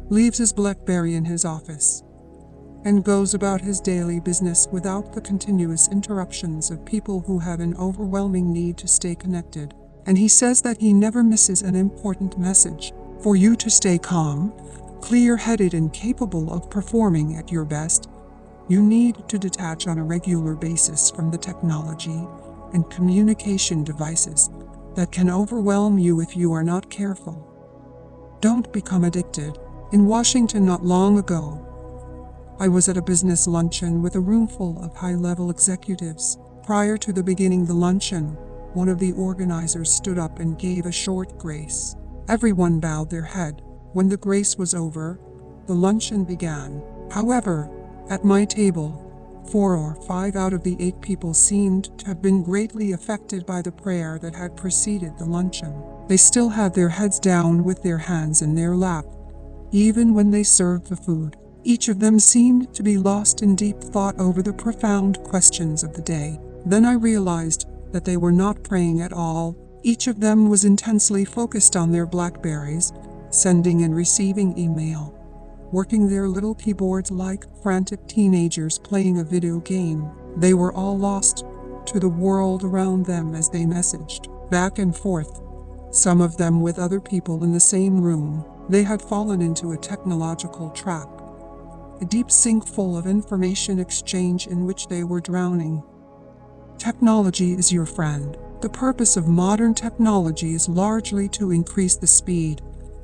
leaves his BlackBerry in his office, and goes about his daily business without the continuous interruptions of people who have an overwhelming need to stay connected. And he says that he never misses an important message. For you to stay calm, clear-headed, and capable of performing at your best, you need to detach on a regular basis from the technology and communication devices that can overwhelm you if you are not careful. Don't become addicted. In Washington not long ago, I was at a business luncheon with a room full of high-level executives. Prior to the beginning of the luncheon, one of the organizers stood up and gave a short grace. Everyone bowed their head. When the grace was over, the luncheon began. However, at my table, 4 or 5 out of the 8 people seemed to have been greatly affected by the prayer that had preceded the luncheon. They still had their heads down with their hands in their lap, even when they served the food. Each of them seemed to be lost in deep thought over the profound questions of the day. Then I realized that they were not praying at all. Each of them was intensely focused on their Blackberries, sending and receiving email, working their little keyboards like frantic teenagers playing a video game. They were all lost to the world around them as they messaged back and forth, some of them with other people in the same room. They had fallen into a technological trap, a deep sink full of information exchange in which they were drowning. Technology is your friend. The purpose of modern technology is largely to increase the speed,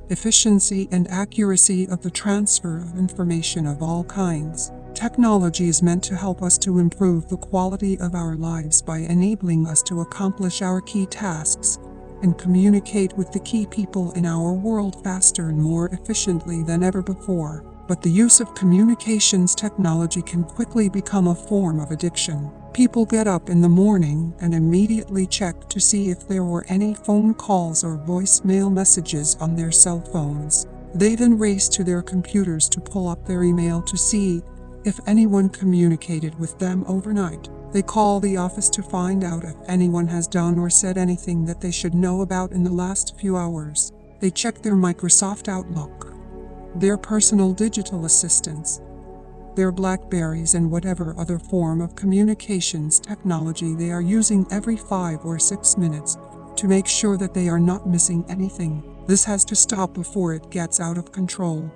efficiency, and accuracy of the transfer of information of all kinds. Technology is meant to help us to improve the quality of our lives by enabling us to accomplish our key tasks and communicate with the key people in our world faster and more efficiently than ever before. But the use of communications technology can quickly become a form of addiction. People get up in the morning and immediately check to see if there were any phone calls or voicemail messages on their cell phones. They then race to their computers to pull up their email to see if anyone communicated with them overnight. They call the office to find out if anyone has done or said anything that they should know about in the last few hours. They check their Microsoft Outlook, their personal digital assistants, their Blackberries, and whatever other form of communications technology they are using every 5 or 6 minutes to make sure that they are not missing anything. This has to stop before it gets out of control.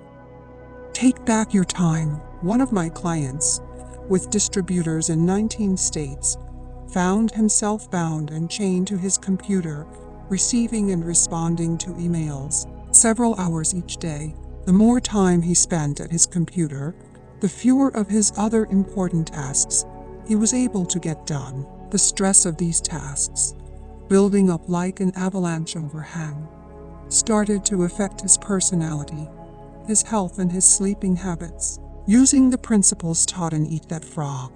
Take back your time. One of my clients, with distributors in 19 states, found himself bound and chained to his computer, receiving and responding to emails several hours each day. The more time he spent at his computer, the fewer of his other important tasks he was able to get done. The stress of these tasks, building up like an avalanche overhang, started to affect his personality, his health, and his sleeping habits. Using the principles taught in Eat That Frog,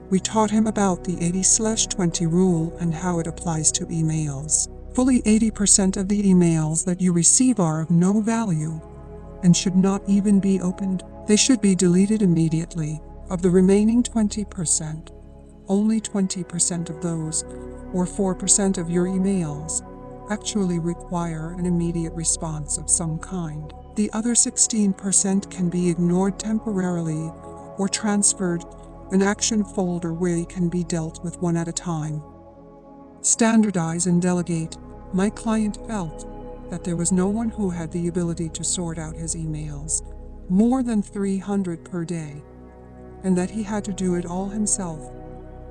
we taught him about the 80/20 rule and how it applies to emails. Fully 80% of the emails that you receive are of no value and should not even be opened. They should be deleted immediately. Of the remaining 20%, only 20% of those, or 4% of your emails, actually require an immediate response of some kind. The other 16% can be ignored temporarily or transferred an action folder where they can be dealt with one at a time. Standardize and delegate. My client felt that there was no one who had the ability to sort out his emails, more than 300 per day, and that he had to do it all himself,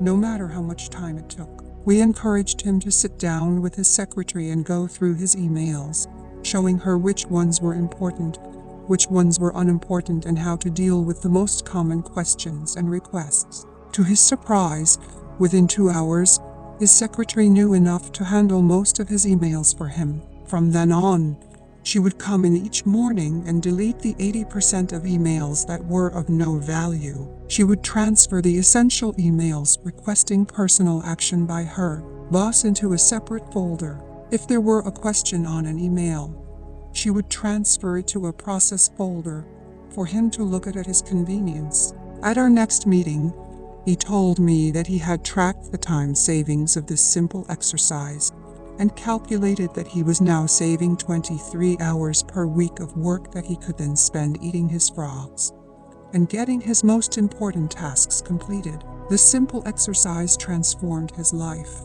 no matter how much time it took. We encouraged him to sit down with his secretary and go through his emails, showing her which ones were important, which ones were unimportant, and how to deal with the most common questions and requests. To his surprise, within 2 hours, his secretary knew enough to handle most of his emails for him. From then on, she would come in each morning and delete the 80% of emails that were of no value. She would transfer the essential emails requesting personal action by her boss into a separate folder. If there were a question on an email, she would transfer it to a process folder for him to look at his convenience. At our next meeting, he told me that he had tracked the time savings of this simple exercise and calculated that he was now saving 23 hours per week of work that he could then spend eating his frogs and getting his most important tasks completed. This simple exercise transformed his life,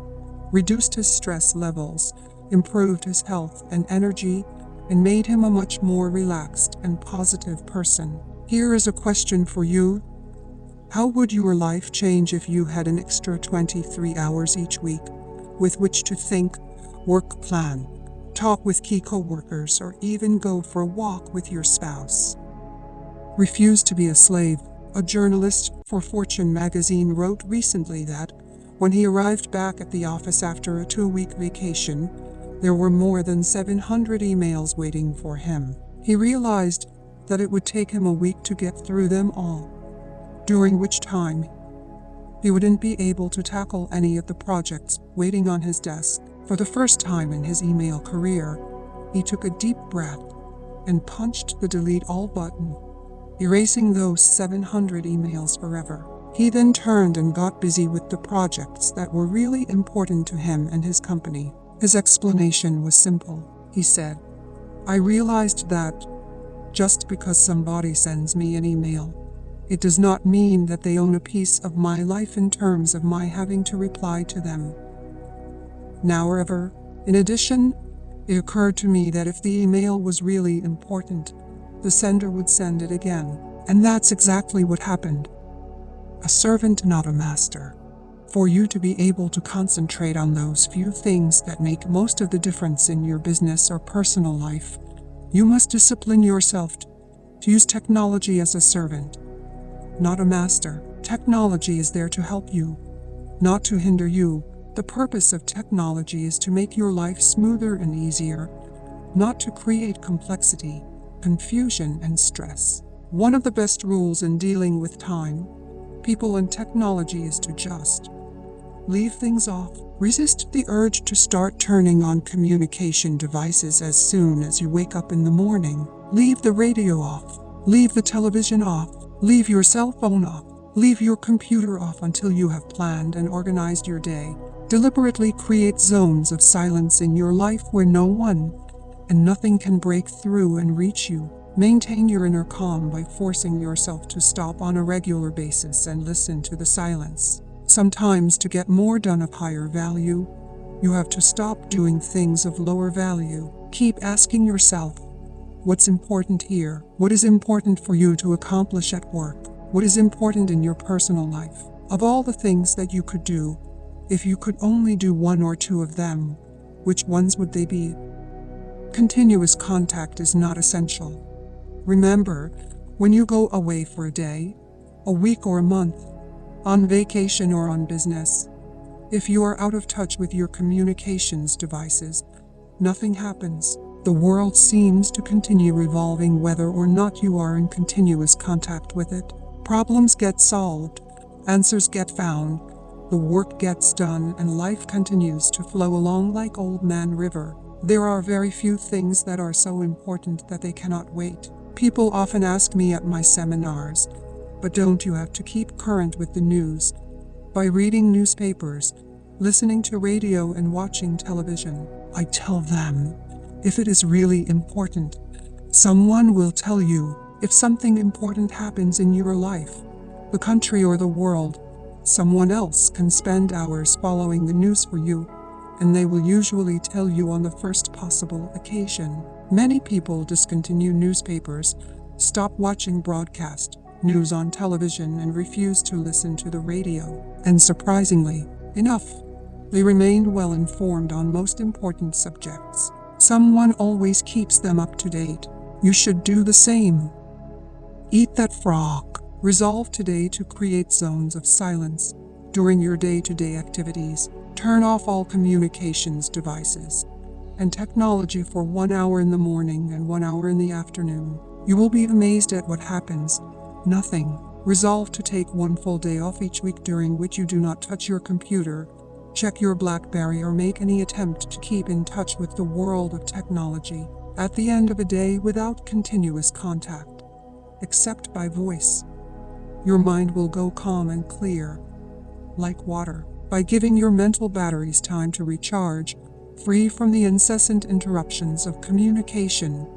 reduced his stress levels, improved his health and energy, and made him a much more relaxed and positive person. Here is a question for you. How would your life change if you had an extra 23 hours each week with which to think, work, plan, talk with key coworkers, or even go for a walk with your spouse? Refuse to be a slave. A journalist for Fortune magazine wrote recently that when he arrived back at the office after a 2-week vacation, there were more than 700 emails waiting for him. He realized that it would take him a week to get through them all, during which time he wouldn't be able to tackle any of the projects waiting on his desk. For the first time in his email career, he took a deep breath and punched the delete all button, erasing those 700 emails forever. He then turned and got busy with the projects that were really important to him and his company. His explanation was simple. He said, "I realized that just because somebody sends me an email, it does not mean that they own a piece of my life in terms of my having to reply to them. However, in addition, it occurred to me that if the email was really important, the sender would send it again." And that's exactly what happened. A servant, not a master. For you to be able to concentrate on those few things that make most of the difference in your business or personal life, you must discipline yourself to use technology as a servant, not a master. Technology is there to help you, not to hinder you. The purpose of technology is to make your life smoother and easier, not to create complexity, confusion, and stress. One of the best rules in dealing with time, people, and technology is to just leave things off. Resist the urge to start turning on communication devices as soon as you wake up in the morning. Leave the radio off. Leave the television off. Leave your cell phone off. Leave your computer off until you have planned and organized your day. Deliberately create zones of silence in your life where no one and nothing can break through and reach you. Maintain your inner calm by forcing yourself to stop on a regular basis and listen to the silence. Sometimes, to get more done of higher value, you have to stop doing things of lower value. Keep asking yourself, what's important here? What is important for you to accomplish at work? What is important in your personal life? Of all the things that you could do, if you could only do one or two of them, which ones would they be? Continuous contact is not essential. Remember, when you go away for a day, a week, or a month, on vacation or on business, if you are out of touch with your communications devices, nothing happens. The world seems to continue revolving whether or not you are in continuous contact with it. Problems get solved, answers get found, the work gets done, and life continues to flow along like Old Man River. There are very few things that are so important that they cannot wait. People often ask me at my seminars, but don't you have to keep current with the news by reading newspapers, listening to radio, and watching television? I tell them, if it is really important, someone will tell you. If something important happens in your life, the country or the world, someone else can spend hours following the news for you, and they will usually tell you on the first possible occasion. Many people discontinue newspapers, stop watching broadcast news on television, and refuse to listen to the radio. And surprisingly enough, they remain well informed on most important subjects. Someone always keeps them up to date. You should do the same. Eat that frog. Resolve today to create zones of silence during your day-to-day activities. Turn off all communications devices and technology for 1 hour in the morning and 1 hour in the afternoon. You will be amazed at what happens. Nothing. Resolve to take 1 full day off each week during which you do not touch your computer, check your BlackBerry, or make any attempt to keep in touch with the world of technology. At the end of a day without continuous contact, except by voice, your mind will go calm and clear, like water. By giving your mental batteries time to recharge, free from the incessant interruptions of communication,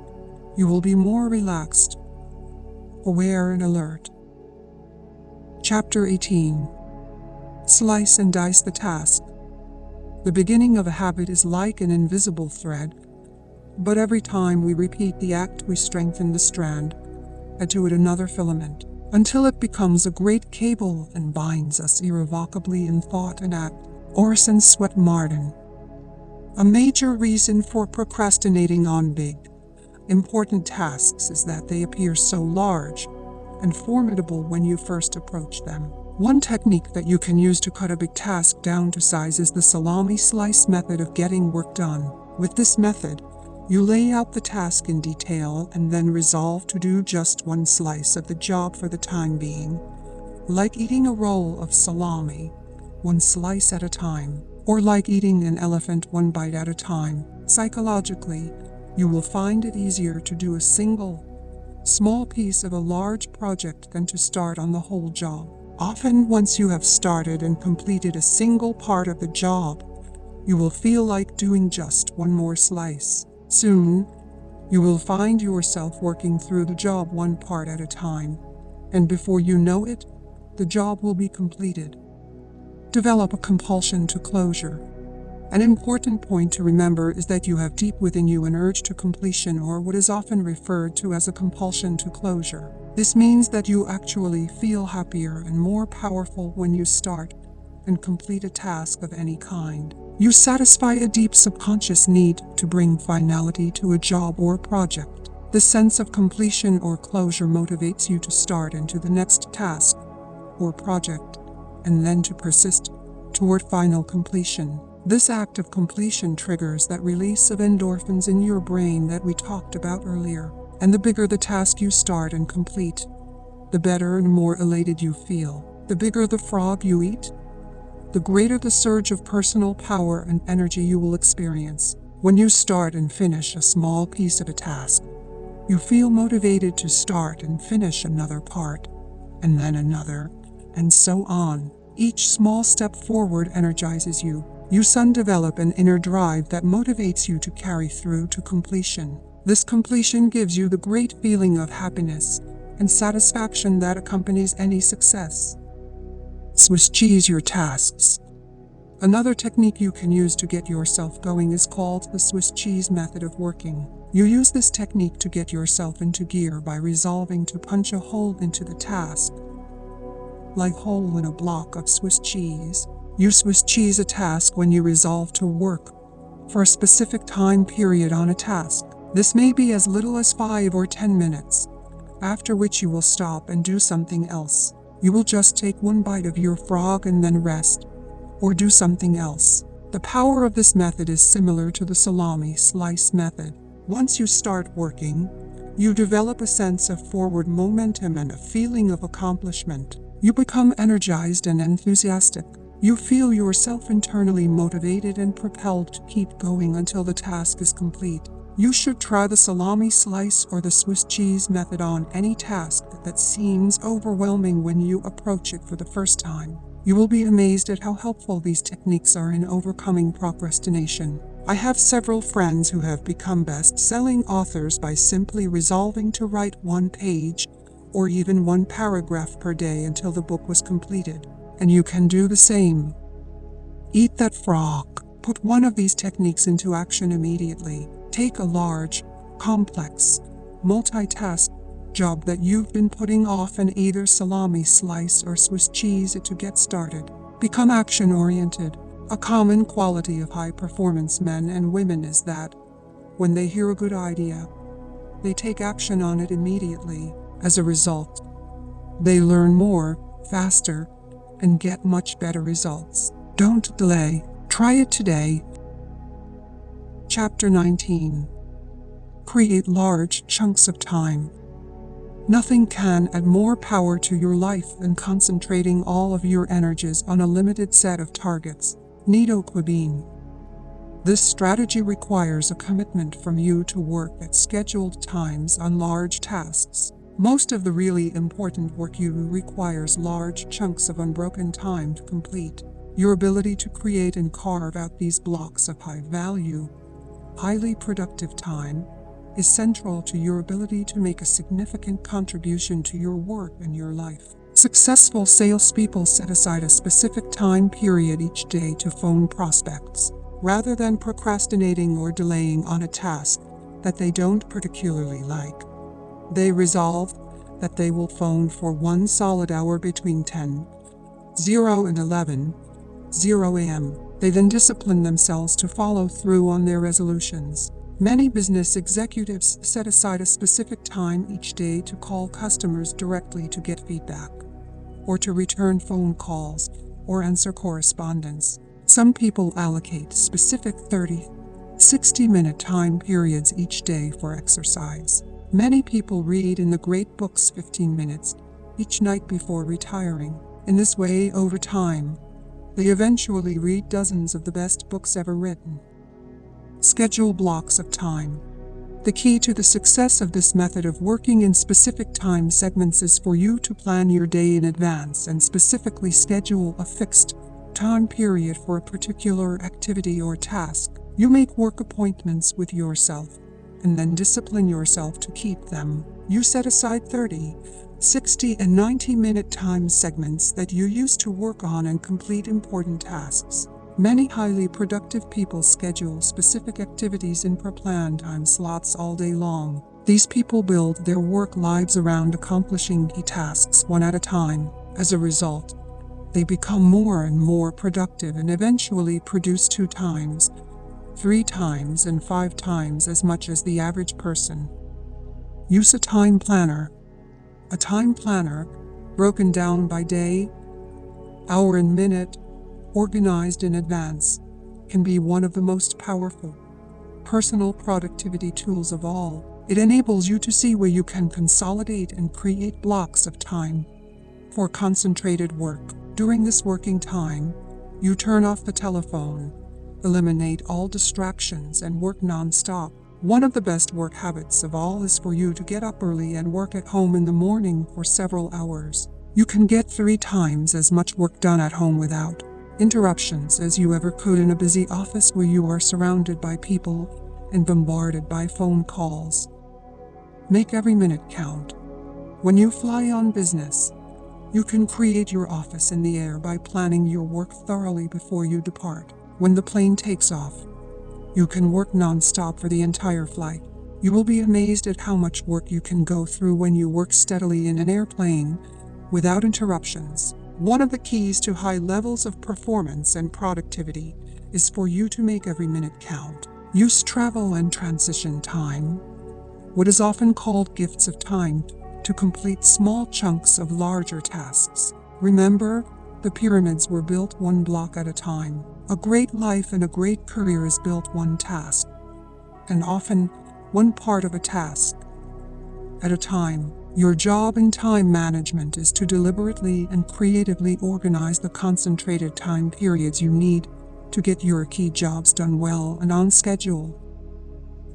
you will be more relaxed, aware, and alert. Chapter 18. Slice and dice the task. The beginning of a habit is like an invisible thread, but every time we repeat the act, we strengthen the strand, add to it another filament, until it becomes a great cable and binds us irrevocably in thought and act. Orson Swett Marden. A major reason for procrastinating on big, important tasks is that they appear so large and formidable when you first approach them. One technique that you can use to cut a big task down to size is the salami slice method of getting work done. With this method, you lay out the task in detail and then resolve to do just one slice of the job for the time being, like eating a roll of salami, one slice at a time, or like eating an elephant one bite at a time. Psychologically, you will find it easier to do a single, small piece of a large project than to start on the whole job. Often, once you have started and completed a single part of the job, you will feel like doing just one more slice. Soon, you will find yourself working through the job one part at a time, and before you know it, the job will be completed. Develop a compulsion to closure. An important point to remember is that you have deep within you an urge to completion, or what is often referred to as a compulsion to closure. This means that you actually feel happier and more powerful when you start and complete a task of any kind. You satisfy a deep subconscious need to bring finality to a job or project. The sense of completion or closure motivates you to start into the next task or project, and then to persist toward final completion. This act of completion triggers that release of endorphins in your brain that we talked about earlier. And the bigger the task you start and complete, the better and more elated you feel. The bigger the frog you eat, the greater the surge of personal power and energy you will experience. When you start and finish a small piece of a task, you feel motivated to start and finish another part, and then another, and so on. Each small step forward energizes you. You soon develop an inner drive that motivates you to carry through to completion. This completion gives you the great feeling of happiness and satisfaction that accompanies any success. Swiss cheese your tasks. Another technique you can use to get yourself going is called the Swiss cheese method of working. You use this technique to get yourself into gear by resolving to punch a hole into the task, like hole in a block of Swiss cheese. You Swiss cheese a task when you resolve to work for a specific time period on a task. This may be as little as 5 or 10 minutes, after which you will stop and do something else. You will just take one bite of your frog and then rest, or do something else. The power of this method is similar to the salami slice method. Once you start working, you develop a sense of forward momentum and a feeling of accomplishment. You become energized and enthusiastic. You feel yourself internally motivated and propelled to keep going until the task is complete. You should try the salami slice or the Swiss cheese method on any task that seems overwhelming when you approach it for the first time. You will be amazed at how helpful these techniques are in overcoming procrastination. I have several friends who have become best-selling authors by simply resolving to write one page or even one paragraph per day until the book was completed. And you can do the same. Eat that frog. Put one of these techniques into action immediately. Take a large, complex, multitask job that you've been putting off and either salami slice or Swiss cheese it to get started. Become action-oriented. A common quality of high-performance men and women is that, when they hear a good idea, they take action on it immediately. As a result, they learn more, faster, and get much better results. Don't delay. Try it today. Chapter 19. Create large chunks of time. Nothing can add more power to your life than concentrating all of your energies on a limited set of targets. Nido Quibine. This strategy requires a commitment from you to work at scheduled times on large tasks. Most of the really important work you do requires large chunks of unbroken time to complete. Your ability to create and carve out these blocks of high-value, highly productive time is central to your ability to make a significant contribution to your work and your life. Successful salespeople set aside a specific time period each day to phone prospects, rather than procrastinating or delaying on a task that they don't particularly like. They resolve that they will phone for 1 solid hour between 10:00 and 11:00 a.m. They then discipline themselves to follow through on their resolutions. Many business executives set aside a specific time each day to call customers directly to get feedback, or to return phone calls, or answer correspondence. Some people allocate specific 30-60-minute time periods each day for exercise. Many people read in the great books 15 minutes each night before retiring. In this way, over time, they eventually read dozens of the best books ever written. Schedule blocks of time. The key to the success of this method of working in specific time segments is for you to plan your day in advance and specifically schedule a fixed time period for a particular activity or task. You make work appointments with yourself and then discipline yourself to keep them. You set aside 30, 60, and 90-minute time segments that you use to work on and complete important tasks. Many highly productive people schedule specific activities in pre-planned time slots all day long. These people build their work lives around accomplishing key tasks one at a time. As a result, they become more and more productive and eventually produce 2 times, 3 times, and 5 times as much as the average person. Use a time planner. A time planner, broken down by day, hour, and minute, organized in advance, can be one of the most powerful personal productivity tools of all. It enables you to see where you can consolidate and create blocks of time for concentrated work. During this working time, you turn off the telephone, eliminate all distractions, and work non-stop. One of the best work habits of all is for you to get up early and work at home in the morning for several hours. You can get 3 times as much work done at home without interruptions as you ever could in a busy office where you are surrounded by people and bombarded by phone calls. Make every minute count. When you fly on business, you can create your office in the air by planning your work thoroughly before you depart. When the plane takes off, you can work non-stop for the entire flight. You will be amazed at how much work you can go through when you work steadily in an airplane without interruptions. One of the keys to high levels of performance and productivity is for you to make every minute count. Use travel and transition time, what is often called gifts of time, to complete small chunks of larger tasks. Remember, the pyramids were built one block at a time. A great life and a great career is built one task, and often one part of a task at a time. Your job in time management is to deliberately and creatively organize the concentrated time periods you need to get your key jobs done well and on schedule.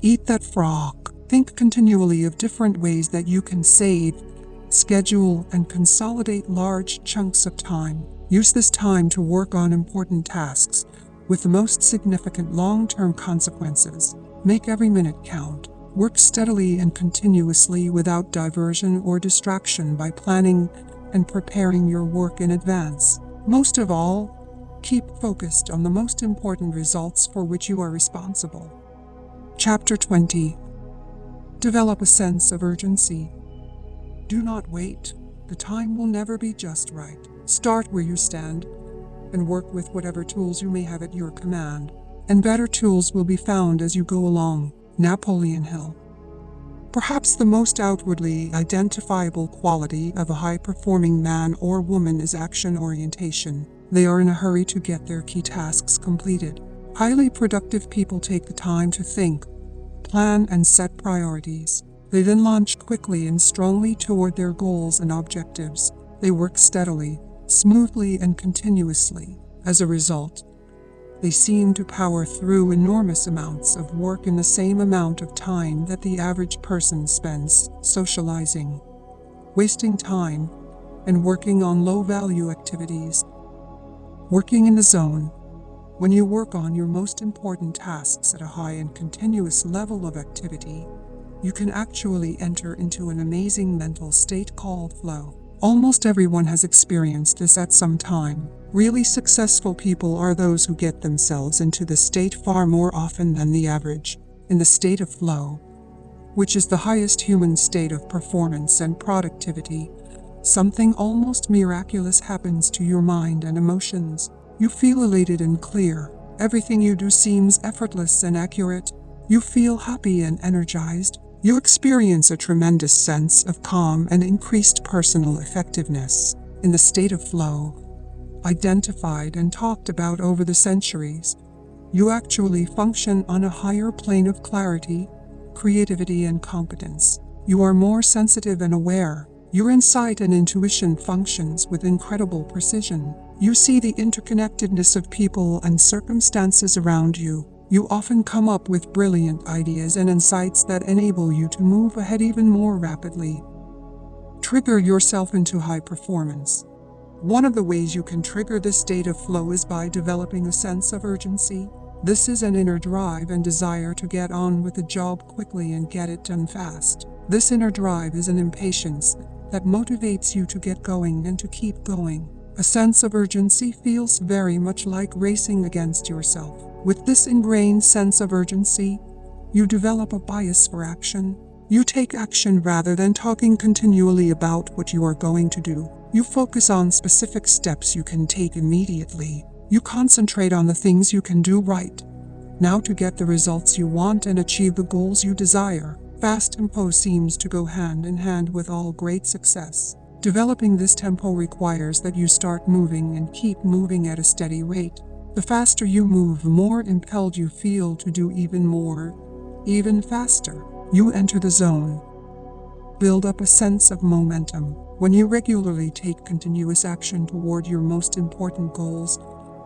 Eat that frog. Think continually of different ways that you can save, schedule, and consolidate large chunks of time. Use this time to work on important tasks with the most significant long-term consequences. Make every minute count. Work steadily and continuously without diversion or distraction by planning and preparing your work in advance. Most of all, keep focused on the most important results for which you are responsible. Chapter 20. Develop a sense of urgency. Do not wait. The time will never be just right. Start where you stand and work with whatever tools you may have at your command, and better tools will be found as you go along. Napoleon Hill. Perhaps the most outwardly identifiable quality of a high-performing man or woman is action orientation. They are in a hurry to get their key tasks completed. Highly productive people take the time to think, plan, and set priorities. They then launch quickly and strongly toward their goals and objectives. They work steadily, smoothly, and continuously. As a result, they seem to power through enormous amounts of work in the same amount of time that the average person spends socializing, wasting time, and working on low-value activities. Working in the zone. When you work on your most important tasks at a high and continuous level of activity, you can actually enter into an amazing mental state called flow. Almost everyone has experienced this at some time. Really successful people are those who get themselves into the state far more often than the average. In the state of flow, which is the highest human state of performance and productivity, something almost miraculous happens to your mind and emotions. You feel elated and clear. Everything you do seems effortless and accurate. You feel happy and energized. You experience a tremendous sense of calm and increased personal effectiveness. In the state of flow, identified and talked about over the centuries, you actually function on a higher plane of clarity, creativity, and competence. You are more sensitive and aware. Your insight and intuition functions with incredible precision. You see the interconnectedness of people and circumstances around you. You often come up with brilliant ideas and insights that enable you to move ahead even more rapidly. Trigger yourself into high performance. One of the ways you can trigger this state of flow is by developing a sense of urgency. This is an inner drive and desire to get on with the job quickly and get it done fast. This inner drive is an impatience that motivates you to get going and to keep going. A sense of urgency feels very much like racing against yourself. With this ingrained sense of urgency, you develop a bias for action. You take action rather than talking continually about what you are going to do. You focus on specific steps you can take immediately. You concentrate on the things you can do right now to get the results you want and achieve the goals you desire. Fast tempo seems to go hand in hand with all great success. Developing this tempo requires that you start moving and keep moving at a steady rate. The faster you move, the more impelled you feel to do even more, even faster. You enter the zone. Build up a sense of momentum. When you regularly take continuous action toward your most important goals,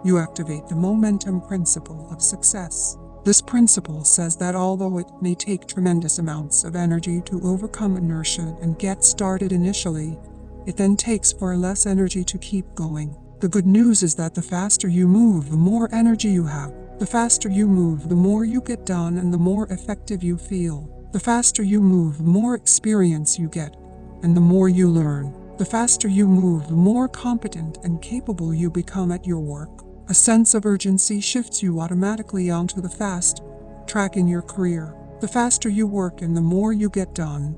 you activate the momentum principle of success. This principle says that although it may take tremendous amounts of energy to overcome inertia and get started initially, it then takes far less energy to keep going. The good news is that the faster you move, the more energy you have. The faster you move, the more you get done and the more effective you feel. The faster you move, the more experience you get and the more you learn. The faster you move, the more competent and capable you become at your work. A sense of urgency shifts you automatically onto the fast track in your career. The faster you work and the more you get done,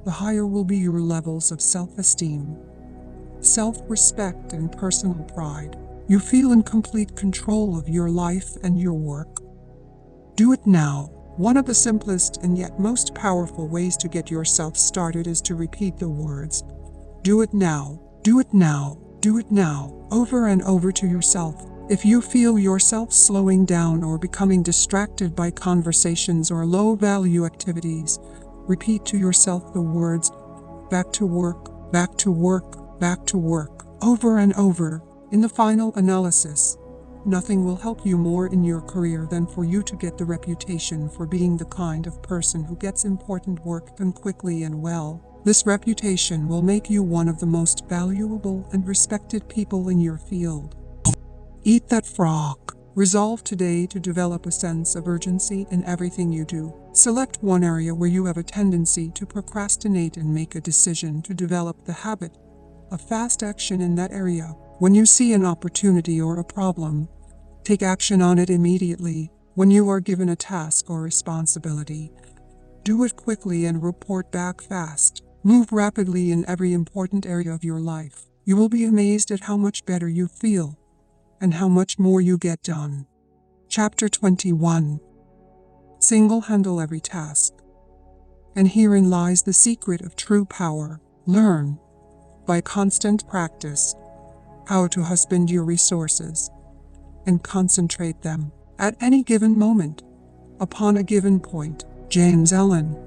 the higher will be your levels of self-esteem, self-respect, and personal pride. You feel in complete control of your life and your work. Do it now. One of the simplest and yet most powerful ways to get yourself started is to repeat the words, "Do it now, do it now, do it now," over and over to yourself. If you feel yourself slowing down or becoming distracted by conversations or low-value activities, repeat to yourself the words, back to work, back to work, back to work, over and over. In the final analysis, nothing will help you more in your career than for you to get the reputation for being the kind of person who gets important work done quickly and well. This reputation will make you one of the most valuable and respected people in your field. Eat that frog. Resolve today to develop a sense of urgency in everything you do. Select one area where you have a tendency to procrastinate and make a decision to develop the habit of fast action in that area. When you see an opportunity or a problem, take action on it immediately. When you are given a task or responsibility, do it quickly and report back fast. Move rapidly in every important area of your life. You will be amazed at how much better you feel and how much more you get done. Chapter 21. Handle every task. And herein lies the secret of true power. Learn, by constant practice, how to husband your resources and concentrate them at any given moment, upon a given point. James Allen.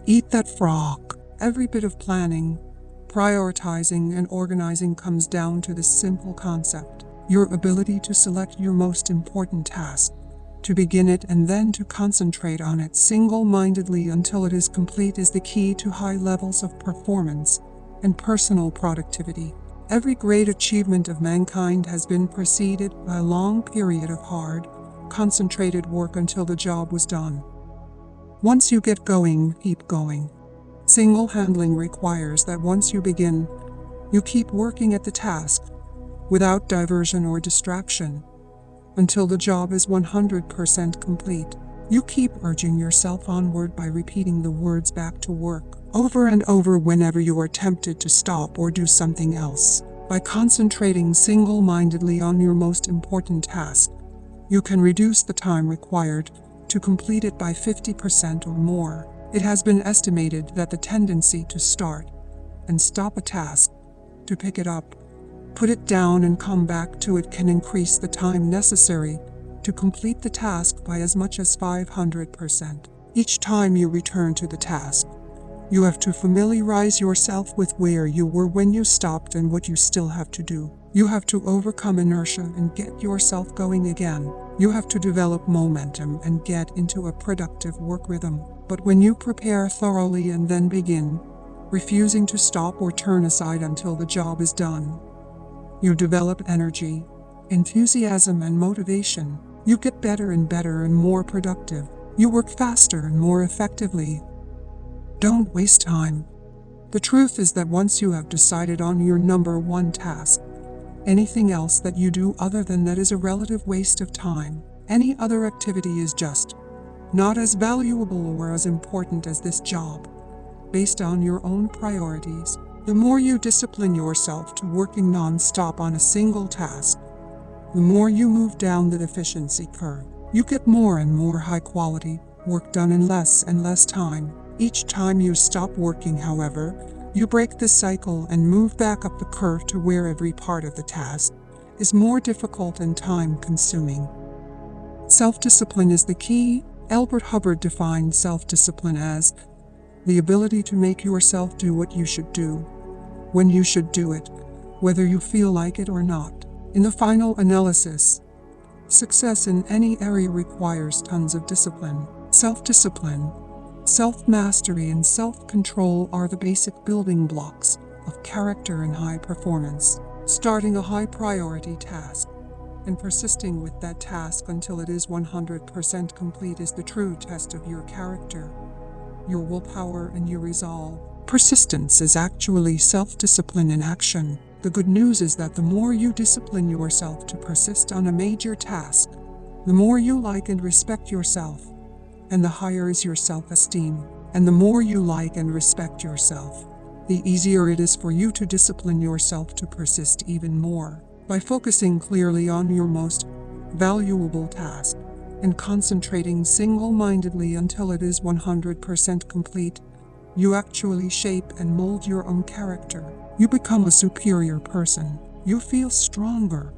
Eat that frog. Every bit of planning, prioritizing, and organizing comes down to this simple concept. Your ability to select your most important task, to begin it and then to concentrate on it single-mindedly until it is complete is the key to high levels of performance and personal productivity. Every great achievement of mankind has been preceded by a long period of hard, concentrated work until the job was done. Once you get going, keep going. Single handling requires that once you begin, you keep working at the task without diversion or distraction until the job is 100% complete. You keep urging yourself onward by repeating the words back to work over and over whenever you are tempted to stop or do something else. By concentrating single-mindedly on your most important task, you can reduce the time required to complete it by 50% or more. It has been estimated that the tendency to start and stop a task, to pick it up, put it down and come back to it can increase the time necessary to complete the task by as much as 500%. Each time you return to the task, you have to familiarize yourself with where you were when you stopped and what you still have to do. You have to overcome inertia and get yourself going again. You have to develop momentum and get into a productive work rhythm. But when you prepare thoroughly and then begin, refusing to stop or turn aside until the job is done, you develop energy, enthusiasm, and motivation. You get better and more productive. You work faster and more effectively. Don't waste time. The truth is that once you have decided on your number one task, anything else that you do other than that is a relative waste of time. Any other activity is just not as valuable or as important as this job, based on your own priorities. The more you discipline yourself to working non-stop on a single task, the more you move down the efficiency curve. You get more and more high-quality work done in less and less time. Each time you stop working, however, you break the cycle and move back up the curve to where every part of the task is more difficult and time-consuming. Self-discipline is the key. Albert Hubbard defined self-discipline as the ability to make yourself do what you should do, when you should do it, whether you feel like it or not. In the final analysis, success in any area requires tons of discipline. Self-discipline, self-mastery, and self-control are the basic building blocks of character and high performance. Starting a high-priority task and persisting with that task until it is 100% complete is the true test of your character, your willpower, and your resolve. Persistence is actually self-discipline in action. The good news is that the more you discipline yourself to persist on a major task, the more you like and respect yourself, and the higher is your self-esteem. And the more you like and respect yourself, the easier it is for you to discipline yourself to persist even more. By focusing clearly on your most valuable task and concentrating single-mindedly until it is 100% complete, you actually shape and mold your own character. You become a superior person. You feel stronger,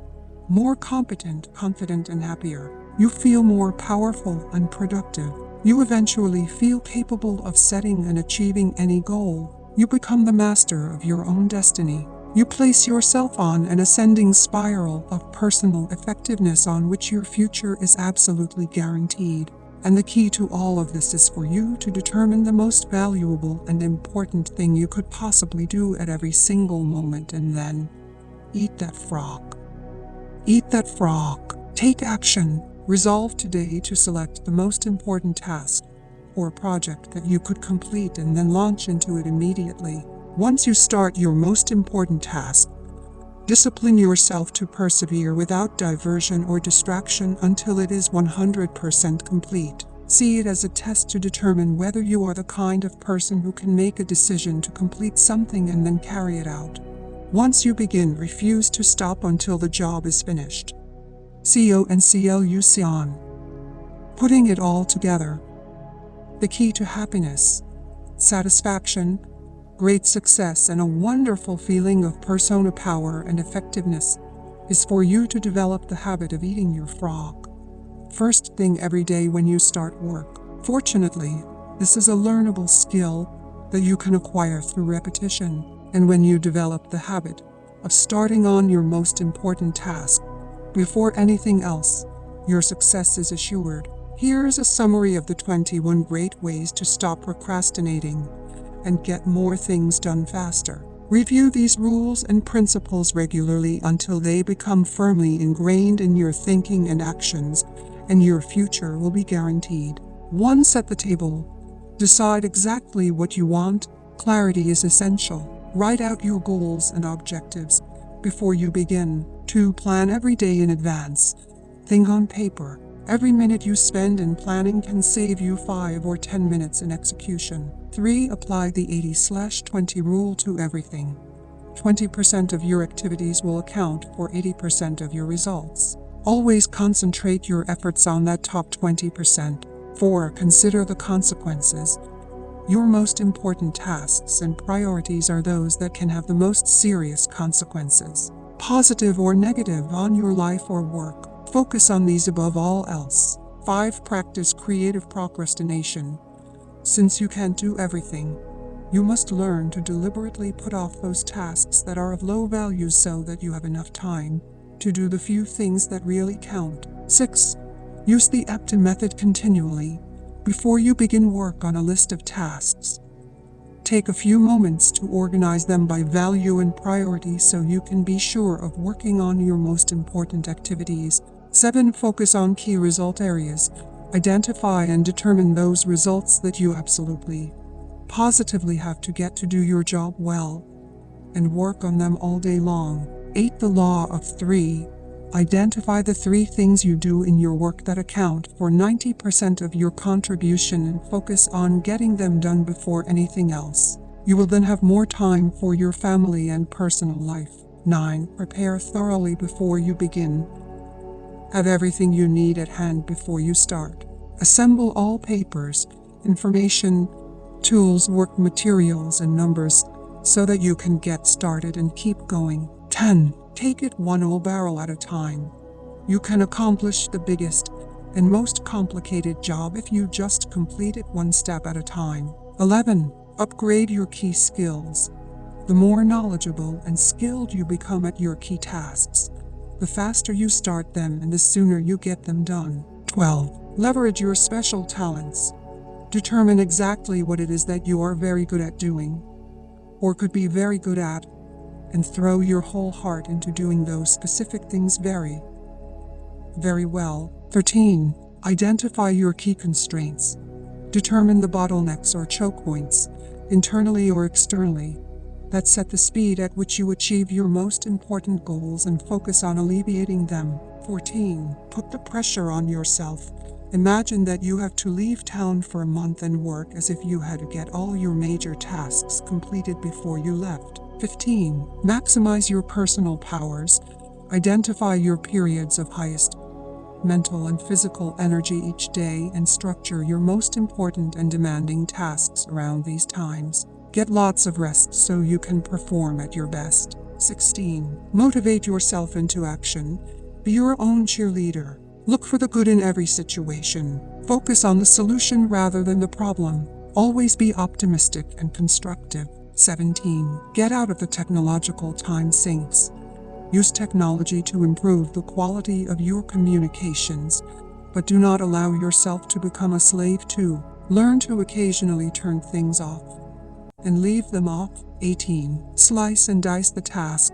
more competent, confident, and happier. You feel more powerful and productive. You eventually feel capable of setting and achieving any goal. You become the master of your own destiny. You place yourself on an ascending spiral of personal effectiveness on which your future is absolutely guaranteed. And the key to all of this is for you to determine the most valuable and important thing you could possibly do at every single moment, and then eat that frog. Eat that frog. Take action. Resolve today to select the most important task or project that you could complete and then launch into it immediately. Once you start your most important task, discipline yourself to persevere without diversion or distraction until it is 100% complete. See it as a test to determine whether you are the kind of person who can make a decision to complete something and then carry it out. Once you begin, refuse to stop until the job is finished. CONCLUSION. Putting it all together. The key to happiness, satisfaction, great success, and a wonderful feeling of persona power and effectiveness is for you to develop the habit of eating your frog first thing every day when you start work. Fortunately, this is a learnable skill that you can acquire through repetition, and when you develop the habit of starting on your most important task before anything else, your success is assured. Here's a summary of the 21 great ways to stop procrastinating and get more things done faster. Review these rules and principles regularly until they become firmly ingrained in your thinking and actions, and your future will be guaranteed. 1. Set the table. Decide exactly what you want. Clarity is essential. Write out your goals and objectives before you begin. 2. Plan every day in advance. Think on paper. Every minute you spend in planning can save you 5 or 10 minutes in execution. 3. Apply the 80/20 rule to everything. 20% of your activities will account for 80% of your results. Always concentrate your efforts on that top 20%. 4. Consider the consequences. Your most important tasks and priorities are those that can have the most serious consequences, positive or negative, on your life or work. Focus on these above all else. 5. Practice creative procrastination. Since you can't do everything, you must learn to deliberately put off those tasks that are of low value so that you have enough time to do the few things that really count. 6. Use the EPTA method continually. Before you begin work on a list of tasks, take a few moments to organize them by value and priority so you can be sure of working on your most important activities. 7. Focus on key result areas. Identify and determine those results that you absolutely, positively have to get to do your job well, and work on them all day long. 8. The law of 3. Identify the 3 things you do in your work that account for 90% of your contribution and focus on getting them done before anything else. You will then have more time for your family and personal life. 9. Prepare thoroughly before you begin. Have everything you need at hand before you start. Assemble all papers, information, tools, work materials, and numbers so that you can get started and keep going. 10. Take it one old barrel at a time. You can accomplish the biggest and most complicated job if you just complete it one step at a time. 11. Upgrade your key skills. The more knowledgeable and skilled you become at your key tasks, the faster you start them and the sooner you get them done. 12. Leverage your special talents. Determine exactly what it is that you are very good at doing, or could be very good at, and throw your whole heart into doing those specific things very, very well. 13. Identify your key constraints. Determine the bottlenecks or choke points, internally or externally, that set the speed at which you achieve your most important goals and focus on alleviating them. 14. Put the pressure on yourself. Imagine that you have to leave town for a month and work as if you had to get all your major tasks completed before you left. 15. Maximize your personal powers. Identify your periods of highest mental and physical energy each day and structure your most important and demanding tasks around these times. Get lots of rest so you can perform at your best. 16. Motivate yourself into action. Be your own cheerleader. Look for the good in every situation. Focus on the solution rather than the problem. Always be optimistic and constructive. 17. Get out of the technological time sinks. Use technology to improve the quality of your communications, but do not allow yourself to become a slave to. Learn to occasionally turn things off and leave them off. 18. Slice and dice the task.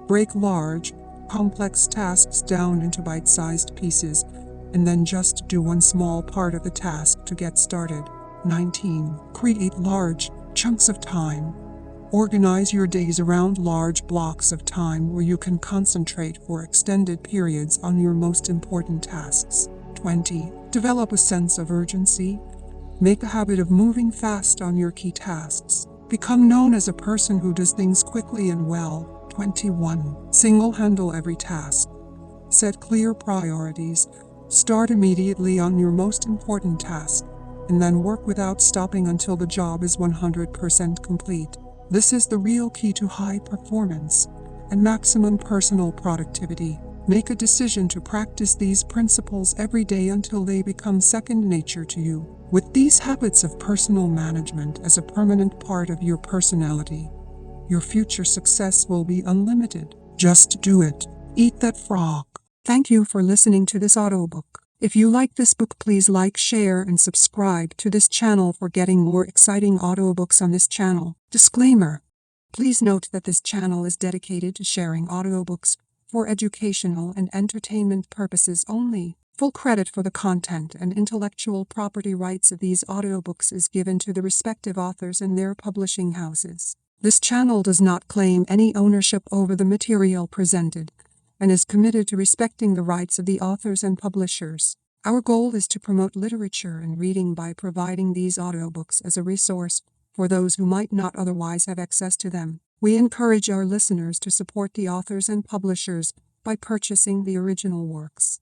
Break large, complex tasks down into bite-sized pieces, and then just do one small part of the task to get started. 19. Create large chunks of time. Organize your days around large blocks of time where you can concentrate for extended periods on your most important tasks. 20. Develop a sense of urgency. Make a habit of moving fast on your key tasks. Become known as a person who does things quickly and well. 21. Single-handle every task. Set clear priorities. Start immediately on your most important task, and then work without stopping until the job is 100% complete. This is the real key to high performance and maximum personal productivity. Make a decision to practice these principles every day until they become second nature to you. With these habits of personal management as a permanent part of your personality, your future success will be unlimited. Just do it. Eat that frog. Thank you for listening to this audiobook. If you like this book, please like, share, and subscribe to this channel for getting more exciting audiobooks on this channel. Disclaimer. Please note that this channel is dedicated to sharing audiobooks for educational and entertainment purposes only. Full credit for the content and intellectual property rights of these audiobooks is given to the respective authors and their publishing houses. This channel does not claim any ownership over the material presented and is committed to respecting the rights of the authors and publishers. Our goal is to promote literature and reading by providing these audiobooks as a resource for those who might not otherwise have access to them. We encourage our listeners to support the authors and publishers by purchasing the original works.